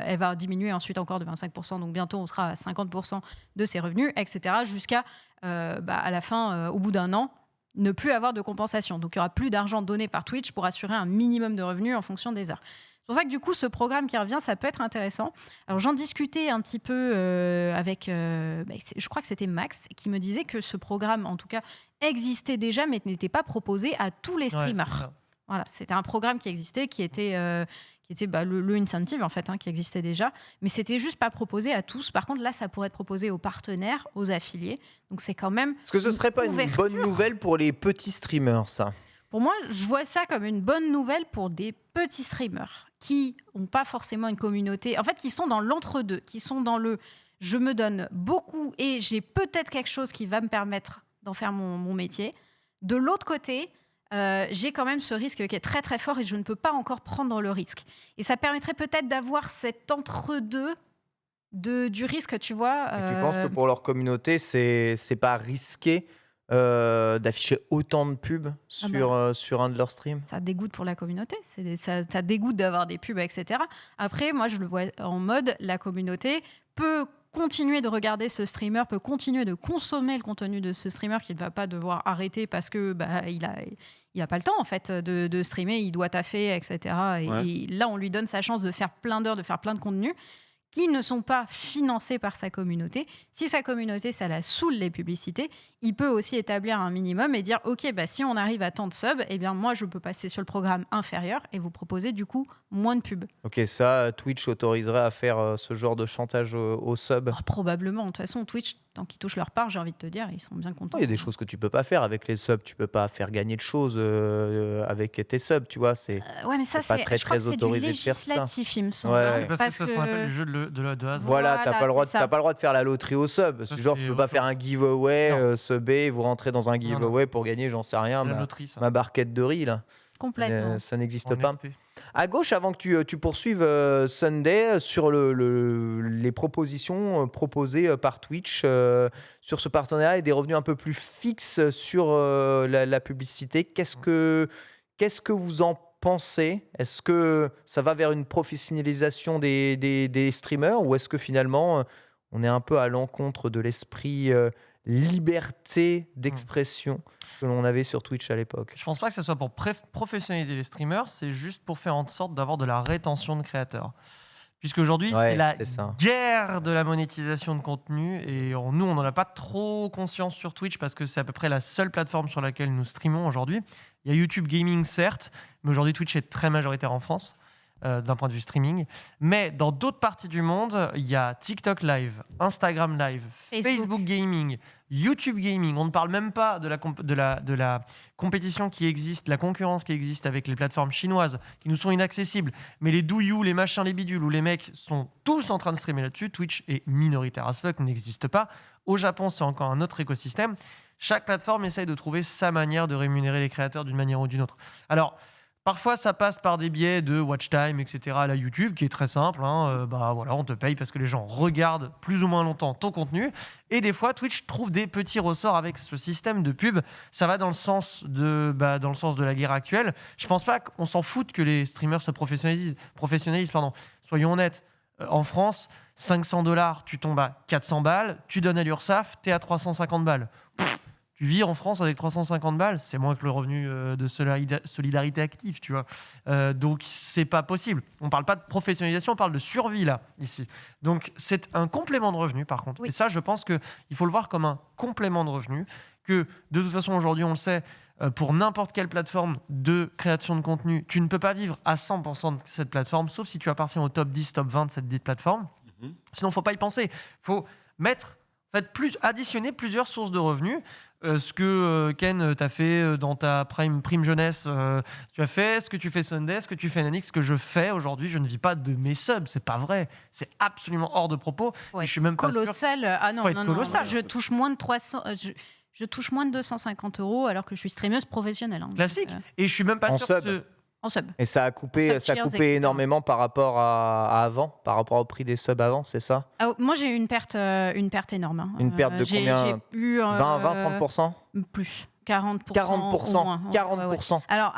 Elle va diminuer ensuite encore de 25%. Donc, bientôt, on sera à 50% de ses revenus, etc. Jusqu'à, à la fin, au bout d'un an, ne plus avoir de compensation. Donc, il n'y aura plus d'argent donné par Twitch pour assurer un minimum de revenus en fonction des heures. C'est pour ça que du coup, ce programme qui revient, ça peut être intéressant. Alors, j'en discutais un petit peu avec, je crois que c'était Max, qui me disait que ce programme, en tout cas, existait déjà, mais n'était pas proposé à tous les streamers. Ouais, c'est ça. Voilà, c'était un programme qui existait, qui était le incentive en fait, qui existait déjà, mais c'était juste pas proposé à tous. Par contre, là, ça pourrait être proposé aux partenaires, aux affiliés. Donc c'est quand même. Est-ce que ce serait pas une ouverture. bonne nouvelle pour les petits streamers, ça? Pour moi, je vois ça comme une bonne nouvelle pour des petits streamers qui n'ont pas forcément une communauté, en fait, qui sont dans l'entre-deux, qui sont dans le je me donne beaucoup et j'ai peut-être quelque chose qui va me permettre d'en faire mon métier. De l'autre côté, j'ai quand même ce risque qui est très très fort et je ne peux pas encore prendre le risque. Et ça permettrait peut-être d'avoir cet entre-deux du risque, tu vois. Et tu penses que pour leur communauté, c'est pas risqué d'afficher autant de pubs sur un de leurs streams? Ça dégoûte pour la communauté, ça dégoûte d'avoir des pubs, etc. Après, moi, je le vois en mode, la communauté peut continuer de regarder ce streamer, peut continuer de consommer le contenu de ce streamer qu'il ne va pas devoir arrêter parce que il a pas le temps en fait de streamer, il doit taffer, etc. Et là, on lui donne sa chance de faire plein d'heures, de faire plein de contenus qui ne sont pas financés par sa communauté. Si sa communauté, ça la saoule les publicités, il peut aussi établir un minimum et dire « Ok, si on arrive à tant de subs, eh bien moi, je peux passer sur le programme inférieur et vous proposer du coup moins de pubs. » Ok, ça, Twitch autoriserait à faire ce genre de chantage aux subs? Probablement. De toute façon, Twitch, tant qu'ils touchent leur part, j'ai envie de te dire, ils sont bien contents. Il y a des choses que tu peux pas faire avec les subs. Tu peux pas faire gagner de choses avec tes subs, tu vois. C'est Ouais, mais ça, c'est pas très, je crois très que c'est du autorisé de faire ça. législatif, il me semble. Ouais. C'est parce que ça, ce qu'on appelle le jeu de hasard. voilà, t'as pas le droit, c'est ça. t'as pas le droit de faire la loterie aux subs. Ça, Genre, c'est tu peux pas autre faire un giveaway, Non. subber, vous rentrez dans un non. giveaway pour gagner, j'en sais rien, La ma, loterie, ça. ma barquette de riz là. Complètement. Ça n'existe En pas. NFT. À gauche, avant que tu poursuives Sunday, sur les propositions proposées par Twitch sur ce partenariat et des revenus un peu plus fixes sur la publicité, qu'est-ce que vous en penser? Est-ce que ça va vers une professionnalisation des streamers ou est-ce que finalement, on est un peu à l'encontre de l'esprit, liberté d'expression que l'on avait sur Twitch à l'époque? Je pense pas que ce soit pour professionnaliser les streamers, c'est juste pour faire en sorte d'avoir de la rétention de créateurs. Puisqu'aujourd'hui, Ouais, c'est la c'est ça. guerre de la monétisation de contenu et nous, on n'en a pas trop conscience sur Twitch parce que c'est à peu près la seule plateforme sur laquelle nous streamons aujourd'hui. Il y a YouTube Gaming, certes, mais aujourd'hui, Twitch est très majoritaire en France. D'un point de vue streaming. Mais dans d'autres parties du monde, il y a TikTok Live, Instagram Live, Facebook Gaming, YouTube Gaming. On ne parle même pas de la compétition qui existe, la concurrence qui existe avec les plateformes chinoises qui nous sont inaccessibles. Mais les Douyu, les machins, les bidules, où les mecs sont tous en train de streamer là-dessus, Twitch est minoritaire as fuck, n'existe pas. Au Japon, c'est encore un autre écosystème. Chaque plateforme essaye de trouver sa manière de rémunérer les créateurs d'une manière ou d'une autre. Alors, parfois, ça passe par des biais de watch time, etc. à la YouTube, qui est très simple. Voilà, on te paye parce que les gens regardent plus ou moins longtemps ton contenu. Et des fois, Twitch trouve des petits ressorts avec ce système de pub. Ça va dans le sens de la guerre actuelle. Je pense pas qu'on s'en foute que les streamers se professionnalisent. Soyons honnêtes. En France, $500, tu tombes à 400 balles. Tu donnes à l'URSSAF, t'es à 350 balles. Tu vis en France avec 350 balles, c'est moins que le revenu de solidarité active, tu vois. Donc, c'est pas possible. On parle pas de professionnalisation, on parle de survie, là, ici. Donc, c'est un complément de revenu, par contre. Oui. Et ça, je pense qu'il faut le voir comme un complément de revenu, que, de toute façon, aujourd'hui, on le sait, pour n'importe quelle plateforme de création de contenu, tu ne peux pas vivre à 100% de cette plateforme, sauf si tu appartiens au top 10, top 20 de cette dite plateforme. Sinon, il ne faut pas y penser. Il faut additionner plusieurs sources de revenus. Ce que Ken t'a fait dans ta prime jeunesse, tu as fait, ce que tu fais Sunday, ce que tu fais Nanix, ce que je fais aujourd'hui, je ne vis pas de mes subs, c'est pas vrai, c'est absolument hors de propos. Ouais, Et je suis même pas sûr. colossal. Ah non, Faut être non, non. colossal. Je touche moins de 300. Je touche moins de 250 € alors que je suis streameuse professionnelle. Hein. Classique. Donc, Et je suis même pas En sûr sub. que en sub. Et ça a coupé, En sub tiers, etc. énormément par rapport à avant, par rapport au prix des subs avant, c'est ça? Ah, moi, j'ai eu une perte énorme. Hein. Une perte de combien? J'ai eu 20-30%? plus. 40%. 40%. au moins. Ouais, 40%. ouais. Alors,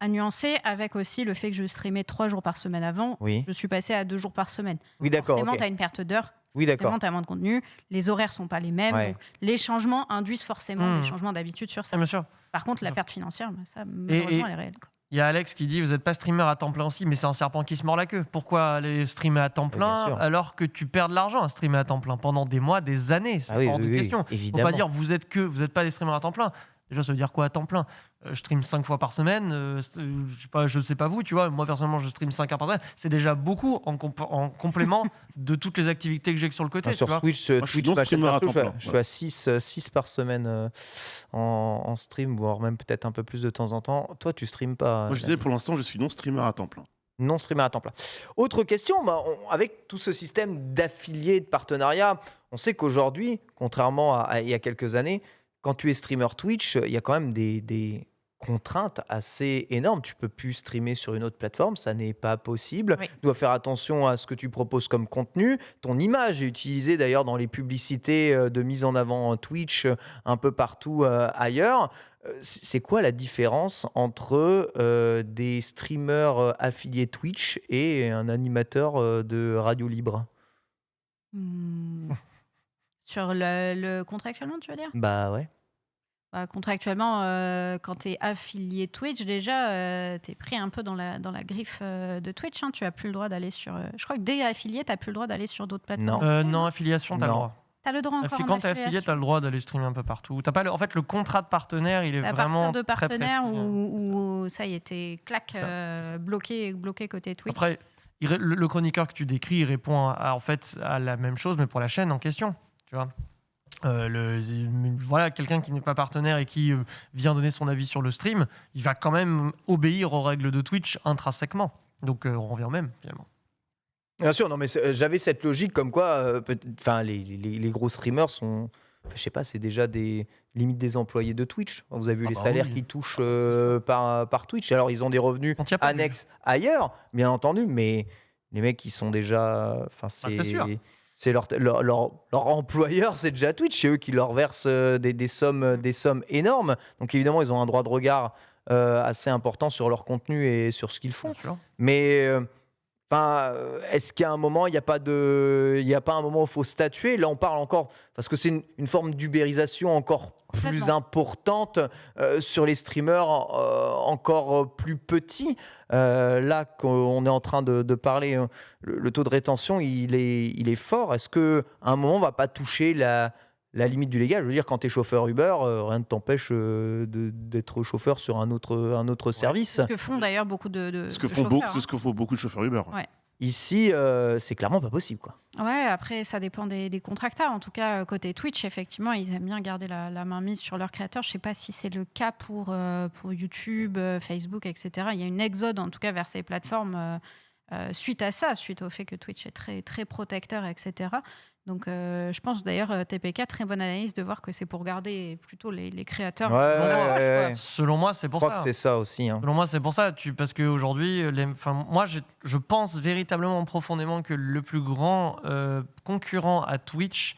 à nuancer avec aussi le fait que je streamais 3 jours par semaine avant, Oui. je suis passée à 2 jours par semaine. Oui, d'accord. Forcément, ok. tu as une perte d'heures. Oui, d'accord. Forcément, tu as moins de contenu. Les horaires sont pas les mêmes. Ouais. Donc, les changements induisent forcément des changements d'habitude sur ça. bien sûr. Par contre, la Bien sûr. perte financière, ça, malheureusement, elle est réelle. Quoi. Il y a Alex qui dit vous n'êtes pas streamer à temps plein aussi, mais c'est un serpent qui se mord la queue. Pourquoi aller streamer à temps bien plein sûr. alors que tu perds de l'argent à streamer à temps plein pendant des mois, des années? C'est Ah oui, hors de oui, oui, question. Faut évidemment. pas dire vous n'êtes pas des streamers à temps plein. Déjà, ça veut dire quoi à temps plein? Je stream 5 fois par semaine. Je sais pas vous, tu vois. Moi, personnellement, je stream 5 heures par semaine. C'est déjà beaucoup en complément de toutes les activités que j'ai sur le côté. Ah, tu sur vois. Twitch, Moi, je suis non streamer à temps plein. je suis à 6 par semaine en stream, voire même peut-être un peu plus de temps en temps. Toi, tu streames pas? Moi, je disais, pour l'instant, je suis non streamer à temps plein. Non streamer à temps plein. Autre question, avec tout ce système d'affiliés, de partenariats, on sait qu'aujourd'hui, contrairement à il y a quelques années, quand tu es streamer Twitch, il y a quand même des contraintes assez énormes. Tu peux plus streamer sur une autre plateforme, ça n'est pas possible. Oui. Tu dois faire attention à ce que tu proposes comme contenu. Ton image est utilisée d'ailleurs dans les publicités de mise en avant Twitch un peu partout ailleurs. C'est quoi la différence entre des streamers affiliés Twitch et un animateur de radio libre? Sur le contractuellement, tu veux dire? Bah ouais. Bah, contractuellement, quand tu es affilié Twitch, déjà, tu es pris un peu dans la griffe de Twitch. Hein. Tu n'as plus le droit d'aller sur. Je crois que dès affilié, tu n'as plus le droit d'aller sur d'autres plateformes. Non, affiliation, tu as le Non. droit. Tu as le droit encore. Quand tu es affilié, tu as le droit d'aller streamer un peu partout. T'as pas en fait, le contrat de partenaire, il est C'est à vraiment partir de très partenaires précis. où ça y est, t'es clac, Ça. bloqué côté Twitch. Après, le chroniqueur que tu décris, il répond en fait à la même chose, mais pour la chaîne en question. Tu vois. Voilà, quelqu'un qui n'est pas partenaire et qui vient donner son avis sur le stream, il va quand même obéir aux règles de Twitch intrinsèquement. Donc on revient au même finalement. Bien sûr, non, mais j'avais cette logique comme quoi les gros streamers sont. Je sais pas, c'est déjà limite des employés de Twitch. Vous avez vu les salaires oui. qu'ils touchent par Twitch. Alors, ils ont des revenus On t'y a pas vu. annexes ailleurs, bien entendu, mais les mecs, ils sont déjà. c'est sûr. C'est leur employeur, c'est déjà Twitch. C'est eux qui leur versent des sommes énormes. Donc, évidemment, ils ont un droit de regard assez important sur leur contenu et sur ce qu'ils font. Bien sûr. Mais est-ce qu'il y a un moment, il n'y a pas un moment où il faut statuer? Là, on parle encore, parce que c'est une forme d'ubérisation encore plus Complètement. importante sur les streamers encore plus petits. Là, qu'on est en train de parler, le taux de rétention, il est fort. Est-ce qu'à un moment, on ne va pas toucher la limite du légal? Je veux dire, quand tu es chauffeur Uber, rien ne t'empêche d'être chauffeur sur un autre service. C'est ce que font d'ailleurs beaucoup de C'est ce que de font chauffeurs, c'est ce que font beaucoup de chauffeurs Uber. Ouais. Ici, c'est clairement pas possible, quoi. Ouais, après, ça dépend des contracteurs. En tout cas, côté Twitch, effectivement, ils aiment bien garder la main mise sur leurs créateurs. Je sais pas si c'est le cas pour YouTube, Facebook, etc. Il y a une exode, en tout cas, vers ces plateformes suite à ça, suite au fait que Twitch est très, très protecteur, etc. Donc, je pense d'ailleurs, TPK, très bonne analyse de voir que c'est pour garder plutôt les créateurs. Ouais, dans leur ouais, poche, ouais. quoi. Selon moi, c'est Je pour crois ça. que c'est ça aussi, hein. Selon moi, c'est pour ça. Parce qu'aujourd'hui, moi, je pense véritablement profondément que le plus grand concurrent à Twitch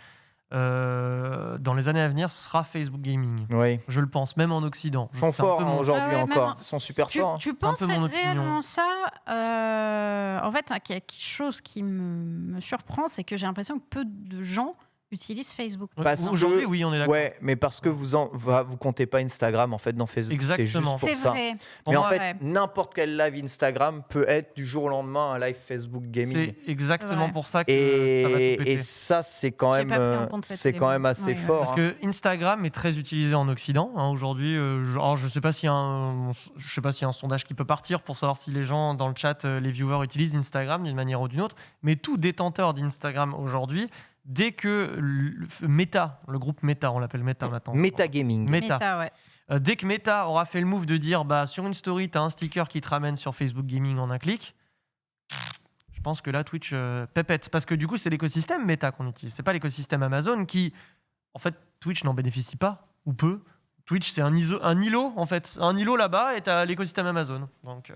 dans les années à venir sera Facebook Gaming. Oui. Je le pense, même en Occident. Ils sont C'est un forts peu hein, mon- aujourd'hui Ah ouais, encore. même Ils sont super Tu, forts, hein. tu C'est un peu penses mon opinion. réellement ça En fait, il y a quelque chose qui me surprend, c'est que j'ai l'impression que peu de gens utilisent Facebook. Parce Aujourd'hui, que- oui, on est d'accord. Ouais, mais parce que vous comptez pas Instagram en fait dans Facebook. C'est Exactement. juste pour C'est ça. vrai. Pour Mais en moi, fait, ouais. n'importe quel live Instagram peut être du jour au lendemain un live Facebook Gaming. c'est exactement Ouais. pour ça que ça va tout Et péter. ça, c'est quand J'ai même, pas pris en compte cet c'est quand même élément. assez Ouais, fort. Parce hein. que Instagram est très utilisé en Occident hein, aujourd'hui. Alors, je sais pas s'il y a un sondage qui peut partir pour savoir si les gens dans le chat, les viewers utilisent Instagram d'une manière ou d'une autre. Mais tout détenteur d'Instagram aujourd'hui, dès que Meta, le groupe Meta, on l'appelle Meta maintenant. Metagaming. Meta. Meta, ouais. Dès que Meta aura fait le move de dire bah sur une story, tu as un sticker qui te ramène sur Facebook Gaming en un clic. Je pense que là, Twitch pépette. Parce que du coup, c'est l'écosystème Meta qu'on utilise. C'est pas l'écosystème Amazon qui, en fait, Twitch n'en bénéficie pas ou peu. Twitch, c'est un îlot, en fait. Un îlot là-bas et tu as l'écosystème Amazon. Donc,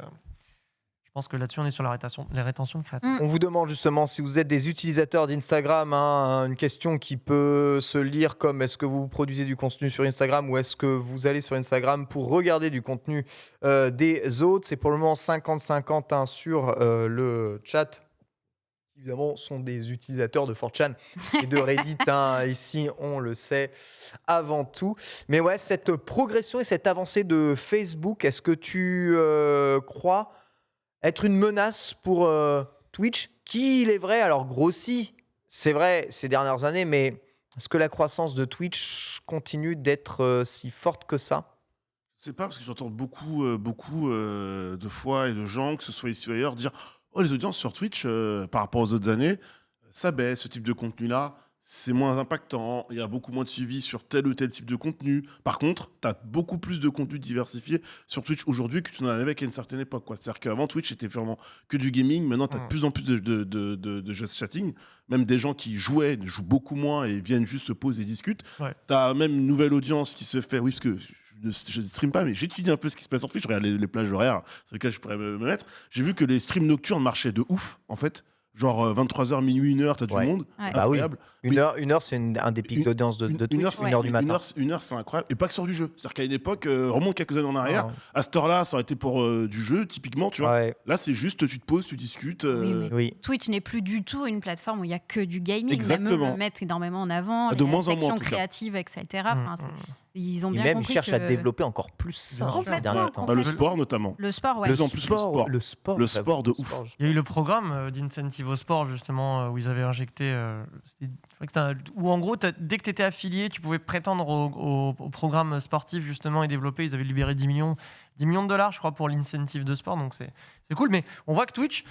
je pense que là-dessus, on est sur les rétentions de créateurs. On vous demande justement si vous êtes des utilisateurs d'Instagram, hein, une question qui peut se lire comme est-ce que vous produisez du contenu sur Instagram ou est-ce que vous allez sur Instagram pour regarder du contenu des autres. C'est pour le moment 50-50 hein, sur le chat. Évidemment, sont des utilisateurs de 4chan et de Reddit. Hein, ici, on le sait avant tout. Mais ouais, cette progression et cette avancée de Facebook, est-ce que tu crois être une menace pour Twitch, qui, il est vrai, alors grossit, c'est vrai, ces dernières années, mais est-ce que la croissance de Twitch continue d'être si forte que ça? C'est pas parce que j'entends beaucoup de fois et de gens, que ce soit ici ou ailleurs, dire oh, les audiences sur Twitch par rapport aux autres années, ça baisse, ce type de contenu-là, c'est moins impactant, il y a beaucoup moins de suivi sur tel ou tel type de contenu. Par contre, tu as beaucoup plus de contenu diversifié sur Twitch aujourd'hui que tu n'en avais qu'à une certaine époque, quoi. C'est-à-dire qu'avant, Twitch était vraiment que du gaming. Maintenant, tu as de plus en plus de just chatting. Même des gens qui jouent beaucoup moins et viennent juste se poser et discutent. Ouais. Tu as même une nouvelle audience qui se fait, oui, parce que je ne stream pas, mais j'étudie un peu ce qui se passe sur Twitch. Je regarde les plages horaires sur lesquelles je pourrais me mettre. J'ai vu que les streams nocturnes marchaient de ouf, en fait. Genre 23h, minuit, 1h, t'as Ouais. du monde. Ouais. Bah oui. Incroyable. Une heure, c'est un des pics d'audience de Twitch, Une heure, c'est 1h du matin. Une heure, c'est incroyable. Et pas que sur du jeu. C'est-à-dire qu'à une époque, remonte quelques années en arrière, Ouais. à cette heure-là, ça aurait été pour du jeu, typiquement, tu vois. Ouais, Là, c'est juste, tu te poses, tu discutes. Oui, mais oui. Twitch n'est plus du tout une plateforme où il y a que du gaming. Exactement. Même eux le mettent énormément en avant. De les moins en moins, en sections tout cas. créatives, etc. Enfin, ils ont Et bien même, ils compris cherchent que à développer encore plus ça Bien hein, sûr. ces derniers temps. Bah, le complètement. sport, notamment. le sport, ouais. Plus en plus, le sport. Le sport, Le j'avoue, sport de le ouf. sport, Il y a eu le programme d'incentive au sport, justement, où ils avaient injecté. Je crois que où en gros, dès que tu étais affilié, tu pouvais prétendre au programme sportif, justement, et développer. Ils avaient libéré 10 millions de dollars, je crois, pour l'incentive de sport. Donc c'est cool. Mais on voit que Twitch,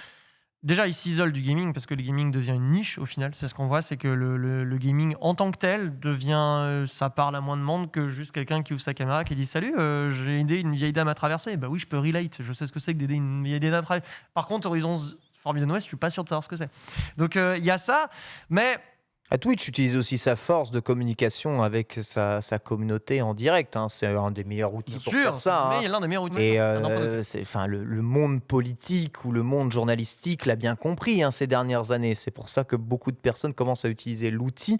déjà, il s'isole du gaming parce que le gaming devient une niche au final. C'est ce qu'on voit, c'est que le gaming en tant que tel devient. Ça parle à moins de monde que juste quelqu'un qui ouvre sa caméra qui dit salut, j'ai aidé une vieille dame à traverser. Bah oui, je peux relate. Je sais ce que c'est que d'aider une vieille dame à traverser. Par contre, Horizon Forbidden West, je suis pas sûr de savoir ce que c'est. Donc il y a ça, mais. Twitch utilise aussi sa force de communication avec sa communauté en direct. Hein. C'est un des meilleurs outils Bien pour sûr, faire ça. mais hein. il y a l'un des meilleurs outils. Et à n'en pas douter. le monde politique ou le monde journalistique l'a bien compris hein, ces dernières années. C'est pour ça que beaucoup de personnes commencent à utiliser l'outil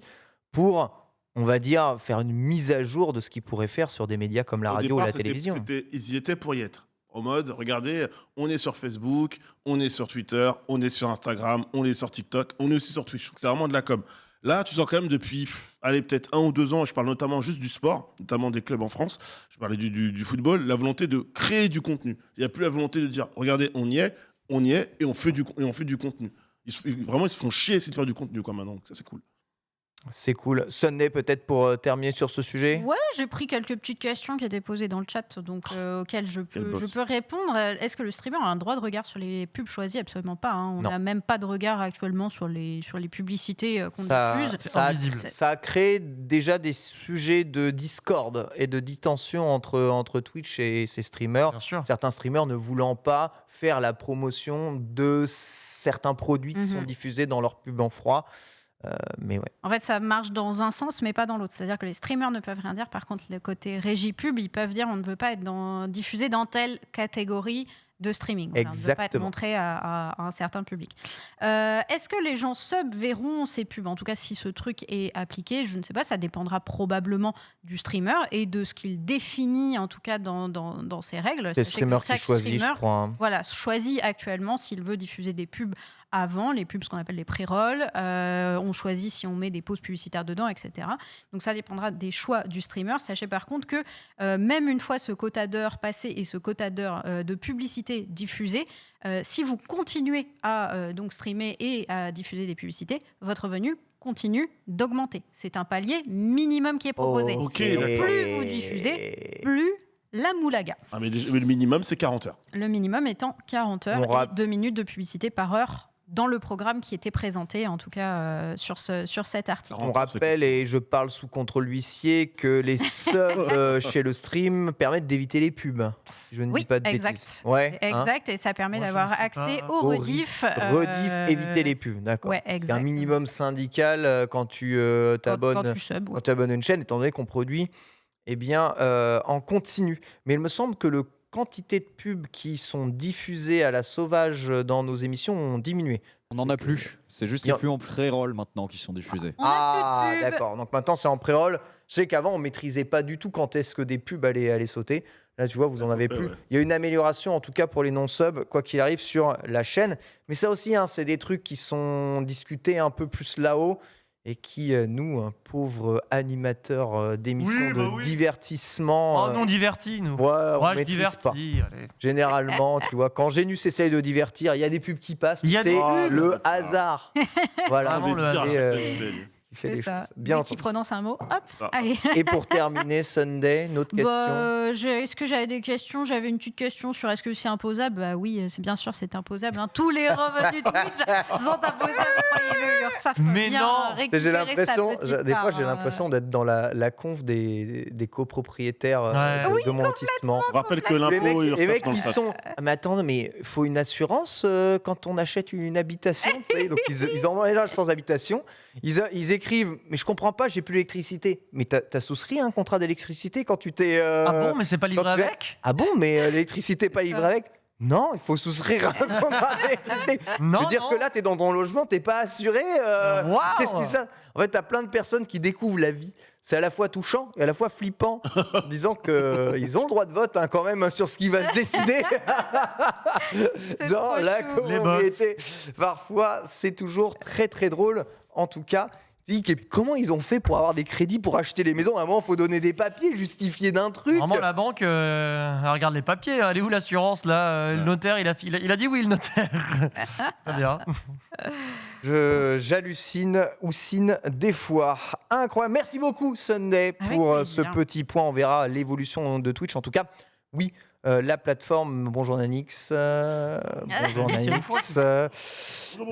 pour, on va dire, faire une mise à jour de ce qu'ils pourraient faire sur des médias comme la Au radio ou départ, la télévision. ils y étaient pour y être. En mode, regardez, on est sur Facebook, on est sur Twitter, on est sur Instagram, on est sur TikTok, on est aussi sur Twitch. C'est vraiment de la com. Là, tu sens quand même depuis, allez, peut-être 1 ou 2 ans, et je parle notamment juste du sport, notamment des clubs en France, je parlais du football, la volonté de créer du contenu. Il n'y a plus la volonté de dire, regardez, on y est, et on fait du contenu. Vraiment, ils se font chier à essayer de faire du contenu, quoi, maintenant. Donc ça, c'est cool. C'est cool. Sunday, peut-être pour terminer sur ce sujet. Ouais, j'ai pris quelques petites questions qui étaient posées dans le chat, donc auxquelles je Quel boss. peux répondre. Est-ce que le streamer a un droit de regard sur les pubs choisies? Absolument pas. On Non. n'a même pas de regard actuellement sur les publicités qu'on Ça, diffuse. C'est ça, a, invisible. ça a créé déjà des sujets de discorde et de distension entre Twitch et ses streamers. Bien sûr. Certains streamers ne voulant pas faire la promotion de certains produits qui sont diffusés dans leur pub en froid. Mais ouais. En fait, ça marche dans un sens, mais pas dans l'autre. C'est-à-dire que les streamers ne peuvent rien dire. Par contre, le côté régie pub, ils peuvent dire on ne veut pas être diffusé dans telle catégorie de streaming. Voilà, on ne veut pas être Exactement. montré à un certain public. Est-ce que les gens sub verront ces pubs? En tout cas, si ce truc est appliqué, je ne sais pas, ça dépendra probablement du streamer et de ce qu'il définit, en tout cas dans ses règles. C'est le Sachez que streamer qui chaque choisit, je streamer, crois. Hein. voilà, choisit actuellement s'il veut diffuser des pubs avant, les pubs, ce qu'on appelle les pré-rolls. On choisit si on met des pauses publicitaires dedans, etc. Donc ça dépendra des choix du streamer. Sachez par contre que même une fois ce quota d'heures passé et ce quota d'heures de publicité diffusée, si vous continuez à donc streamer et à diffuser des publicités, votre revenu continue d'augmenter. C'est un palier minimum qui est proposé. Ok, Et d'accord. plus vous diffusez, plus la moulaga. Ah, mais le minimum, c'est 40 heures. Le minimum étant 40 heures On et 2 minutes de publicité par heure dans le programme qui était présenté, en tout cas sur cet article. On rappelle, et je parle sous contrôle huissier, que les subs chez le stream permettent d'éviter les pubs. Si je ne dis Oui, pas de exact. bêtises. Ouais, hein. Exact, et ça permet Moi, je d'avoir ne sais accès pas. aux rediff. Rediff, éviter les pubs, d'accord. Ouais, Il y a un exact. minimum syndical quand tu Quand t'abonnes tu sub, ouais. quand tu abonnes une chaîne, étant donné qu'on produit en continu. Mais il me semble que le quantité de pubs qui sont diffusées à la sauvage dans nos émissions ont diminué. On n'en a plus. C'est juste Il y les a- pubs en pré-roll maintenant qui sont diffusées. On a plus de pubs. D'accord. Donc maintenant, c'est en pré-roll. Je sais qu'avant, on maîtrisait pas du tout quand est-ce que des pubs allaient sauter. Là, tu vois, vous en avez plus. Ouais. Il y a une amélioration, en tout cas pour les non-subs, quoi qu'il arrive, sur la chaîne. Mais ça aussi, hein, c'est des trucs qui sont discutés un peu plus là-haut et qui, nous, pauvres animateurs d'émissions Oui, bah de oui. divertissement, Oh, non, divertis, nous. ouais, on Ouais, je maîtrise divertis. pas. Allez. Généralement, tu vois, quand Génus essaye de divertir, il y a des pubs qui passent. Il y a C'est des pubs. le hasard. Voilà. Vraiment, le Des pires, hasard. Et, c'est qui fait C'est des ça. choses. Bien Dès qu'il entendu. prononce un mot, hop, Ah. allez. Et pour terminer, Sunday, une autre question. Est-ce que j'avais des questions? J'avais une petite question sur est-ce que c'est imposable? Bah oui, c'est bien sûr, c'est imposable. Hein. Tous les revenus Twitch sont imposables. Croyez-le, URSAF Mais vient non. récupérer J'ai sa l'impression, petite des fois, part, j'ai l'impression d'être dans la conf des copropriétaires Ouais. Oui, de mon lotissement. On rappelle que Les l'impôt, mecs, il les mecs dans le qui chat. sont. Ah, mais attends, mais faut une assurance quand on achète une habitation. Tu sais, donc ils en ont déjà sans habitation. Ils écrivent, mais je comprends pas, j'ai plus l'électricité. Mais t'as souscrit un contrat d'électricité quand tu t'es. Ah bon, mais c'est pas livré quand tu es- avec? Ah bon, mais l'électricité pas livrée avec. Non, il faut souscrire un contrat d'électricité. Non, Je veux dire non. que là, tu es dans ton logement, t'es pas assuré. Waouh. Qu'est-ce qui se passe? En fait, tu as plein de personnes qui découvrent la vie. C'est à la fois touchant et à la fois flippant, disant qu'ils ont le droit de vote hein, quand même sur ce qui va se décider C'est dans trop la chou. Les copropriété. Parfois, c'est toujours très très drôle. En tout cas, tu dis, comment ils ont fait pour avoir des crédits pour acheter les maisons? À un moment, il faut donner des papiers, justifier d'un truc. Vraiment, la banque, elle regarde les papiers. Elle est où l'assurance, là? Le notaire, il a dit oui, le notaire. Très bien. J'hallucine ou signe des fois. Incroyable. Merci beaucoup, Sunday, Avec pour ce plaisir. petit point. On verra l'évolution de Twitch. En tout cas, oui, la plateforme. Bonjour Nanix. Bonjour Nanix.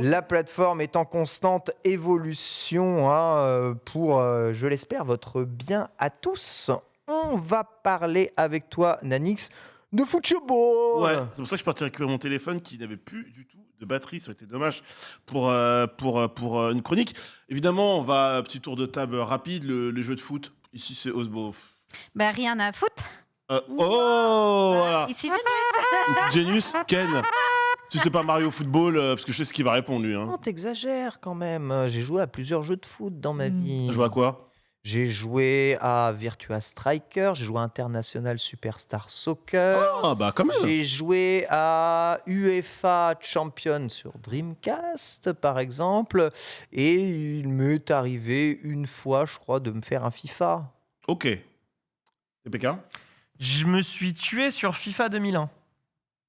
La plateforme est en constante évolution pour, je l'espère, votre bien à tous. On va parler avec toi, Nanix, de football. Ouais, c'est pour ça que je partais récupérer mon téléphone qui n'avait plus du tout de batterie. Ça aurait été dommage pour une chronique. Évidemment, on va, petit tour de table rapide, les jeux de foot. Ici, c'est Osbo. Bah rien à foutre. Oh, voilà. Ici, Genius. Une petite Genius, Ken. Si c'est pas Mario Football, parce que je sais ce qu'il va répondre, lui. Non, Hein. t'exagères quand même. J'ai joué à plusieurs jeux de foot dans ma vie. Je vois à quoi? J'ai joué à Virtua Striker, j'ai joué à International Superstar Soccer, Ah, bah quand même. j'ai joué à UEFA Champion sur Dreamcast, par exemple, et il m'est arrivé une fois, je crois, de me faire un FIFA. Ok. Et PK? Je me suis tué sur FIFA 2001,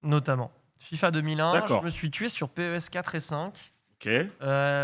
notamment. FIFA 2001, D'accord. je me suis tué sur PES 4 et 5. Ok.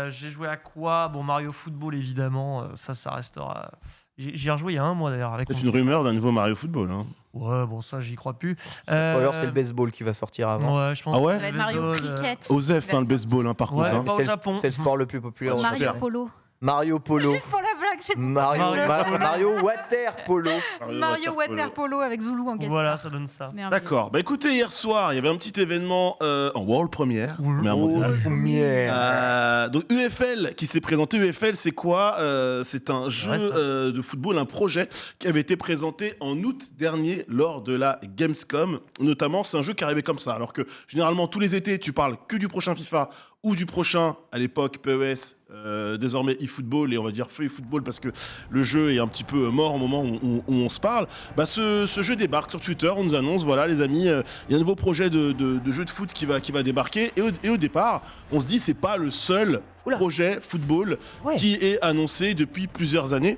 J'ai joué à quoi? Bon, Mario Football, évidemment, ça restera. J'y ai rejoué il y a un mois d'ailleurs. Avec C'est mon une rumeur d'un nouveau Mario Football. Hein. Ouais, bon, ça, j'y crois plus. Ou alors c'est le baseball qui va sortir avant. Ouais, je pense Ah que ouais Ça va être Mario baseball, Cricket. Osef, qui va le baseball, hein, par contre. Ouais, hein. pas au C'est Japon. c'est le sport le plus populaire. au super. Mario Japon. Polo. Mario Polo. Juste pour la blague, c'est Mario Water Polo. Mario Water Polo avec Zoulou en guest Voilà, star. ça donne ça. Merveilleux. D'accord. Bah écoutez, hier soir, il y avait un petit événement en World Premiere. Première mondiale. Donc UFL qui s'est présenté. UFL, c'est quoi? C'est un jeu Ouais, ça. de football, un projet qui avait été présenté en août dernier lors de la Gamescom. Notamment, c'est un jeu qui arrivait comme ça. Alors que généralement, tous les étés, tu parles que du prochain FIFA ou du prochain, à l'époque, PES, désormais eFootball, et on va dire Feu eFootball parce que le jeu est un petit peu mort au moment où on se parle. Bah, ce jeu débarque sur Twitter, on nous annonce, voilà les amis, il y a un nouveau projet de jeu de foot qui va débarquer. Et au départ, on se dit, c'est pas le seul Oula. projet football Ouais. qui est annoncé depuis plusieurs années.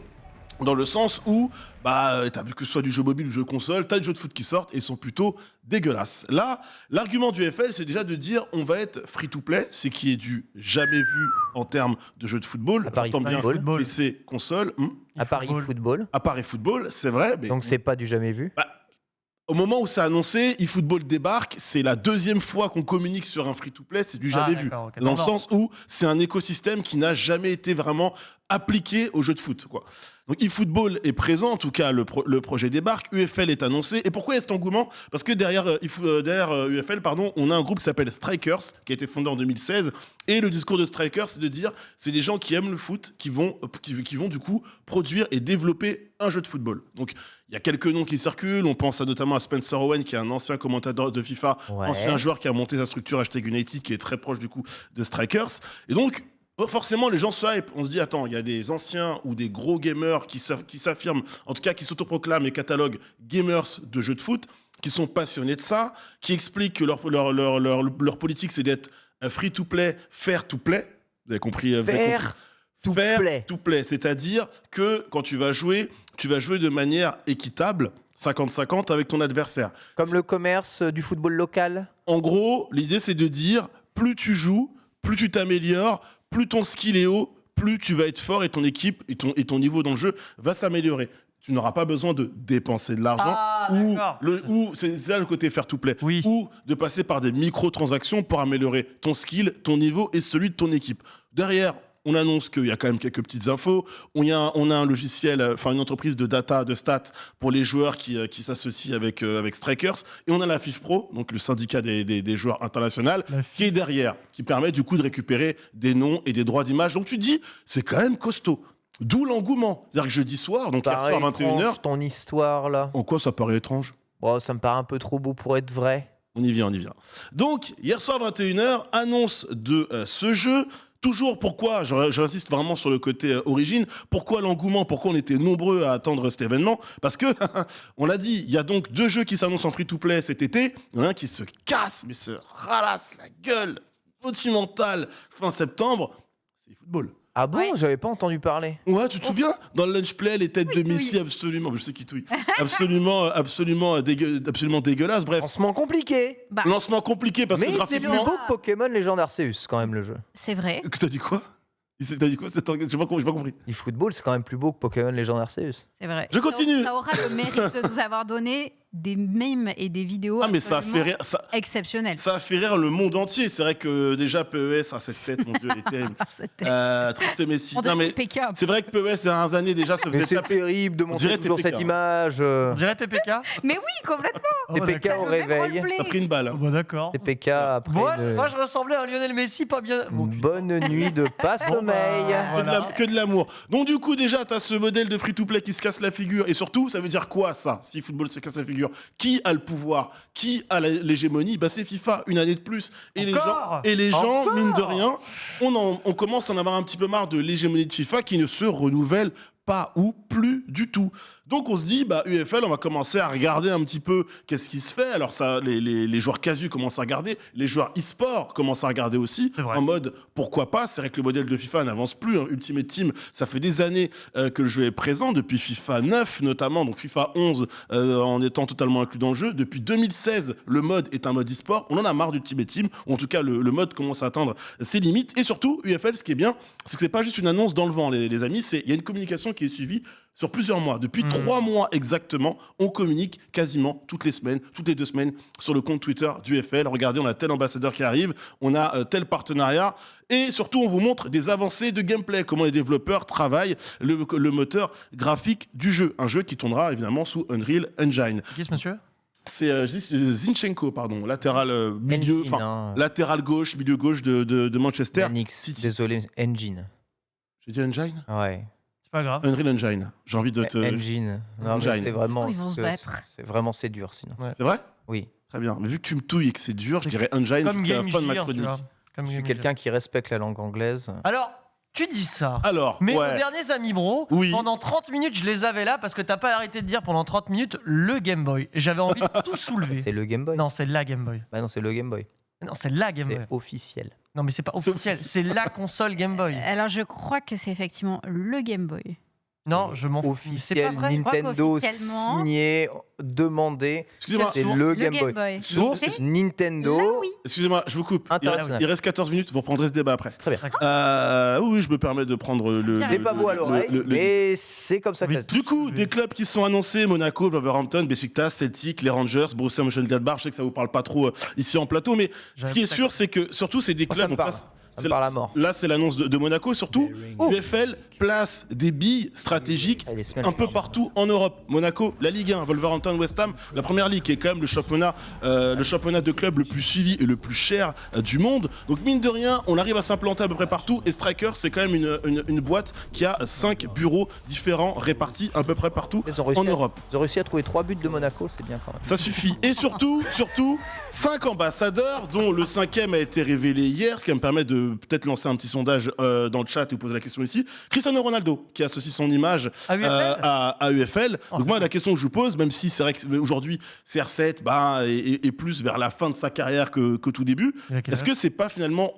Dans le sens où, t'as vu que ce soit du jeu mobile ou du jeu console, t'as des jeux de foot qui sortent et ils sont plutôt dégueulasses. Là, l'argument du FL, c'est déjà de dire on va être free-to-play, c'est qui est du jamais vu en termes de jeux de football. À Paris J'entends bien Football. PC, console, À Paris Football. appareil football, c'est vrai. Mais Donc c'est pas du jamais vu. au moment où c'est annoncé, eFootball débarque, c'est la deuxième fois qu'on communique sur un free-to-play, c'est du jamais vu. d'accord, ok. Dans le Non, sens où c'est un écosystème qui n'a jamais été vraiment appliqué au jeu de foot, quoi. Donc eFootball est présent, en tout cas le projet débarque, UFL est annoncé. Et pourquoi il y a cet engouement? Parce que derrière UFL, on a un groupe qui s'appelle Strikers, qui a été fondé en 2016. Et le discours de Strikers, c'est de dire, c'est des gens qui aiment le foot, qui vont du coup produire et développer un jeu de football. Donc il y a quelques noms qui circulent, on pense notamment à Spencer Owen, qui est un ancien commentateur de FIFA, Ouais. ancien joueur qui a monté sa structure #United, qui est très proche du coup de Strikers. Et donc, forcément, les gens se hype. On se dit, attends, il y a des anciens ou des gros gamers qui s'affirment, en tout cas qui s'autoproclament et cataloguent gamers de jeux de foot, qui sont passionnés de ça, qui expliquent que leur politique, c'est d'être free-to-play, fair-to-play. Vous avez compris? Vous avez compris. Fair-to-play, c'est-à-dire que quand tu vas jouer de manière équitable, 50-50 avec ton adversaire. Comme le commerce du football local. En gros, l'idée, c'est de dire, plus tu joues, plus tu t'améliores, plus ton skill est haut, plus tu vas être fort et ton équipe et ton niveau dans le jeu va s'améliorer. Tu n'auras pas besoin de dépenser de l'argent ou c'est là le côté fair to play, Oui. ou de passer par des microtransactions pour améliorer ton skill, ton niveau et celui de ton équipe. Derrière, on annonce qu'il y a quand même quelques petites infos. On a un logiciel, une entreprise de data, de stats pour les joueurs qui s'associent avec Strikers. Et on a la FIFPro, donc le syndicat des joueurs internationaux, qui est derrière, qui permet du coup de récupérer des noms et des droits d'image. Donc tu te dis, c'est quand même costaud. D'où l'engouement. C'est-à-dire que jeudi soir, donc hier soir 21h. Ton histoire là. En quoi ça paraît étrange? Bon, ça me paraît un peu trop beau pour être vrai. On y vient. Donc, hier soir 21h, annonce de ce jeu. Toujours pourquoi, j'insiste vraiment sur le côté origine, pourquoi l'engouement, pourquoi on était nombreux à attendre cet événement? Parce que, on l'a dit, il y a donc 2 jeux qui s'annoncent en free-to-play cet été. Il y en a un qui se casse, mais se ralasse la gueule monumentale fin septembre. C'est football. Ah bon? Ouais. J'avais pas entendu parler. Ouais, tu te souviens? Dans le lunch play, les têtes de Messi, absolument, je sais qui touille, absolument dégueulasse. Bref, Lancement compliqué. Bah, lancement compliqué parce Mais que c'est graphiquement. plus beau que Pokémon Légende Arceus quand même le jeu. c'est vrai. T'as dit quoi? T'as dit quoi? J'ai pas compris. eFootball c'est quand même plus beau que Pokémon Légende Arceus. C'est vrai. Je continue. Ça aura le mérite de nous avoir donné des mèmes et des vidéos Ah, mais ça a fait absolument rire. exceptionnelles. Ça a fait rire le monde entier. C'est vrai que déjà PES a cette tête, mon Dieu, elle est terrible. C'était Triste Messi. on Non, mais PK. c'est vrai que PES, ces dernières années, déjà, se Mais faisait c'est taper. terrible de On montrer dirait toujours TPK, cette hein. image. On dirait TPK. Mais oui, complètement. Oh, TPK d'accord. au Le même réveil. roleplay. T'as pris une balle. Oh, bah, d'accord. TPK après Moi, je ressemblais à un Lionel Messi, pas bien. Bon, une bonne nuit de pas sommeil. voilà. Que de l'amour. Donc du coup déjà t'as ce modèle de free-to-play qui se casse la figure et surtout ça veut dire quoi ça si football se casse la figure? Qui a le pouvoir? Qui a l'hégémonie? Bah c'est FIFA, une année de plus. Et Encore les gens mine de rien on commence à en avoir un petit peu marre de l'hégémonie de FIFA qui ne se renouvelle pas ou plus du tout. Donc on se dit, UFL, on va commencer à regarder un petit peu qu'est-ce qui se fait. Alors ça, les joueurs casus commencent à regarder, les joueurs e-sport commencent à regarder aussi, en mode pourquoi pas. C'est vrai que le modèle de FIFA n'avance plus. Ultimate Team, ça fait des années que le jeu est présent, depuis FIFA 9 notamment, donc FIFA 11 en étant totalement inclus dans le jeu. Depuis 2016, le mode est un mode e-sport. On en a marre d'Ultimate Team, ou en tout cas le mode commence à atteindre ses limites. Et surtout, UFL, ce qui est bien, c'est que c'est pas juste une annonce dans le vent, les amis, il y a une communication qui est suivie sur plusieurs mois. Depuis 3 mois exactement, on communique quasiment toutes les semaines, toutes les 2 semaines sur le compte Twitter d'UFL. Regardez, on a tel ambassadeur qui arrive, on a tel partenariat. Et surtout, on vous montre des avancées de gameplay, comment les développeurs travaillent le moteur graphique du jeu. Un jeu qui tournera évidemment sous Unreal Engine. Qui est ce monsieur ? C'est Zinchenko, pardon, latéral milieu, latéral gauche, milieu gauche de Manchester Yannick, City. désolé, Engine. J'ai dit Engine ? Ouais. C'est pas grave. Unreal Engine. J'ai envie de te... Engine. Non, mais Engine. c'est vraiment... Ils vont se battre. C'est dur, sinon. C'est vrai ? Oui. Très bien. Mais vu que tu me touilles et que c'est dur, je dirais Engine Comme jusqu'à la Game fin de ma Gear, tu chronique. vois. Comme Je suis Game quelqu'un Gear. qui respecte la langue anglaise. Alors, tu dis ça. Alors, Mais ouais. nos derniers amis bro, Oui. pendant 30 minutes, je les avais là parce que t'as pas arrêté de dire pendant 30 minutes le Game Boy. Et j'avais envie de tout soulever. C'est le Game Boy. Non, c'est la Game Boy. Bah non, c'est le Game Boy. Non, c'est la Game Boy. C'est officiel. Non, mais c'est pas C'est officiel. C'est la console Game Boy. Alors, je crois que c'est effectivement le Game Boy. Non, je m'en fous. C'est Officiel, pas vrai. Nintendo, Je crois qu'officiellement- signé, demandé. Excusez-moi, C'est source le Le Game Boy. Game Boy. Source, C'est Nintendo. Là, oui. excusez-moi, je vous coupe. International. Il reste 14 minutes, vous reprendrez ce débat après. Très bien. Oui, je me permets de prendre le... C'est pas beau à l'oreille, mais c'est comme ça que Oui, ça se Du coup, des clubs qui sont annoncés, Monaco, Wolverhampton, Besiktas, Celtic, les Rangers, Borussia Mönchengladbach, je sais que ça vous parle pas trop ici en plateau, mais ce qui est sûr, c'est que surtout c'est des Moi, ça clubs... me donc parle. là, Ça me parle à mort. Là, c'est l'annonce de Monaco. Surtout, UFL place des billes stratégiques Allez, semaine. un peu partout en Europe. Monaco, la Ligue 1, Wolverhampton, West Ham, la Première Ligue, qui est quand même le championnat de club le plus suivi et le plus cher du monde. Donc, mine de rien, on arrive à s'implanter à peu près partout. Et Striker, c'est quand même une boîte qui a 5 bureaux différents répartis à peu près partout Ils ont réussi en Europe. Ils ont réussi à trouver 3 buts de Monaco, c'est bien quand même. Ça suffit. Et surtout, 5 ambassadeurs, dont le 5e a été révélé hier, ce qui va me permet de peut-être lancer un petit sondage dans le chat et vous poser la question ici. Cristiano Ronaldo, qui associe son image À UFL à UFL. Oh, Donc moi, c'est la question que je vous pose, même si c'est vrai qu'aujourd'hui, CR7 est plus vers la fin de sa carrière que tout début, Il a quel est-ce âge que c'est pas finalement...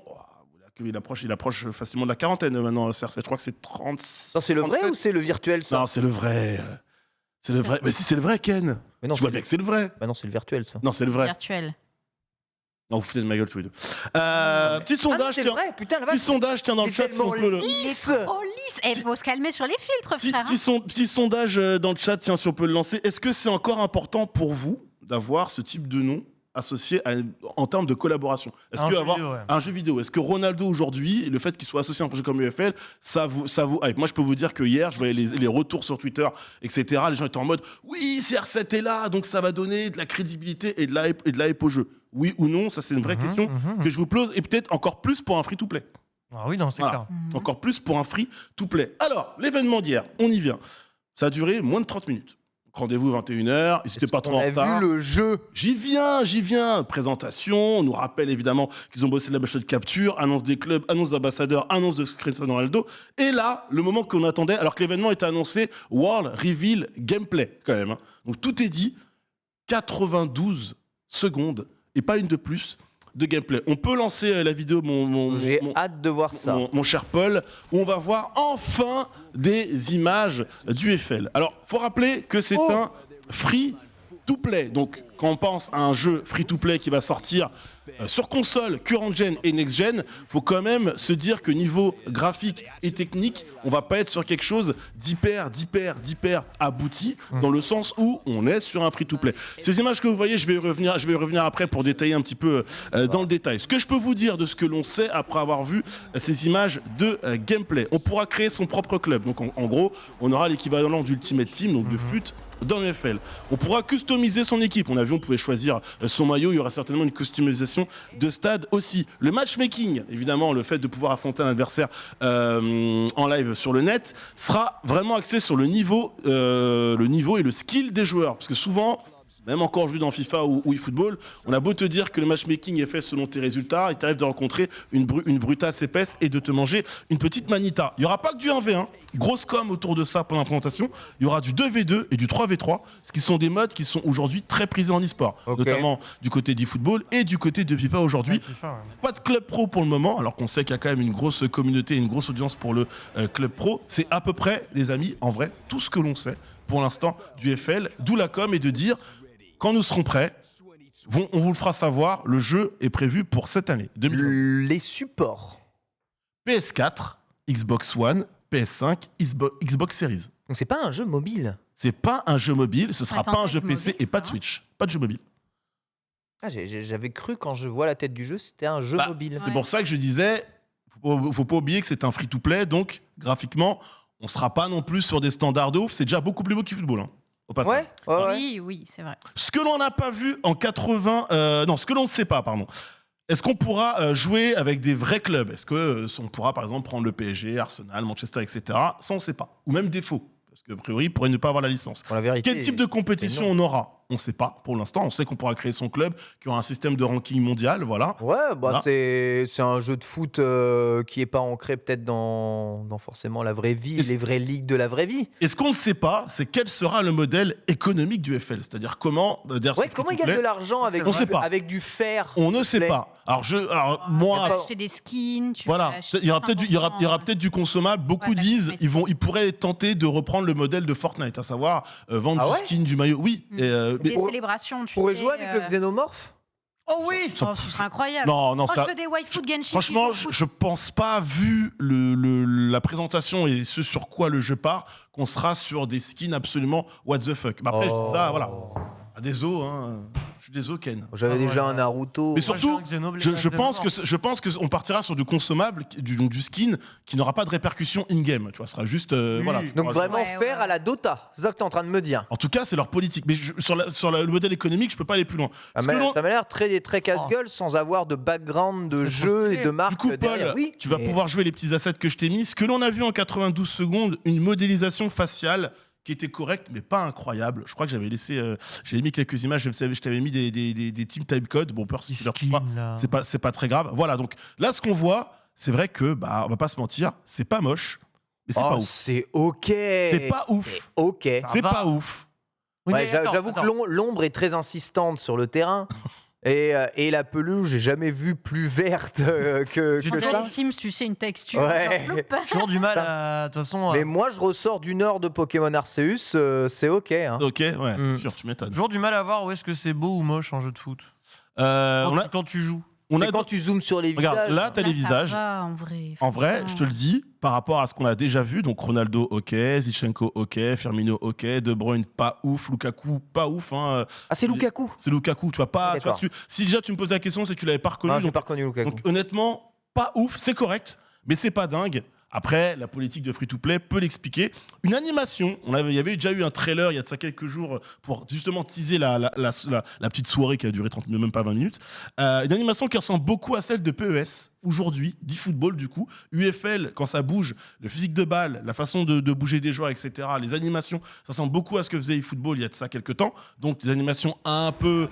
Il approche facilement de la quarantaine maintenant, CR7. Je crois que c'est 30... Ça, c'est le vrai 37? ou c'est le virtuel, ça? Non, c'est le vrai. C'est le vrai. Mais si c'est le vrai, Ken. Mais non, Tu vois c'est bien que c'est le vrai. Bah non, c'est le virtuel, ça. Non, c'est le vrai. Virtuel. Non, vous foutez de ma gueule tous les deux. Petit Ah non, sondage, c'est tiens. vrai, putain, la Petit vache. sondage, tiens, dans le C'est chat, si on tellement peut le... lisse. Oh, lisse. Il faut se calmer sur les filtres, Petit, frère. petit sondage dans le chat, tiens, si on peut le lancer. Est-ce que c'est encore important pour vous d'avoir ce type de nom associé en termes de collaboration? Est-ce Un que jeu avoir vidéo, ouais. un jeu vidéo, est-ce que Ronaldo aujourd'hui, le fait qu'il soit associé à un projet comme UFL, ça vous hype? Moi, je peux vous dire que hier, je voyais les retours sur Twitter, etc. Les gens étaient en mode, oui, CR7 est là, donc ça va donner de la crédibilité et de la hype au jeu. Oui ou non, ça c'est une vraie question que je vous pose, et peut-être encore plus pour un free-to-play. Ah oui, non, c'est Voilà. clair. Encore plus pour un free-to-play. Alors, l'événement d'hier, on y vient. Ça a duré moins de 30 minutes. Rendez-vous 21h, n'hésitez pas trop On en a retard. vu le jeu. J'y viens. Présentation, on nous rappelle évidemment qu'ils ont bossé la machine de capture, annonce des clubs, annonce d'ambassadeurs, annonce de Cristiano Ronaldo. Et là, le moment qu'on attendait, alors que l'événement était annoncé, World Reveal Gameplay quand même. Hein. Donc tout est dit, 92 secondes et pas une de plus de gameplay. On peut lancer la vidéo, J'ai hâte de voir ça. mon cher Paul, où on va voir enfin des images du UFL. Alors, faut rappeler que c'est un free-to-play. Donc, quand on pense à un jeu free-to-play qui va sortir sur console, current gen et next gen, faut quand même se dire que niveau graphique et technique, on va pas être sur quelque chose d'hyper abouti, dans le sens où on est sur un free-to-play. Ces images que vous voyez, je vais y revenir après pour détailler un petit peu dans le détail. Ce que je peux vous dire de ce que l'on sait après avoir vu ces images de gameplay, on pourra créer son propre club. Donc en gros, on aura l'équivalent d'Ultimate Team, donc de FUT, dans UFL. On pourra customiser son équipe. On a vu, on pouvait choisir son maillot. Il y aura certainement une customisation de stade aussi. Le matchmaking, évidemment, le fait de pouvoir affronter un adversaire en live sur le net, sera vraiment axé sur le niveau et le skill des joueurs. Parce que souvent, même encore aujourd'hui dans FIFA ou eFootball, on a beau te dire que le matchmaking est fait selon tes résultats, il t'arrive de rencontrer une brutasse épaisse et de te manger une petite manita. Il n'y aura pas que du 1v1, grosse com autour de ça pendant la présentation, il y aura du 2v2 et du 3v3, ce qui sont des modes qui sont aujourd'hui très prisés en e-sport, notamment du côté d'eFootball et du côté de FIFA aujourd'hui. Pas de club pro pour le moment, alors qu'on sait qu'il y a quand même une grosse communauté, une grosse audience pour le club pro. C'est à peu près, les amis, en vrai, tout ce que l'on sait pour l'instant du FL, d'où la com et de dire, quand nous serons prêts, on vous le fera savoir, le jeu est prévu pour cette année, 2020. Les supports. PS4, Xbox One, PS5, Xbox Series. Donc c'est pas un jeu mobile. C'est pas un jeu mobile, ce sera Attends, pas un jeu mobile, PC et pas de hein. Switch. Pas de jeu mobile. Ah, j'avais cru quand je vois la tête du jeu, c'était un jeu Bah, mobile. C'est pour ça que je disais, faut pas oublier que c'est un free-to-play, donc graphiquement, on sera pas non plus sur des standards de ouf. C'est déjà beaucoup plus beau qu'eFootball, hein, au passage. Ouais. Oui, c'est vrai. Ce que l'on n'a pas vu en 80... non, ce que l'on ne sait pas, pardon. Est-ce qu'on pourra jouer avec des vrais clubs? Est-ce que on pourra, par exemple, prendre le PSG, Arsenal, Manchester, etc. Ça, on ne sait pas. Ou même des faux. Parce qu'a priori, il pourrait ne pas avoir la licence. Pour la vérité, Quel type de compétition c'est on aura? On ne sait pas pour l'instant. On sait qu'on pourra créer son club, qui aura un système de ranking mondial, voilà. Ouais, bah Voilà. c'est un jeu de foot qui est pas ancré peut-être dans forcément la vraie vie, Et les vraies ligues de la vraie vie. Et ce qu'on ne sait pas, c'est quel sera le modèle économique du FL. C'est-à-dire comment... Ouais, comment ils gagnent de l'argent avec, On sait pas. avec du fer? On ne sait Play. pas. Alors, Tu moi... peux acheter des skins, tu Voilà, peux acheter il y aura peut-être du consommable. Beaucoup Ouais, de la disent cosmétique. ils pourraient tenter de reprendre le modèle de Fortnite, à savoir vendre Ah du ouais skin, du maillot. Oui. Mm. Mais- des célébrations. Tu Pourrait sais, jouer avec le xénomorphe? Oh oui. Oh, ce serait incroyable. non, Oh, ça. je veux des waifu de Genshin. Franchement, qui jouent au foot. je pense pas, vu la présentation et ce sur quoi le jeu part, qu'on sera sur des skins absolument what the fuck. Mais après, je dis ça, voilà. À des os, hein. Je suis des os, Ken. J'avais Ah, déjà ouais. un Naruto. Mais surtout, je pense que on partira sur du consommable, du skin, qui n'aura pas de répercussion in-game. Tu vois, ce sera juste, voilà. tu Donc pourras- vraiment Ouais, faire ouais. à la Dota, c'est ça que tu es en train de me dire. En tout cas, c'est leur politique. Mais le modèle économique, je peux pas aller plus loin. Ah, Parce mais que l'on- ça m'a l'air très casse-gueule sans avoir de background de jeu et de marque Du coup, Paul, derrière. Oui, tu vas mais- pouvoir jouer les petits assets que je t'ai mis. Ce que l'on a vu en 92 secondes, une modélisation faciale qui était correcte, mais pas incroyable. Je crois que j'avais mis quelques images, je t'avais mis des team typecode. Bon, peur si tu ne retrouves pas, c'est pas très grave. Voilà, donc là, ce qu'on voit, c'est vrai que, on va pas se mentir, c'est pas moche, mais c'est Oh, pas ouf. c'est ok. C'est pas ouf. C'est ok. C'est va. pas ouf. Ouais, j'avoue que l'ombre est très insistante sur le terrain. Et la pelouse, j'ai jamais vu plus verte que On dirait ça. les Sims, tu sais, une texture. Ouais. genre, ploup. J'ai toujours du mal à. De toute façon. Mais moi, je ressors d'une heure de Pokémon Arceus, c'est ok. Hein. Ok, ouais, Mm. c'est sûr, tu m'étonnes. Toujours du mal à voir où est-ce que c'est beau ou moche en jeu de foot. Quand tu joues. On C'est a quand tu zoomes sur les Regarde, visages. là, t'as Là, les ça visages. va, en vrai. En vrai, Franchement. je te le dis, par rapport à ce qu'on a déjà vu, donc Ronaldo, ok, Zinchenko, ok, Firmino, ok, De Bruyne, pas ouf, Lukaku, pas ouf. Hein. Ah, c'est Lukaku. C'est Lukaku, tu vois pas. Ah, Tu vois, si déjà tu me poses la question, c'est que tu l'avais pas reconnu. Ah, j'ai donc, pas reconnu Lukaku. donc, honnêtement, pas ouf, c'est correct, mais c'est pas dingue. Après, la politique de free-to-play peut l'expliquer. Une animation, il y avait déjà eu un trailer il y a de ça quelques jours pour justement teaser la petite soirée qui a duré 30 minutes, même pas 20 minutes. Une animation qui ressemble beaucoup à celle de PES, aujourd'hui, d'eFootball du coup. UFL, quand ça bouge, le physique de balle, la façon de bouger des joueurs, etc., les animations, ça ressemble beaucoup à ce que faisait eFootball il y a de ça quelques temps. Donc des animations un peu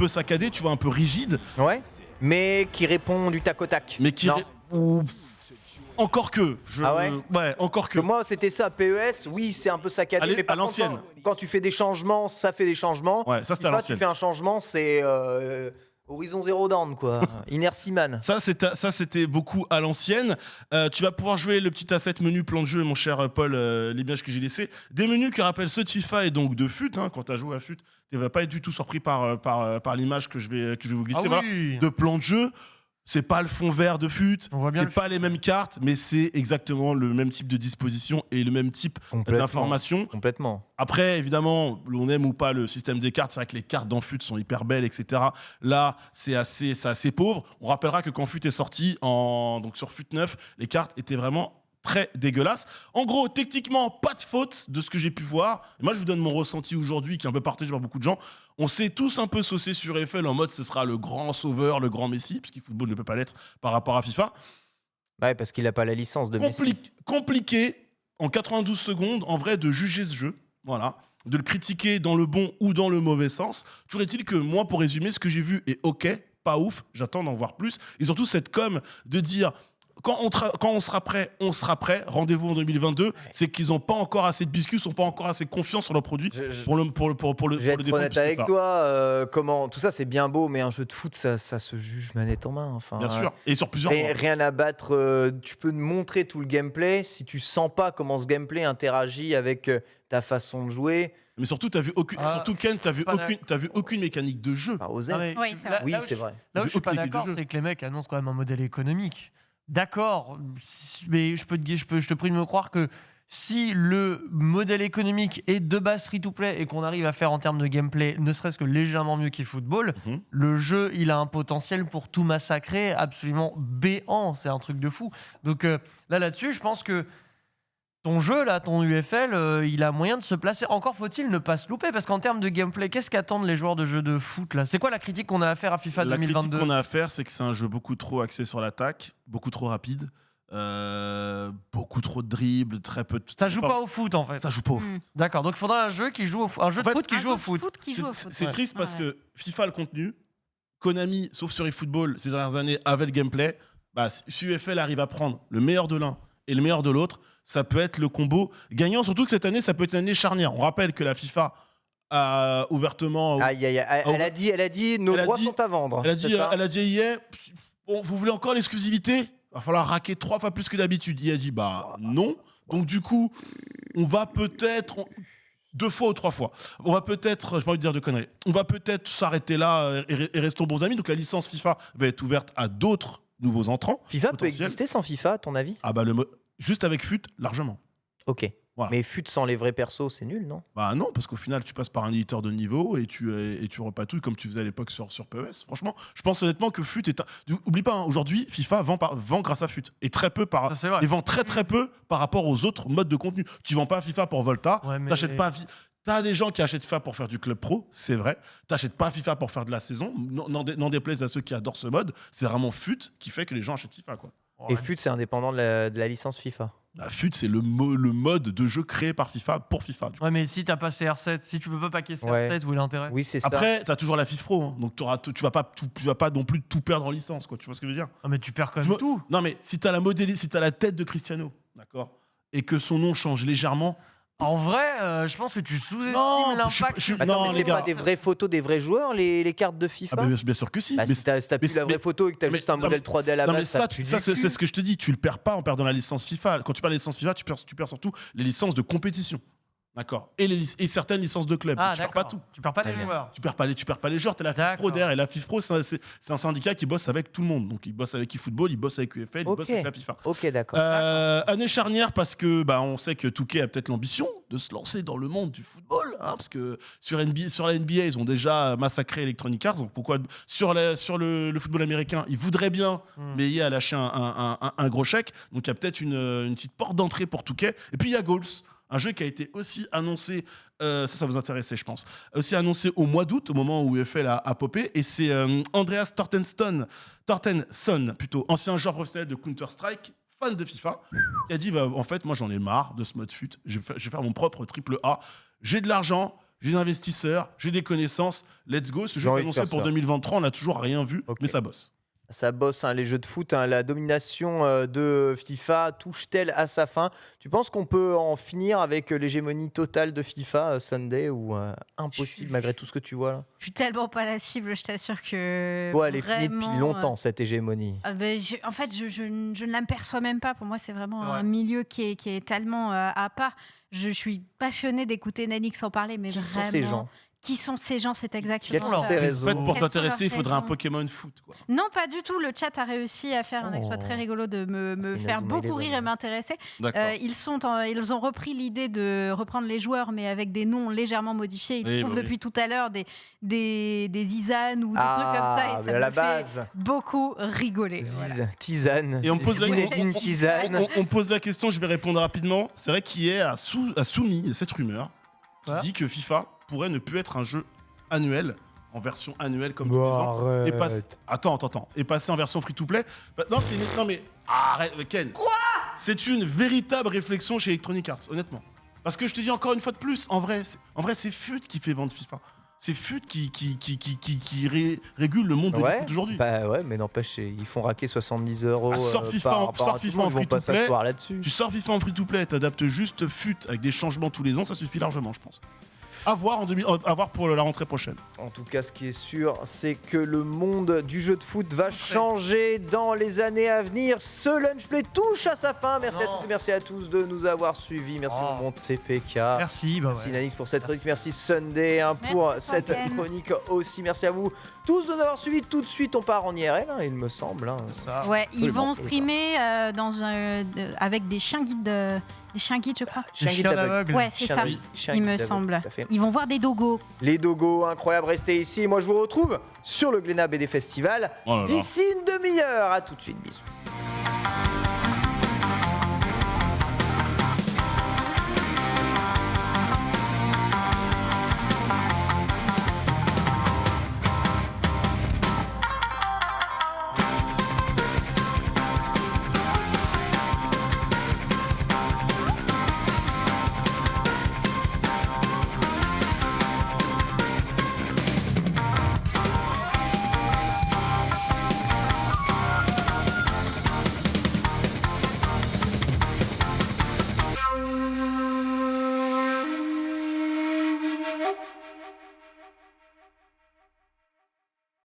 saccadées, tu vois, un peu rigides, Ouais. Mais qui répond du tac au tac. mais qui... Non. Ou- Encore que. Ah ouais encore que. Que moi, c'était ça. PES, oui, c'est un peu saccadé. Allez, mais par à contre, l'ancienne. quand tu fais des changements, ça fait des changements. Ouais, ça c'était à FIFA, l'ancienne. tu fais un changement, c'est Horizon Zero Dawn, quoi. Inertie Man. Ça, c'était beaucoup à l'ancienne. Tu vas pouvoir jouer le petit asset menu plan de jeu, mon cher Paul, l'image que j'ai laissé. Des menus qui rappellent ceux de FIFA et donc de FUT. Hein, quand tu as joué à FUT, tu ne vas pas être du tout surpris par l'image que je vais vous glisser. Ah Voilà. oui. De plan de jeu. C'est pas le fond vert de FUT, On voit bien c'est le pas les mêmes cartes, mais c'est exactement le même type de disposition et le même type Complètement. d'information. Complètement. Après, évidemment, on aime ou pas le système des cartes, c'est vrai que les cartes dans FUT sont hyper belles, etc. Là, c'est assez pauvre. On rappellera que quand FUT est sorti, donc sur FUT 9, les cartes étaient vraiment très dégueulasses. En gros, techniquement, pas de faute de ce que j'ai pu voir. Et moi, je vous donne mon ressenti aujourd'hui, qui est un peu partagé par beaucoup de gens. On s'est tous un peu saucés sur Eiffel en mode ce sera le grand sauveur, le grand Messi, puisqu'eFootball ne peut pas l'être par rapport à FIFA. Ouais, parce qu'il a pas la licence de Messi. Compliqué en 92 secondes, en vrai, de juger ce jeu. Voilà. de le critiquer dans le bon ou dans le mauvais sens. Toujours est-il que moi, pour résumer, ce que j'ai vu est ok, pas ouf, j'attends d'en voir plus. Et surtout cette com de dire quand on sera prêt, on sera prêt, rendez-vous en 2022, c'est qu'ils n'ont pas encore assez de biscuits, ils sont pas encore assez confiants sur leur produit pour le Je vais être défendre honnête plus que avec ça. toi, comment tout ça c'est bien beau, mais un jeu de foot ça se juge manette en main. Enfin, Bien sûr, et sur plusieurs mois. rien à battre. Tu peux montrer tout le gameplay si tu sens pas comment ce gameplay interagit avec ta façon de jouer. Mais surtout, surtout Ken, t'as vu aucune mécanique de jeu. Pas oser. Non, mais Oui, c'est vrai. Oui, c'est vrai. Là où je suis pas Aucune équipe de d'accord, jeu. c'est que les mecs annoncent quand même un modèle économique. D'accord, mais je te prie de me croire que si le modèle économique est de base free-to-play et qu'on arrive à faire en termes de gameplay ne serait-ce que légèrement mieux qu'eFootball, le jeu, il a un potentiel pour tout massacrer absolument béant. C'est un truc de fou. Donc là-dessus, je pense que ton jeu, là, ton UFL, il a moyen de se placer. Encore faut-il ne pas se louper, parce qu'en termes de gameplay, qu'est-ce qu'attendent les joueurs de jeux de foot, là ? C'est quoi la critique qu'on a à faire à FIFA La 2022 critique qu'on a à faire, c'est que c'est un jeu beaucoup trop axé sur l'attaque, beaucoup trop rapide, beaucoup trop de dribbles, très peu de... Ça joue pas au foot, en fait. Ça joue pas au foot. D'accord, donc il faudra un jeu qui joue un jeu de En fait, foot qui joue au foot. C'est Ouais. triste parce Ouais. que FIFA a le contenu, Konami, sauf sur eFootball, ces dernières années, avait le gameplay. Bah, si UFL arrive à prendre le meilleur de l'un et le meilleur de l'autre, ça peut être le combo gagnant. Surtout que cette année, ça peut être une année charnière. On rappelle que la FIFA a ouvertement... Aïe, aïe, aïe. Elle a dit nos Elle a droits dit- sont à vendre. Elle a c'est dit, ça hier, bon, vous voulez encore l'exclusivité ? Va falloir raquer 3 fois plus que d'habitude. Il a dit, bah non. Donc du coup, on va peut-être... 2 fois ou 3 fois. On va peut-être, j'ai pas envie de dire de conneries, on va peut-être s'arrêter là et restons bons amis. Donc la licence FIFA va être ouverte à d'autres nouveaux entrants. FIFA peut potentiels. exister sans FIFA, à ton avis? Ah bah juste avec FUT, largement. Ok. Voilà. Mais FUT sans les vrais persos, c'est nul, non? Bah non, parce qu'au final, tu passes par un éditeur de niveau et tu repatouilles comme tu faisais à l'époque sur PES. Franchement, je pense honnêtement que FUT est... Oublie pas, hein, aujourd'hui, FIFA vend grâce à FUT. Et très peu Ça, c'est vrai. et vend très peu par rapport aux autres modes de contenu. Tu vends pas FIFA pour Volta, Ouais, mais- t'achètes pas... T'as des gens qui achètent FIFA pour faire du club pro, c'est vrai. T'achètes pas FIFA pour faire de la saison. N'en déplaise à ceux qui adorent ce mode. C'est vraiment FUT qui fait que les gens achètent FIFA, quoi. Et Ouais. FUT, c'est indépendant de la licence FIFA. Bah, FUT, c'est le mode de jeu créé par FIFA pour FIFA. Du coup. Ouais, mais si t'as pas CR7, si tu peux pas packer CR7, Ouais. où est l'intérêt ? Oui, c'est ça. Après, t'as toujours la FIFA Pro, hein. Donc tu vas pas non plus tout perdre en licence, quoi. Tu vois ce que je veux dire? Non, mais tu perds quand Je même me- tout. Non, mais si t'as la tête de Cristiano, d'accord, et que son nom change légèrement. En vrai, je pense que tu Non, sous-estimes l'impact. Attends, non, mais les c'est pas gars. des vraies photos des vrais joueurs, les cartes de Ah, FIFA? bah, bien sûr que si. Bah, Mais si t'as mais plus la vraie mais- photo et que t'as mais- juste un non, modèle 3D à la non, mais base, ça, pue du c'est cul. ce que je te dis. Tu le perds pas en perdant la licence FIFA. Quand tu perds la licence FIFA, tu perds surtout les licences de compétition. D'accord. Et certaines licences de club. Ah, Tu perds pas d'accord. tout. Tu perds pas Très les bien. joueurs. Tu perds pas les joueurs. T'as la FIFA Pro D'accord. derrière. Et la FIFA Pro, c'est un syndicat qui bosse avec tout le monde. Donc, il bosse avec eFootball, il bosse avec UFL, il Ok. bosse avec la FIFA. Ok, d'accord. Année charnière parce que on sait que Touquet a peut-être l'ambition de se lancer dans le monde du football, hein, parce que sur la NBA ils ont déjà massacré Electronic Arts, donc pourquoi sur le football américain ils voudraient bien, mais il y a lâché un gros chèque, donc il y a peut-être une petite porte d'entrée pour Touquet. Et puis il y a Goals, un jeu qui a été aussi annoncé, ça vous intéressait je pense, aussi annoncé au mois d'août, au moment où UFL a popé, et c'est Andreas Torstensson, plutôt, ancien joueur professionnel de Counter-Strike, fan de FIFA, qui a dit bah, en fait moi j'en ai marre de ce mode FUT, je vais faire mon propre triple A, j'ai de l'argent, j'ai des investisseurs, j'ai des connaissances, let's go. Ce jeu J'ai est envie de annoncé faire pour ça. 2023, on n'a toujours rien vu, Ok. mais ça bosse. Ça bosse, hein, les jeux de foot, hein, la domination de FIFA touche-t-elle à sa fin? Tu penses qu'on peut en finir avec l'hégémonie totale de FIFA Sunday ou impossible malgré tout ce que tu vois là? Je suis tellement pas la cible, je t'assure que. Ouais, elle est finie depuis vraiment, longtemps cette hégémonie. En fait, je ne l'aperçois même pas. Pour moi, c'est vraiment Ouais. un milieu qui est tellement à part. Je suis passionnée d'écouter Nanix en parler, mais Qui vraiment. sont ces gens? Qui sont ces gens? C'est exactement Quels sont ça. ces En réseaux? fait, pour Quelles sont t'intéresser, il leurs faudrait un raisons Pokémon foot. Quoi. Non, pas du tout. Le chat a réussi à faire un exploit très Oh. rigolo de me C'est faire Inazuma beaucoup Eleven, rire et ouais. m'intéresser. D'accord. Ils ont repris l'idée de reprendre les joueurs, mais avec des noms légèrement modifiés. Ils Oui, trouvent bah oui. depuis tout à l'heure des Izan ou des trucs comme ça. Et ça mais à me la fait base. beaucoup rigoler. Voilà. Ziz, tisane. Et on me pose la- Zinedine Tisane. On pose la question, je vais répondre rapidement. C'est vrai qu'hier a soumis cette rumeur qui Quoi dit que FIFA pourrait ne plus être un jeu annuel, en version annuelle comme tous les ans. Et Attends. Et passer en version free-to-play. Bah, non, non, mais arrête, Ken. Quoi? C'est une véritable réflexion chez Electronic Arts, honnêtement. Parce que je te dis encore une fois de plus, en vrai, c'est FUT qui fait vendre FIFA. C'est FUT qui régule le monde de Ouais, foot aujourd'hui. bah ouais, mais n'empêche, ils font raquer 70 € Ah, sors FIFA par en- rapport sors à tout FIFA le monde, en ils vont pas free-to-play. s'asseoir là-dessus. Tu sors FIFA en free-to-play, t'adaptes juste FUT avec des changements tous les ans, ça suffit largement, je pense. À voir pour la rentrée prochaine. En tout cas, ce qui est sûr, c'est que le monde du jeu de foot va changer dans les années à venir. Ce Lunch Play touche à sa fin. Merci à toutes et merci à tous de nous avoir suivis. Merci au monde TPK. Merci, bah Merci ouais. Nanix pour cette chronique, merci Sunday pour Merci, cette Morgane. chronique aussi. Merci à vous tous de nous avoir suivis. Tout de suite, on part en IRL, hein, il me semble. hein. Ça. Ouais, ils Absolument, vont absolument. streamer avec des chiens guides, je crois. Chien Les guide chiens d'aveugle. aveugles. Ouais, c'est Chien ça. guide- chien Il guide me d'aveugle, semble. tout à fait. Ils vont voir des dogos. Les dogos, incroyable, restez ici. Moi, je vous retrouve sur le Glénat BD Festival Oh là là. d'ici une demi-heure. À tout de suite, bisous.